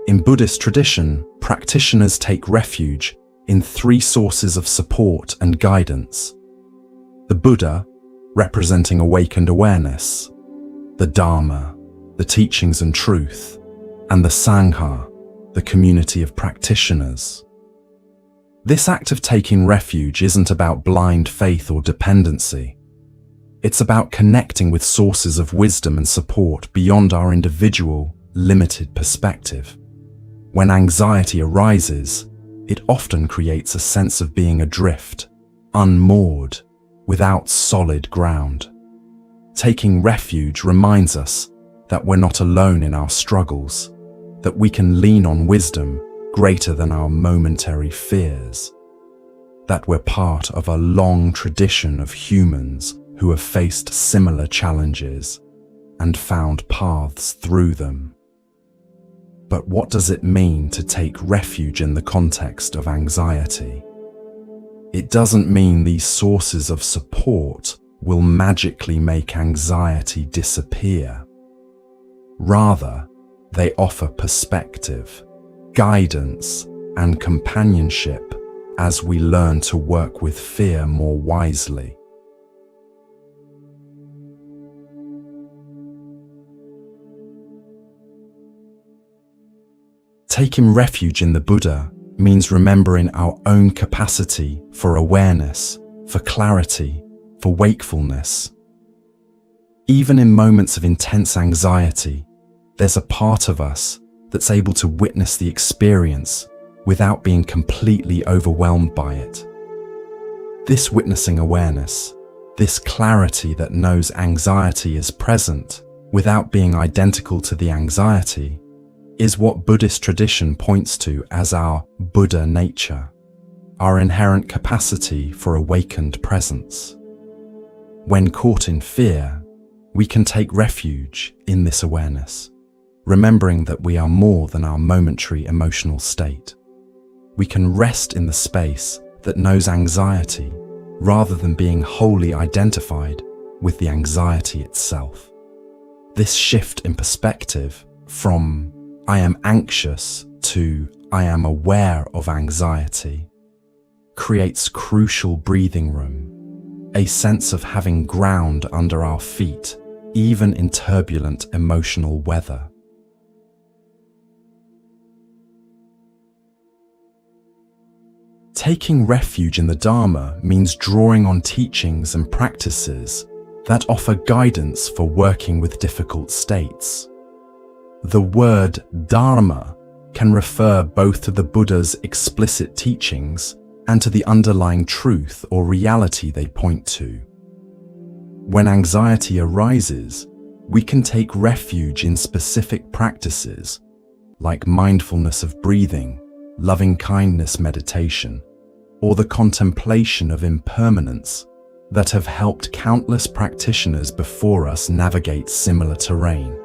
In Buddhist tradition, practitioners take refuge in three sources of support and guidance: the Buddha, representing awakened awareness; the Dharma, the teachings and truth; and the Sangha, the community of practitioners. This act of taking refuge isn't about blind faith or dependency. It's about connecting with sources of wisdom and support beyond our individual, limited perspective. When anxiety arises, it often creates a sense of being adrift, unmoored, without solid ground. Taking refuge reminds us that we're not alone in our struggles, that we can lean on wisdom greater than our momentary fears, that we're part of a long tradition of humans who have faced similar challenges and found paths through them. But what does it mean to take refuge in the context of anxiety? It doesn't mean these sources of support will magically make anxiety disappear. Rather, they offer perspective, guidance, and companionship as we learn to work with fear more wisely. Taking refuge in the Buddha means remembering our own capacity for awareness, for clarity, for wakefulness. Even in moments of intense anxiety, there's a part of us that's able to witness the experience without being completely overwhelmed by it. This witnessing awareness, this clarity that knows anxiety is present without being identical to the anxiety, is what Buddhist tradition points to as our Buddha nature, our inherent capacity for awakened presence. When caught in fear, we can take refuge in this awareness, remembering that we are more than our momentary emotional state. We can rest in the space that knows anxiety rather than being wholly identified with the anxiety itself. This shift in perspective from "I am anxious" to "I am aware of anxiety" creates crucial breathing room, a sense of having ground under our feet, even in turbulent emotional weather. Taking refuge in the Dharma means drawing on teachings and practices that offer guidance for working with difficult states. The word Dharma can refer both to the Buddha's explicit teachings and to the underlying truth or reality they point to. When anxiety arises, we can take refuge in specific practices like mindfulness of breathing, loving-kindness meditation, or the contemplation of impermanence that have helped countless practitioners before us navigate similar terrain.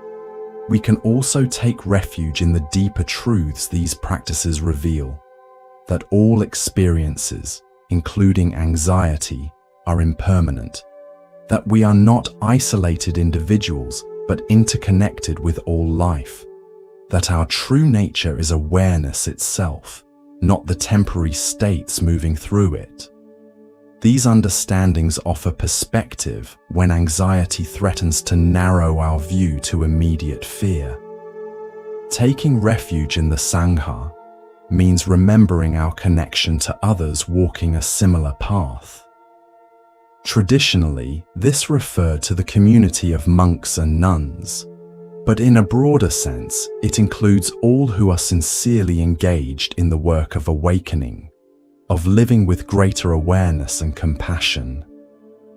we can also take refuge in the deeper truths these practices reveal, that all experiences, including anxiety, are impermanent, that we are not isolated individuals but interconnected with all life, that our true nature is awareness itself, not the temporary states moving through it. These understandings offer perspective when anxiety threatens to narrow our view to immediate fear. Taking refuge in the Sangha means remembering our connection to others walking a similar path. Traditionally, this referred to the community of monks and nuns, but in a broader sense, it includes all who are sincerely engaged in the work of awakening, of living with greater awareness and compassion.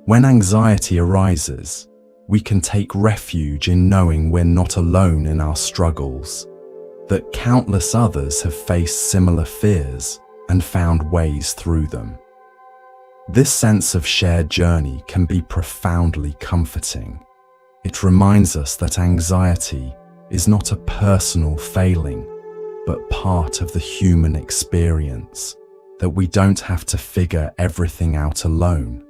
When anxiety arises, we can take refuge in knowing we're not alone in our struggles, that countless others have faced similar fears and found ways through them. This sense of shared journey can be profoundly comforting. It reminds us that anxiety is not a personal failing, but part of the human experience, that we don't have to figure everything out alone,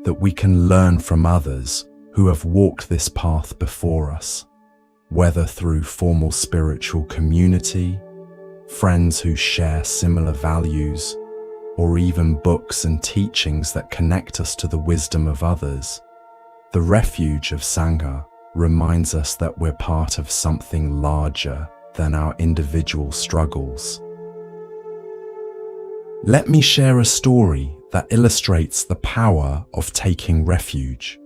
that we can learn from others who have walked this path before us, whether through formal spiritual community, friends who share similar values, or even books and teachings that connect us to the wisdom of others. The refuge of Sangha reminds us that we're part of something larger than our individual struggles. Let me share a story that illustrates the power of taking refuge.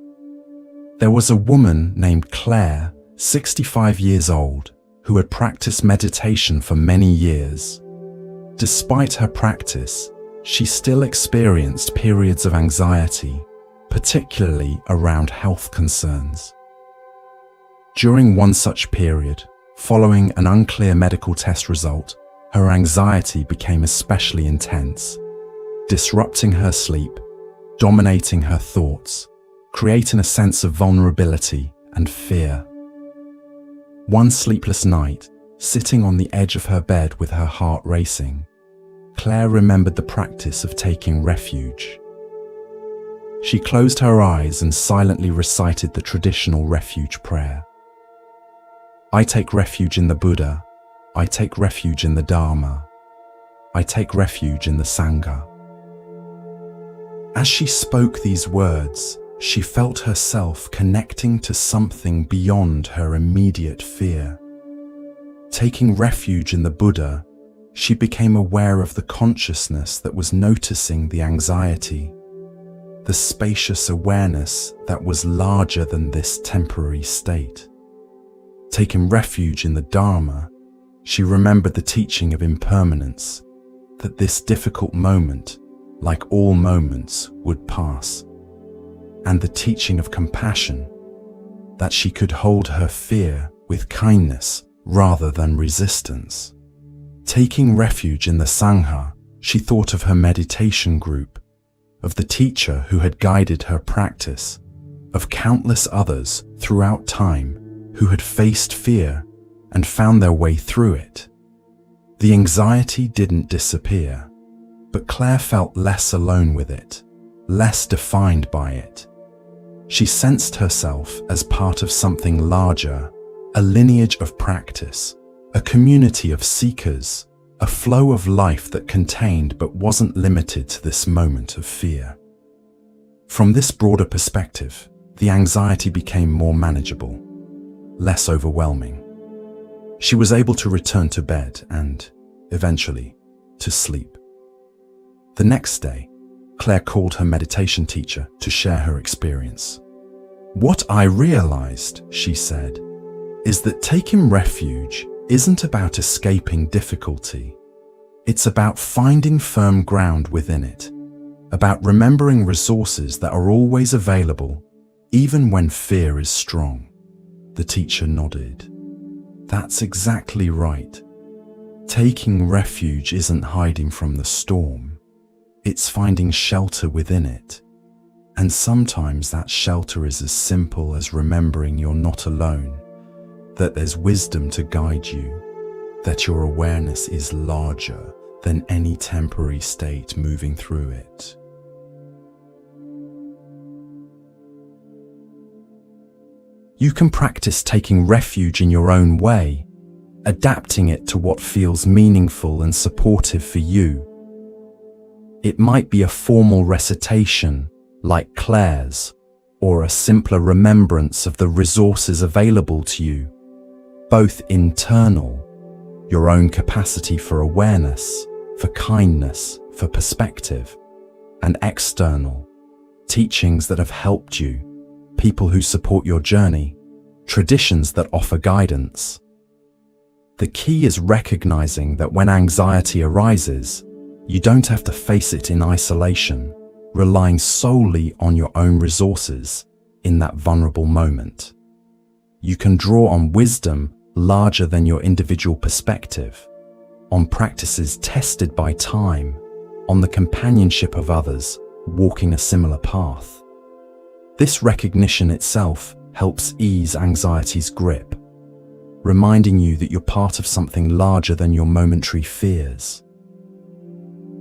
There was a woman named Claire, 65 years old, who had practiced meditation for many years. Despite her practice, she still experienced periods of anxiety, particularly around health concerns. During one such period, following an unclear medical test result, her anxiety became especially intense, disrupting her sleep, dominating her thoughts, creating a sense of vulnerability and fear. One sleepless night, sitting on the edge of her bed with her heart racing, Claire remembered the practice of taking refuge. She closed her eyes and silently recited the traditional refuge prayer. I take refuge in the Buddha. I take refuge in the Dharma. I take refuge in the Sangha. As she spoke these words, she felt herself connecting to something beyond her immediate fear. Taking refuge in the Buddha, she became aware of the consciousness that was noticing the anxiety, the spacious awareness that was larger than this temporary state. Taking refuge in the Dharma, she remembered the teaching of impermanence, that this difficult moment, like all moments, would pass, and the teaching of compassion, that she could hold her fear with kindness rather than resistance. Taking refuge in the Sangha, she thought of her meditation group, of the teacher who had guided her practice, of countless others throughout time who had faced fear and found their way through it. The anxiety didn't disappear, but Claire felt less alone with it, less defined by it. She sensed herself as part of something larger, a lineage of practice, a community of seekers, a flow of life that contained but wasn't limited to this moment of fear. From this broader perspective, the anxiety became more manageable, less overwhelming. She was able to return to bed and, eventually, to sleep. The next day, Claire called her meditation teacher to share her experience. What I realized, she said, is that taking refuge isn't about escaping difficulty. It's about finding firm ground within it, about remembering resources that are always available, even when fear is strong. The teacher nodded. That's exactly right. Taking refuge isn't hiding from the storm. It's finding shelter within it. And sometimes that shelter is as simple as remembering you're not alone, that there's wisdom to guide you, that your awareness is larger than any temporary state moving through it. You can practice taking refuge in your own way, adapting it to what feels meaningful and supportive for you. It might be a formal recitation, like Claire's, or a simpler remembrance of the resources available to you, both internal, your own capacity for awareness, for kindness, for perspective, and external, teachings that have helped you, people who support your journey, traditions that offer guidance. The key is recognizing that when anxiety arises, you don't have to face it in isolation, relying solely on your own resources in that vulnerable moment. You can draw on wisdom larger than your individual perspective, on practices tested by time, on the companionship of others walking a similar path. This recognition itself helps ease anxiety's grip, reminding you that you're part of something larger than your momentary fears.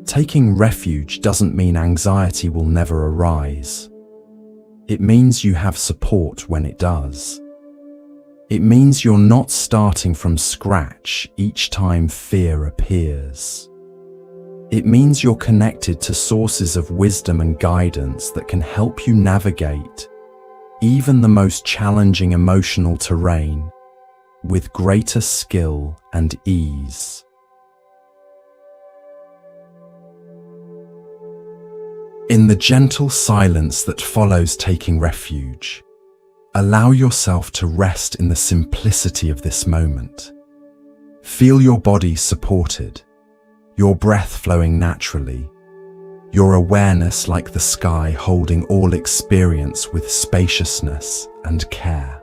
Taking refuge doesn't mean anxiety will never arise. It means you have support when it does. It means you're not starting from scratch each time fear appears. It means you're connected to sources of wisdom and guidance that can help you navigate even the most challenging emotional terrain with greater skill and ease. In the gentle silence that follows taking refuge, allow yourself to rest in the simplicity of this moment. Feel your body supported, your breath flowing naturally, your awareness like the sky holding all experience with spaciousness and care.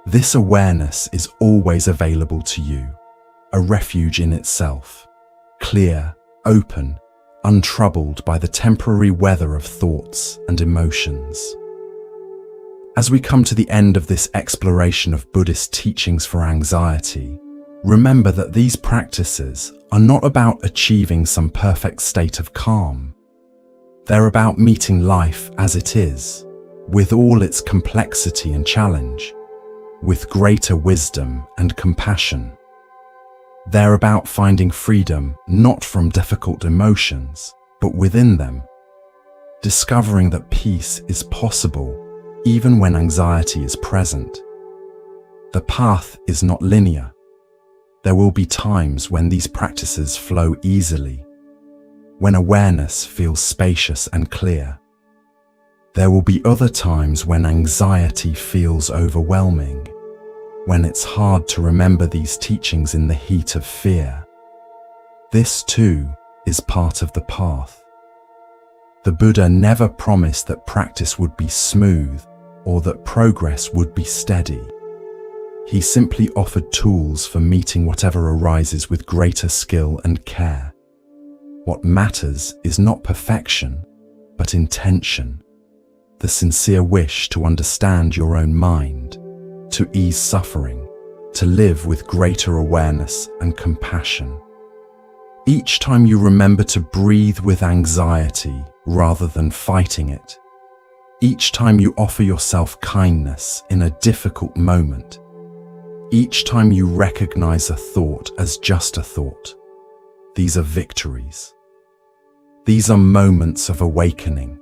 This awareness is always available to you, a refuge in itself, clear, open, untroubled by the temporary weather of thoughts and emotions. As we come to the end of this exploration of Buddhist teachings for anxiety, remember that these practices are not about achieving some perfect state of calm. They're about meeting life as it is, with all its complexity and challenge, with greater wisdom and compassion. They're about finding freedom not from difficult emotions, but within them, discovering that peace is possible even when anxiety is present. The path is not linear. There will be times when these practices flow easily, when awareness feels spacious and clear. There will be other times when anxiety feels overwhelming, when it's hard to remember these teachings in the heat of fear. This too is part of the path. The Buddha never promised that practice would be smooth or that progress would be steady. He simply offered tools for meeting whatever arises with greater skill and care. What matters is not perfection, but intention, the sincere wish to understand your own mind, to ease suffering, to live with greater awareness and compassion. Each time you remember to breathe with anxiety rather than fighting it, each time you offer yourself kindness in a difficult moment, each time you recognize a thought as just a thought, these are victories. These are moments of awakening.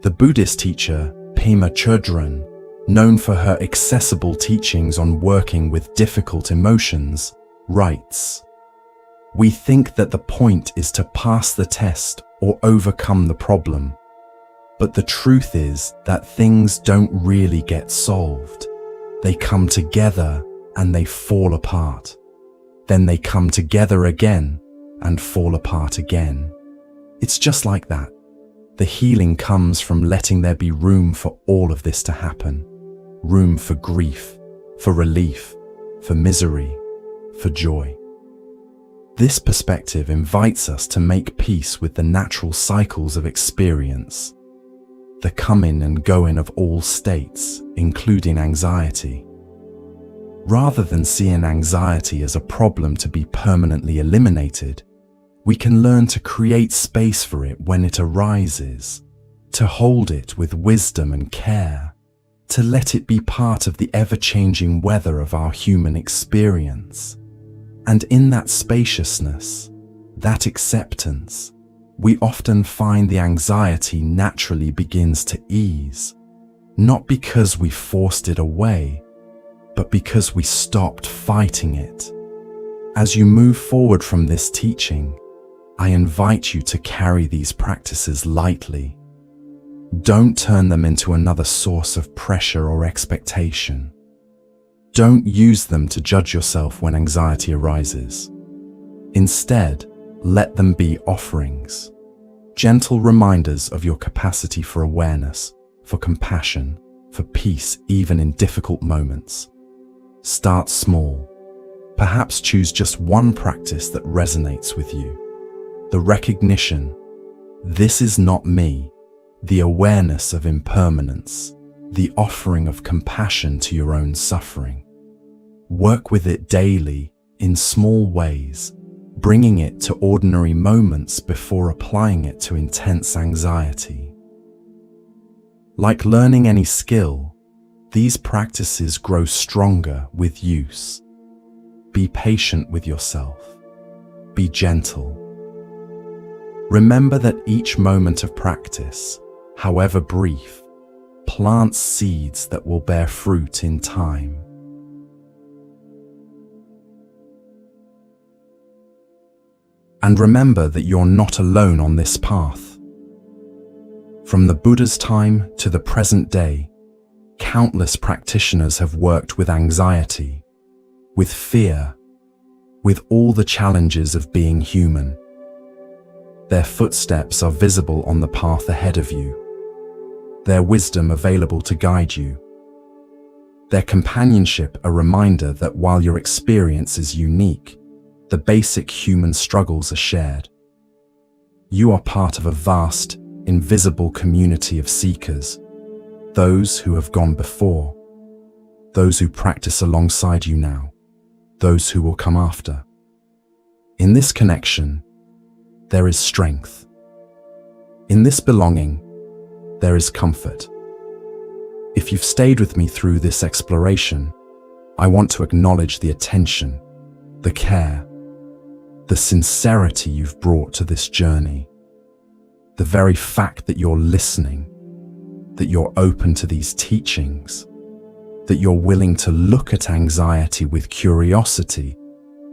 The Buddhist teacher Pema Chodron, known for her accessible teachings on working with difficult emotions, writes, "We think that the point is to pass the test or overcome the problem. But the truth is that things don't really get solved. They come together and they fall apart. Then they come together again and fall apart again. It's just like that. The healing comes from letting there be room for all of this to happen. Room for grief, for relief, for misery, for joy." This perspective invites us to make peace with the natural cycles of experience. the coming and going of all states, including anxiety. Rather than seeing anxiety as a problem to be permanently eliminated, we can learn to create space for it when it arises, to hold it with wisdom and care, to let it be part of the ever-changing weather of our human experience. And in that spaciousness, that acceptance, we often find the anxiety naturally begins to ease, not because we forced it away, but because we stopped fighting it. As you move forward from this teaching, I invite you to carry these practices lightly. Don't turn them into another source of pressure or expectation. Don't use them to judge yourself when anxiety arises. Instead, let them be offerings, gentle reminders of your capacity for awareness, for compassion, for peace even in difficult moments. Start small. Perhaps choose just one practice that resonates with you. The recognition, this is not me, the awareness of impermanence, the offering of compassion to your own suffering. Work with it daily, in small ways, bringing it to ordinary moments before applying it to intense anxiety. Like learning any skill, these practices grow stronger with use. Be patient with yourself. Be gentle. Remember that each moment of practice, however brief, plants seeds that will bear fruit in time. And remember that you're not alone on this path. From the Buddha's time to the present day, countless practitioners have worked with anxiety, with fear, with all the challenges of being human. Their footsteps are visible on the path ahead of you, their wisdom available to guide you, their companionship a reminder that while your experience is unique, the basic human struggles are shared. You are part of a vast, invisible community of seekers, those who have gone before, those who practice alongside you now, those who will come after. In this connection, there is strength. In this belonging, there is comfort. If you've stayed with me through this exploration, I want to acknowledge the attention, the care, the sincerity you've brought to this journey. The very fact that you're listening, that you're open to these teachings, that you're willing to look at anxiety with curiosity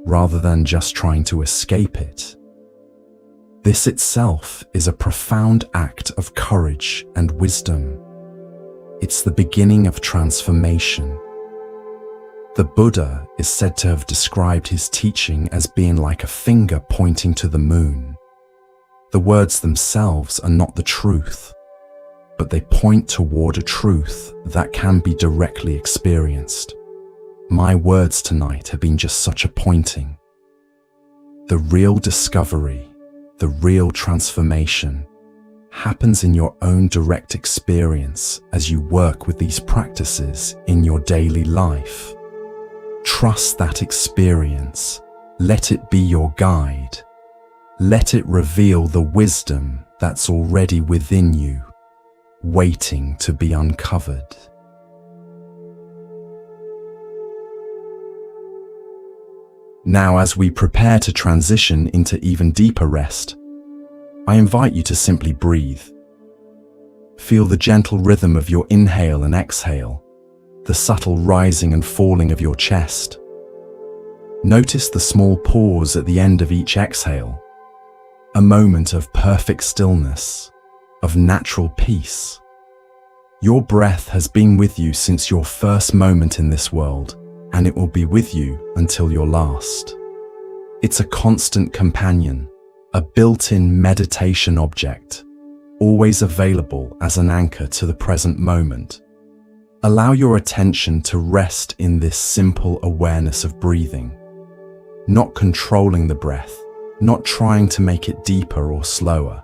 rather than just trying to escape it. This itself is a profound act of courage and wisdom. It's the beginning of transformation. The Buddha is said to have described his teaching as being like a finger pointing to the moon. The words themselves are not the truth, but they point toward a truth that can be directly experienced. My words tonight have been just such a pointing. The real discovery, the real transformation, happens in your own direct experience as you work with these practices in your daily life. Trust that experience. Let it be your guide. Let it reveal the wisdom that's already within you, waiting to be uncovered. Now, as we prepare to transition into even deeper rest, I invite you to simply breathe. Feel the gentle rhythm of your inhale and exhale, the subtle rising and falling of your chest. Notice the small pause at the end of each exhale, a moment of perfect stillness, of natural peace. Your breath has been with you since your first moment in this world, and it will be with you until your last. It's a constant companion, a built-in meditation object, always available as an anchor to the present moment. Allow your attention to rest in this simple awareness of breathing, not controlling the breath, not trying to make it deeper or slower,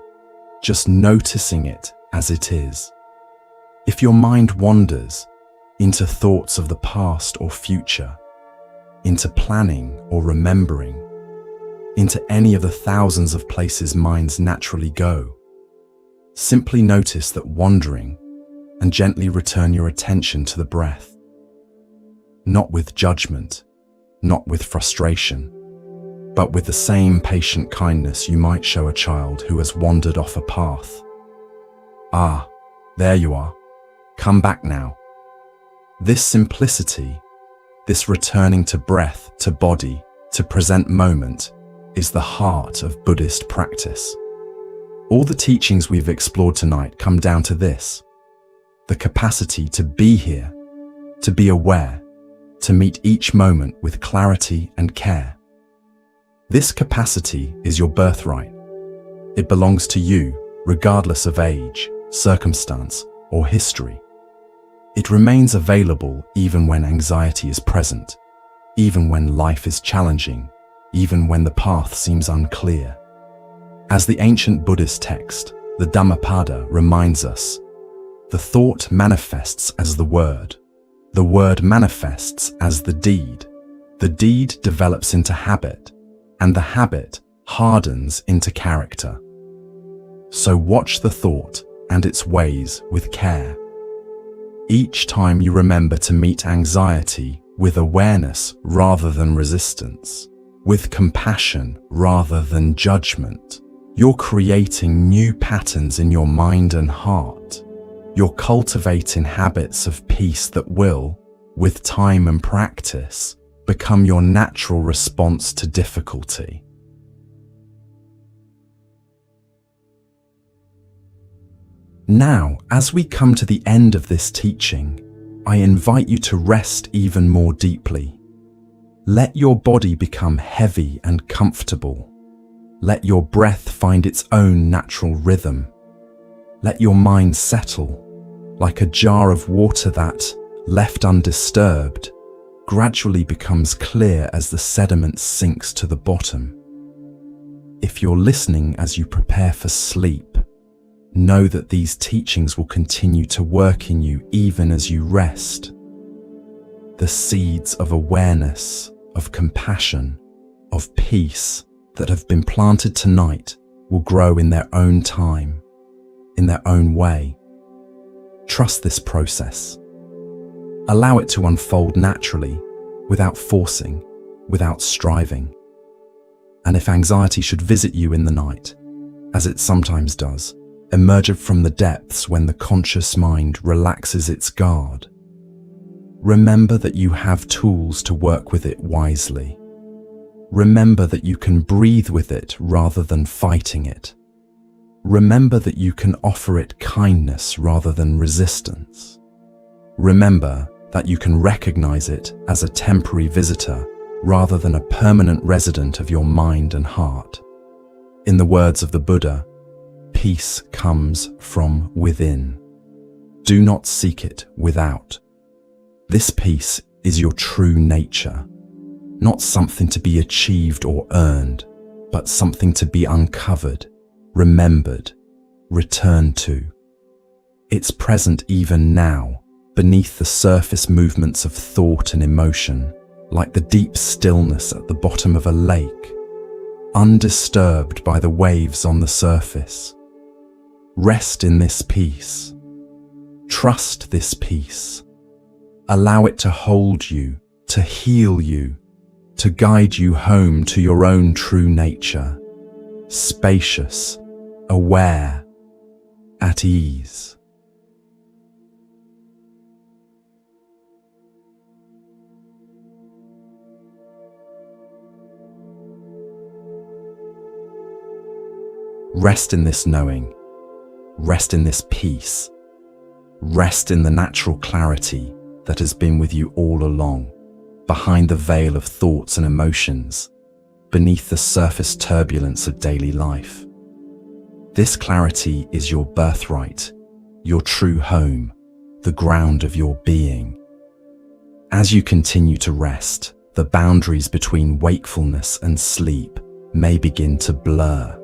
just noticing it as it is. If your mind wanders into thoughts of the past or future, into planning or remembering, into any of the thousands of places minds naturally go, simply notice that wandering and gently return your attention to the breath. Not with judgment, not with frustration, but with the same patient kindness you might show a child who has wandered off a path. Ah, there you are. Come back now. This simplicity, this returning to breath, to body, to present moment, is the heart of Buddhist practice. All the teachings we've explored tonight come down to this: the capacity to be here, to be aware, to meet each moment with clarity and care. This capacity is your birthright. It belongs to you, regardless of age, circumstance, or history. It remains available even when anxiety is present, even when life is challenging, even when the path seems unclear. As the ancient Buddhist text, the Dhammapada, reminds us, the thought manifests as the word manifests as the deed develops into habit, and the habit hardens into character. So watch the thought and its ways with care. Each time you remember to meet anxiety with awareness rather than resistance, with compassion rather than judgment, you're creating new patterns in your mind and heart. You're cultivating habits of peace that will, with time and practice, become your natural response to difficulty. Now, as we come to the end of this teaching, I invite you to rest even more deeply. Let your body become heavy and comfortable. Let your breath find its own natural rhythm. Let your mind settle, like a jar of water that, left undisturbed, gradually becomes clear as the sediment sinks to the bottom. If you're listening as you prepare for sleep, know that these teachings will continue to work in you even as you rest. The seeds of awareness, of compassion, of peace that have been planted tonight will grow in their own time, in their own way. Trust this process. Allow it to unfold naturally, without forcing, without striving. And if anxiety should visit you in the night, as it sometimes does, emerge from the depths when the conscious mind relaxes its guard, remember that you have tools to work with it wisely. Remember that you can breathe with it rather than fighting it. Remember that you can offer it kindness rather than resistance. Remember that you can recognize it as a temporary visitor rather than a permanent resident of your mind and heart. In the words of the Buddha, peace comes from within. Do not seek it without. This peace is your true nature, not something to be achieved or earned, but something to be uncovered, remembered, returned to. It's present even now, beneath the surface movements of thought and emotion, like the deep stillness at the bottom of a lake, undisturbed by the waves on the surface. Rest in this peace. Trust this peace. Allow it to hold you, to heal you, to guide you home to your own true nature, spacious, aware, at ease. Rest in this knowing. Rest in this peace. Rest in the natural clarity that has been with you all along, behind the veil of thoughts and emotions, beneath the surface turbulence of daily life. This clarity is your birthright, your true home, the ground of your being. As you continue to rest, the boundaries between wakefulness and sleep may begin to blur.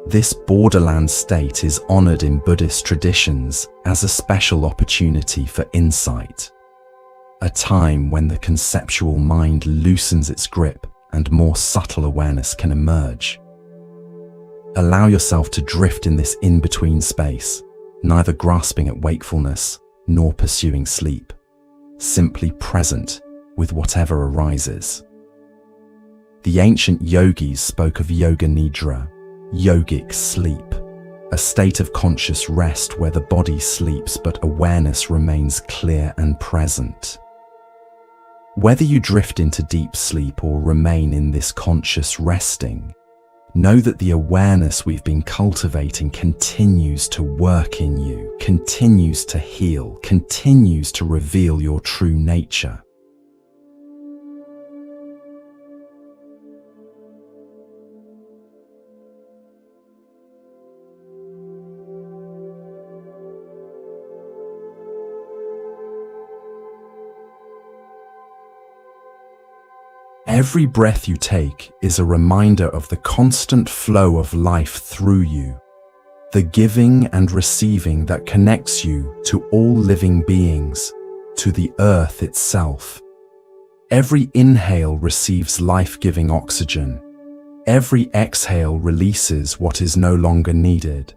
This borderland state is honored in Buddhist traditions as a special opportunity for insight, a time when the conceptual mind loosens its grip and more subtle awareness can emerge. Allow yourself to drift in this in-between space, neither grasping at wakefulness nor pursuing sleep, simply present with whatever arises. The ancient yogis spoke of yoga nidra, yogic sleep, a state of conscious rest where the body sleeps but awareness remains clear and present. Whether you drift into deep sleep or remain in this conscious resting, know that the awareness we've been cultivating continues to work in you, continues to heal, continues to reveal your true nature. Every breath you take is a reminder of the constant flow of life through you, the giving and receiving that connects you to all living beings, to the earth itself. Every inhale receives life-giving oxygen. Every exhale releases what is no longer needed.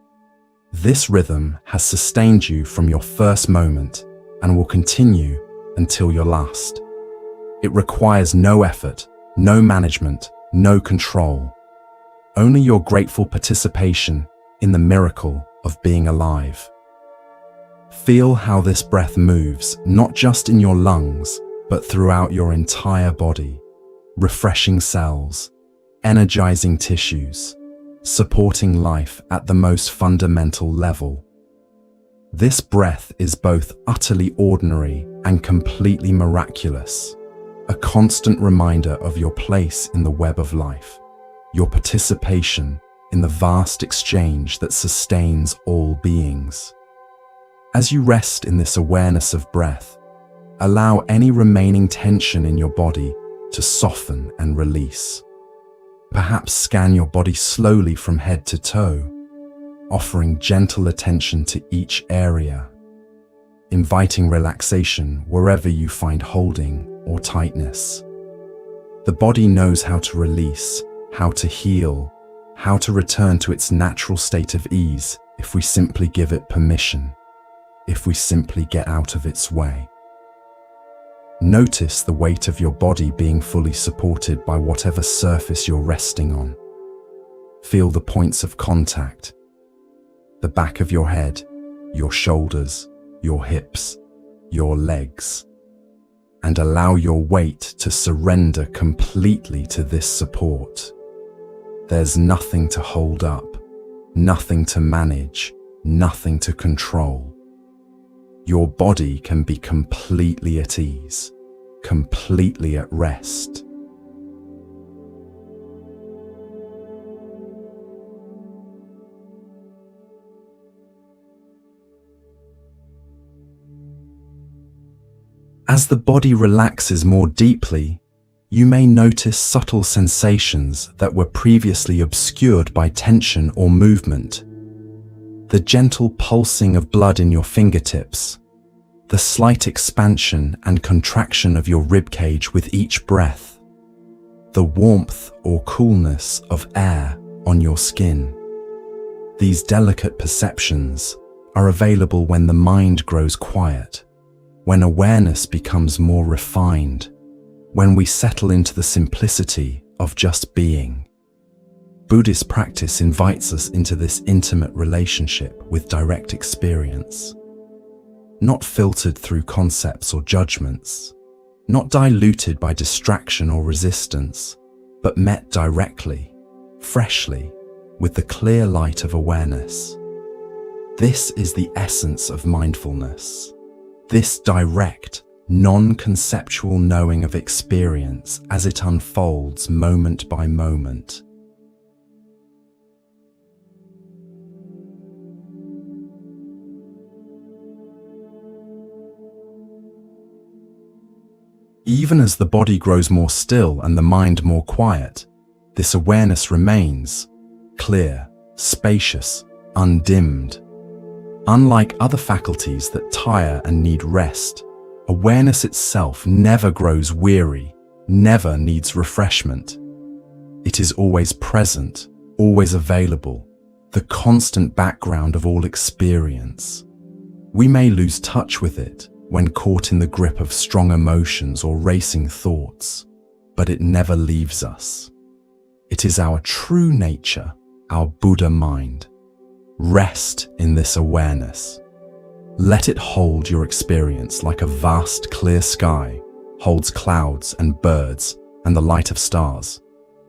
This rhythm has sustained you from your first moment and will continue until your last. It requires no effort, no management, no control. Only your grateful participation in the miracle of being alive. Feel how this breath moves, not just in your lungs, but throughout your entire body, refreshing cells, energizing tissues, supporting life at the most fundamental level. This breath is both utterly ordinary and completely miraculous. A constant reminder of your place in the web of life, your participation in the vast exchange that sustains all beings. As you rest in this awareness of breath, allow any remaining tension in your body to soften and release. Perhaps scan your body slowly from head to toe, offering gentle attention to each area, inviting relaxation wherever you find holding or tightness. The body knows how to release, how to heal, how to return to its natural state of ease if we simply give it permission, if we simply get out of its way. Notice the weight of your body being fully supported by whatever surface you're resting on. Feel the points of contact, the back of your head, your shoulders, your hips, your legs, and allow your weight to surrender completely to this support. There's nothing to hold up, nothing to manage, nothing to control. Your body can be completely at ease, completely at rest. As the body relaxes more deeply, you may notice subtle sensations that were previously obscured by tension or movement. The gentle pulsing of blood in your fingertips, the slight expansion and contraction of your ribcage with each breath, the warmth or coolness of air on your skin. These delicate perceptions are available when the mind grows quiet, when awareness becomes more refined, when we settle into the simplicity of just being. Buddhist practice invites us into this intimate relationship with direct experience, not filtered through concepts or judgments, not diluted by distraction or resistance, but met directly, freshly, with the clear light of awareness. This is the essence of mindfulness. This direct, non-conceptual knowing of experience as it unfolds moment by moment. Even as the body grows more still and the mind more quiet, this awareness remains clear, spacious, undimmed. Unlike other faculties that tire and need rest, awareness itself never grows weary, never needs refreshment. It is always present, always available, the constant background of all experience. We may lose touch with it when caught in the grip of strong emotions or racing thoughts, but it never leaves us. It is our true nature, our Buddha mind. Rest in this awareness. Let it hold your experience like a vast clear sky holds clouds and birds and the light of stars.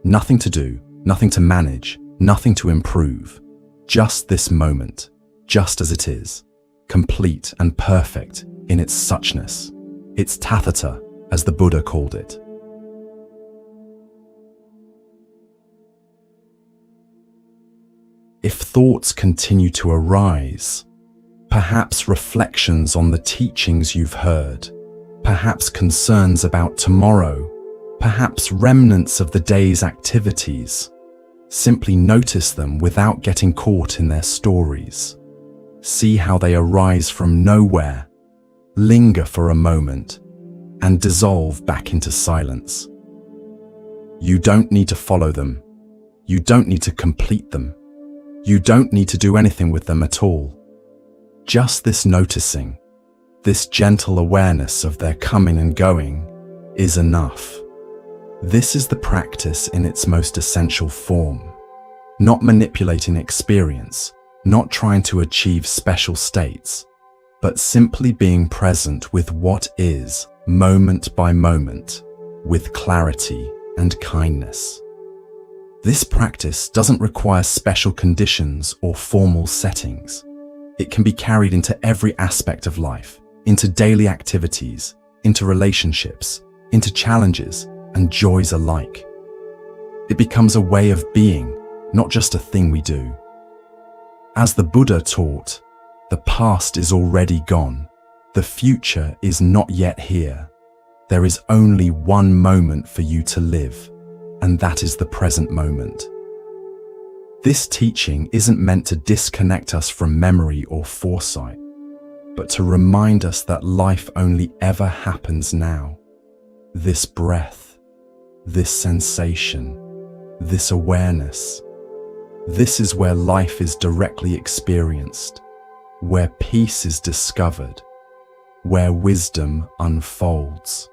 Nothing to do, nothing to manage, nothing to improve. Just this moment, just as it is, complete and perfect in its suchness, its tathata, as the Buddha called it. If thoughts continue to arise, perhaps reflections on the teachings you've heard, perhaps concerns about tomorrow, perhaps remnants of the day's activities, simply notice them without getting caught in their stories. See how they arise from nowhere, linger for a moment, and dissolve back into silence. You don't need to follow them. You don't need to complete them. You don't need to do anything with them at all. Just this noticing, this gentle awareness of their coming and going, is enough. This is the practice in its most essential form. Not manipulating experience, not trying to achieve special states, but simply being present with what is, moment by moment, with clarity and kindness. This practice doesn't require special conditions or formal settings. It can be carried into every aspect of life, into daily activities, into relationships, into challenges and joys alike. It becomes a way of being, not just a thing we do. As the Buddha taught, the past is already gone. The future is not yet here. There is only one moment for you to live, and that is the present moment. This teaching isn't meant to disconnect us from memory or foresight, but to remind us that life only ever happens now. This breath, this sensation, this awareness, this is where life is directly experienced, where peace is discovered, where wisdom unfolds.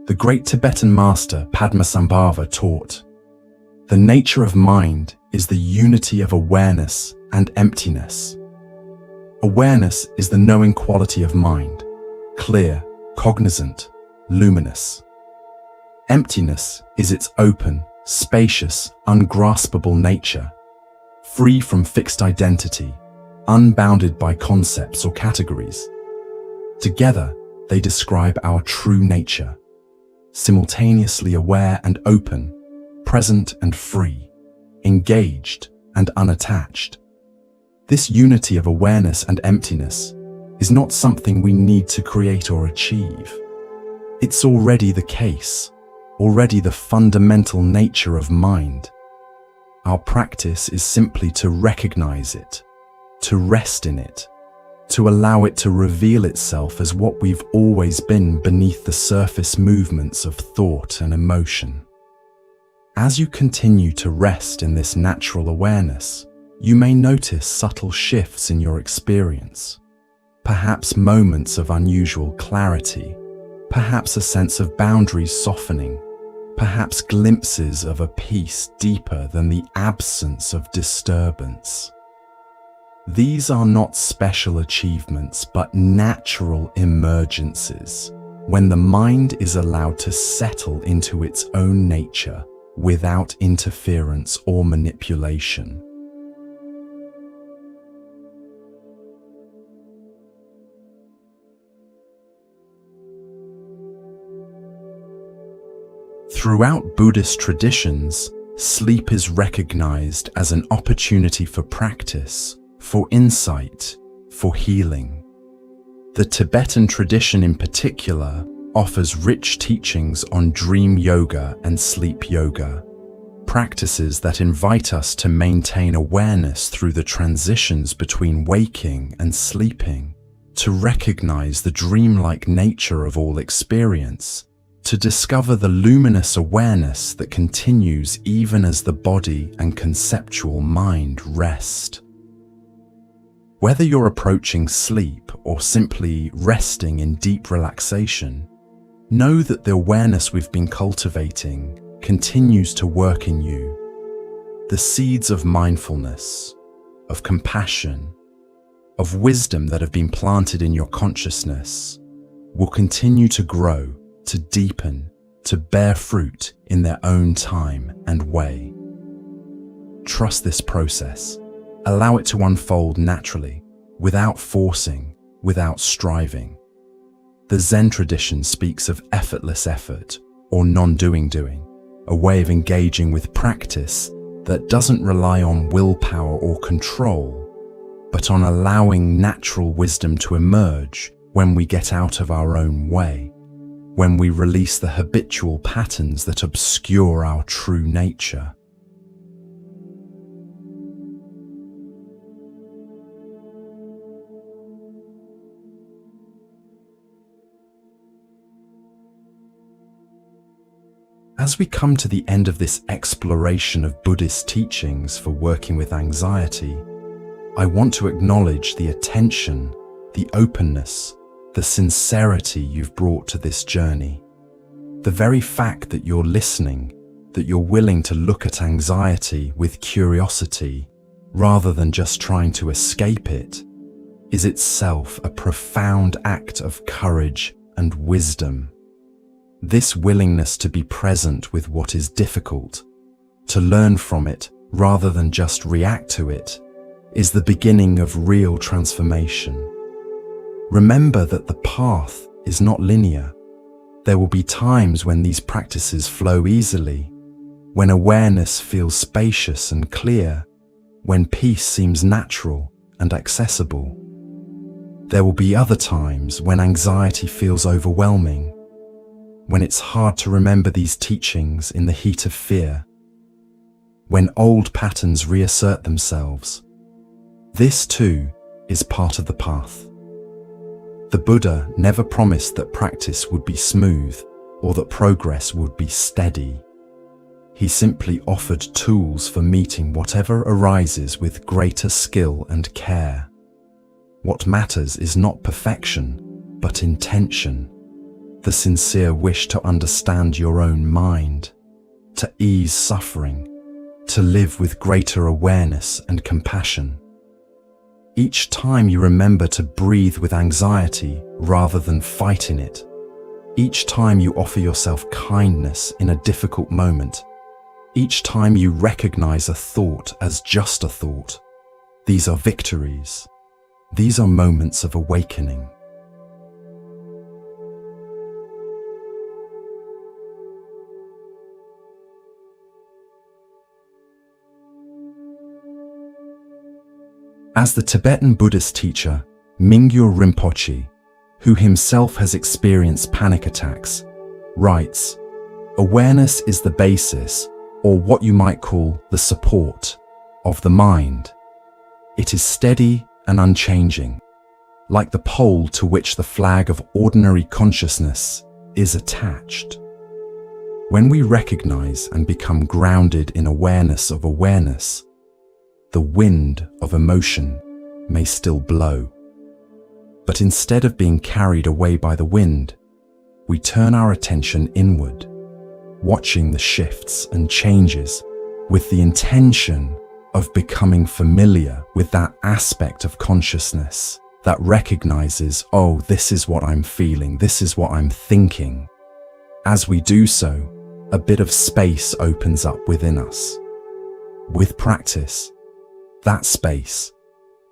The great Tibetan master Padmasambhava taught, "The nature of mind is the unity of awareness and emptiness." Awareness is the knowing quality of mind, clear, cognizant, luminous. Emptiness is its open, spacious, ungraspable nature, free from fixed identity, unbounded by concepts or categories. Together, they describe our true nature, simultaneously aware and open, present and free, engaged and unattached. This unity of awareness and emptiness is not something we need to create or achieve. It's already the case, already the fundamental nature of mind. Our practice is simply to recognize it, to rest in it, to allow it to reveal itself as what we've always been beneath the surface movements of thought and emotion. As you continue to rest in this natural awareness, you may notice subtle shifts in your experience, perhaps moments of unusual clarity, perhaps a sense of boundaries softening, perhaps glimpses of a peace deeper than the absence of disturbance. These are not special achievements, but natural emergences, when the mind is allowed to settle into its own nature without interference or manipulation. Throughout Buddhist traditions, sleep is recognized as an opportunity for practice, for insight, for healing. The Tibetan tradition in particular offers rich teachings on dream yoga and sleep yoga, practices that invite us to maintain awareness through the transitions between waking and sleeping, to recognize the dreamlike nature of all experience, to discover the luminous awareness that continues even as the body and conceptual mind rest. Whether you're approaching sleep or simply resting in deep relaxation, know that the awareness we've been cultivating continues to work in you. The seeds of mindfulness, of compassion, of wisdom that have been planted in your consciousness will continue to grow, to deepen, to bear fruit in their own time and way. Trust this process. Allow it to unfold naturally, without forcing, without striving. The Zen tradition speaks of effortless effort, or non-doing doing, a way of engaging with practice that doesn't rely on willpower or control, but on allowing natural wisdom to emerge when we get out of our own way, when we release the habitual patterns that obscure our true nature. As we come to the end of this exploration of Buddhist teachings for working with anxiety, I want to acknowledge the attention, the openness, the sincerity you've brought to this journey. The very fact that you're listening, that you're willing to look at anxiety with curiosity rather than just trying to escape it, is itself a profound act of courage and wisdom. This willingness to be present with what is difficult, to learn from it rather than just react to it, is the beginning of real transformation. Remember that the path is not linear. There will be times when these practices flow easily, when awareness feels spacious and clear, when peace seems natural and accessible. There will be other times when anxiety feels overwhelming, when it's hard to remember these teachings in the heat of fear, when old patterns reassert themselves. This too is part of the path. The Buddha never promised that practice would be smooth or that progress would be steady. He simply offered tools for meeting whatever arises with greater skill and care. What matters is not perfection, but intention. The sincere wish to understand your own mind, to ease suffering, to live with greater awareness and compassion. Each time you remember to breathe with anxiety rather than fight in it, each time you offer yourself kindness in a difficult moment, each time you recognize a thought as just a thought, these are victories. These are moments of awakening. As the Tibetan Buddhist teacher Mingyur Rinpoche, who himself has experienced panic attacks, writes, "Awareness is the basis, or what you might call the support, of the mind. It is steady and unchanging, like the pole to which the flag of ordinary consciousness is attached. When we recognize and become grounded in awareness of awareness, the wind of emotion may still blow. But instead of being carried away by the wind, we turn our attention inward, watching the shifts and changes with the intention of becoming familiar with that aspect of consciousness that recognizes, oh, this is what I'm feeling, this is what I'm thinking. As we do so, a bit of space opens up within us. With practice, that space,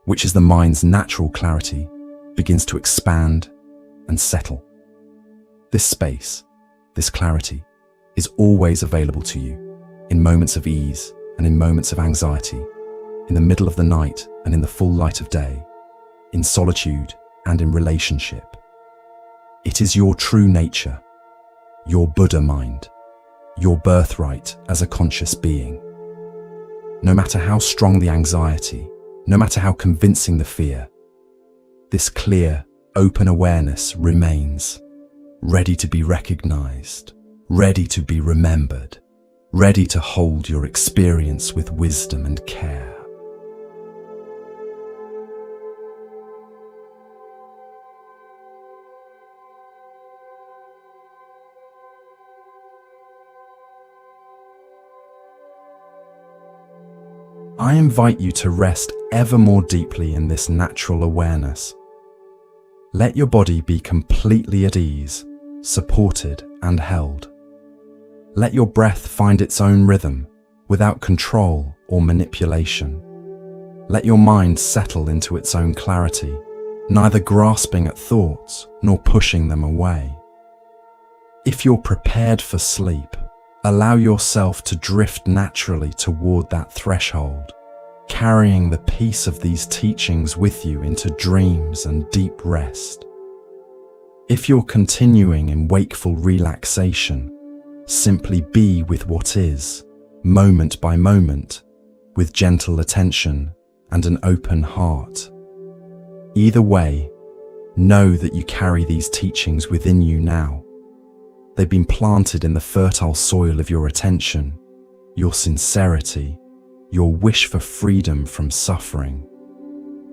which is the mind's natural clarity, begins to expand and settle. This space, this clarity, is always available to you in moments of ease and in moments of anxiety, in the middle of the night and in the full light of day, in solitude, and in relationship. It is your true nature, your Buddha mind, your birthright as a conscious being. No matter how strong the anxiety, no matter how convincing the fear, this clear, open awareness remains, ready to be recognized, ready to be remembered, ready to hold your experience with wisdom and care. I invite you to rest ever more deeply in this natural awareness. Let your body be completely at ease, supported and held. Let your breath find its own rhythm, without control or manipulation. Let your mind settle into its own clarity, neither grasping at thoughts nor pushing them away. If you're prepared for sleep, allow yourself to drift naturally toward that threshold, carrying the peace of these teachings with you into dreams and deep rest. If you're continuing in wakeful relaxation, simply be with what is, moment by moment, with gentle attention and an open heart. Either way, know that you carry these teachings within you now. They've been planted in the fertile soil of your attention, your sincerity, your wish for freedom from suffering.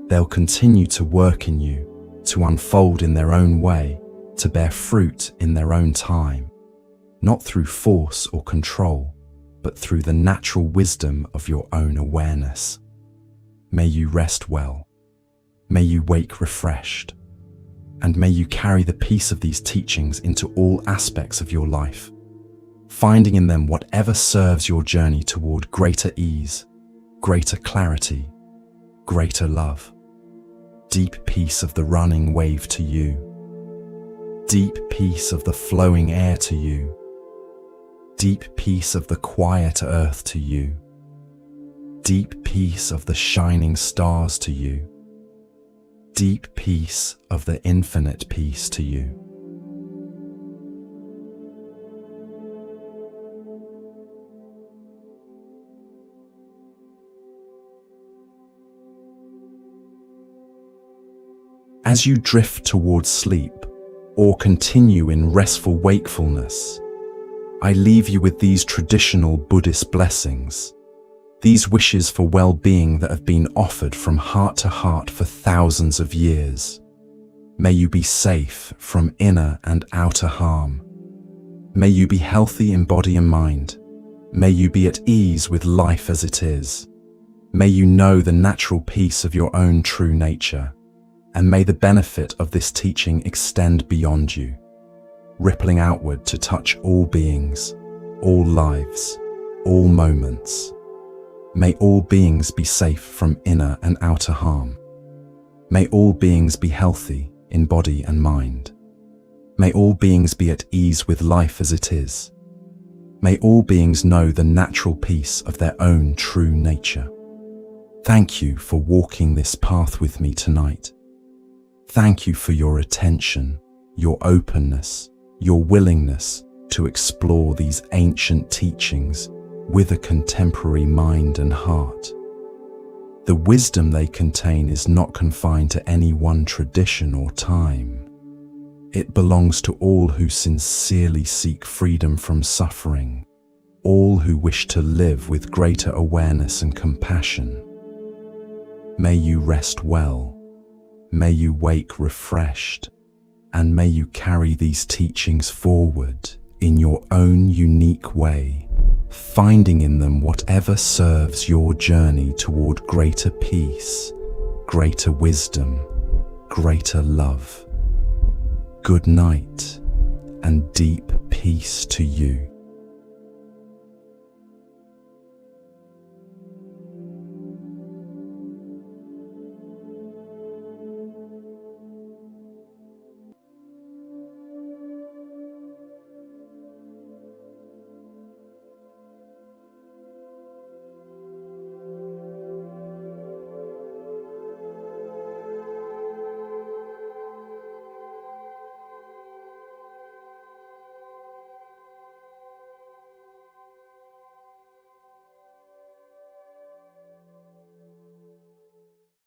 They'll continue to work in you, to unfold in their own way, to bear fruit in their own time, not through force or control, but through the natural wisdom of your own awareness. May you rest well. May you wake refreshed. And may you carry the peace of these teachings into all aspects of your life, finding in them whatever serves your journey toward greater ease, greater clarity, greater love. Deep peace of the running wave to you. Deep peace of the flowing air to you. Deep peace of the quiet earth to you. Deep peace of the shining stars to you. Deep peace of the infinite peace to you. As you drift towards sleep or continue in restful wakefulness, I leave you with these traditional Buddhist blessings. These wishes for well-being that have been offered from heart to heart for thousands of years. May you be safe from inner and outer harm. May you be healthy in body and mind. May you be at ease with life as it is. May you know the natural peace of your own true nature. And may the benefit of this teaching extend beyond you, rippling outward to touch all beings, all lives, all moments. May all beings be safe from inner and outer harm. May all beings be healthy in body and mind. May all beings be at ease with life as it is. May all beings know the natural peace of their own true nature. Thank you for walking this path with me tonight. Thank you for your attention, your openness, your willingness to explore these ancient teachings with a contemporary mind and heart. The wisdom they contain is not confined to any one tradition or time. It belongs to all who sincerely seek freedom from suffering, all who wish to live with greater awareness and compassion. May you rest well, may you wake refreshed, and may you carry these teachings forward in your own unique way, finding in them whatever serves your journey toward greater peace, greater wisdom, greater love. Good night and deep peace to you.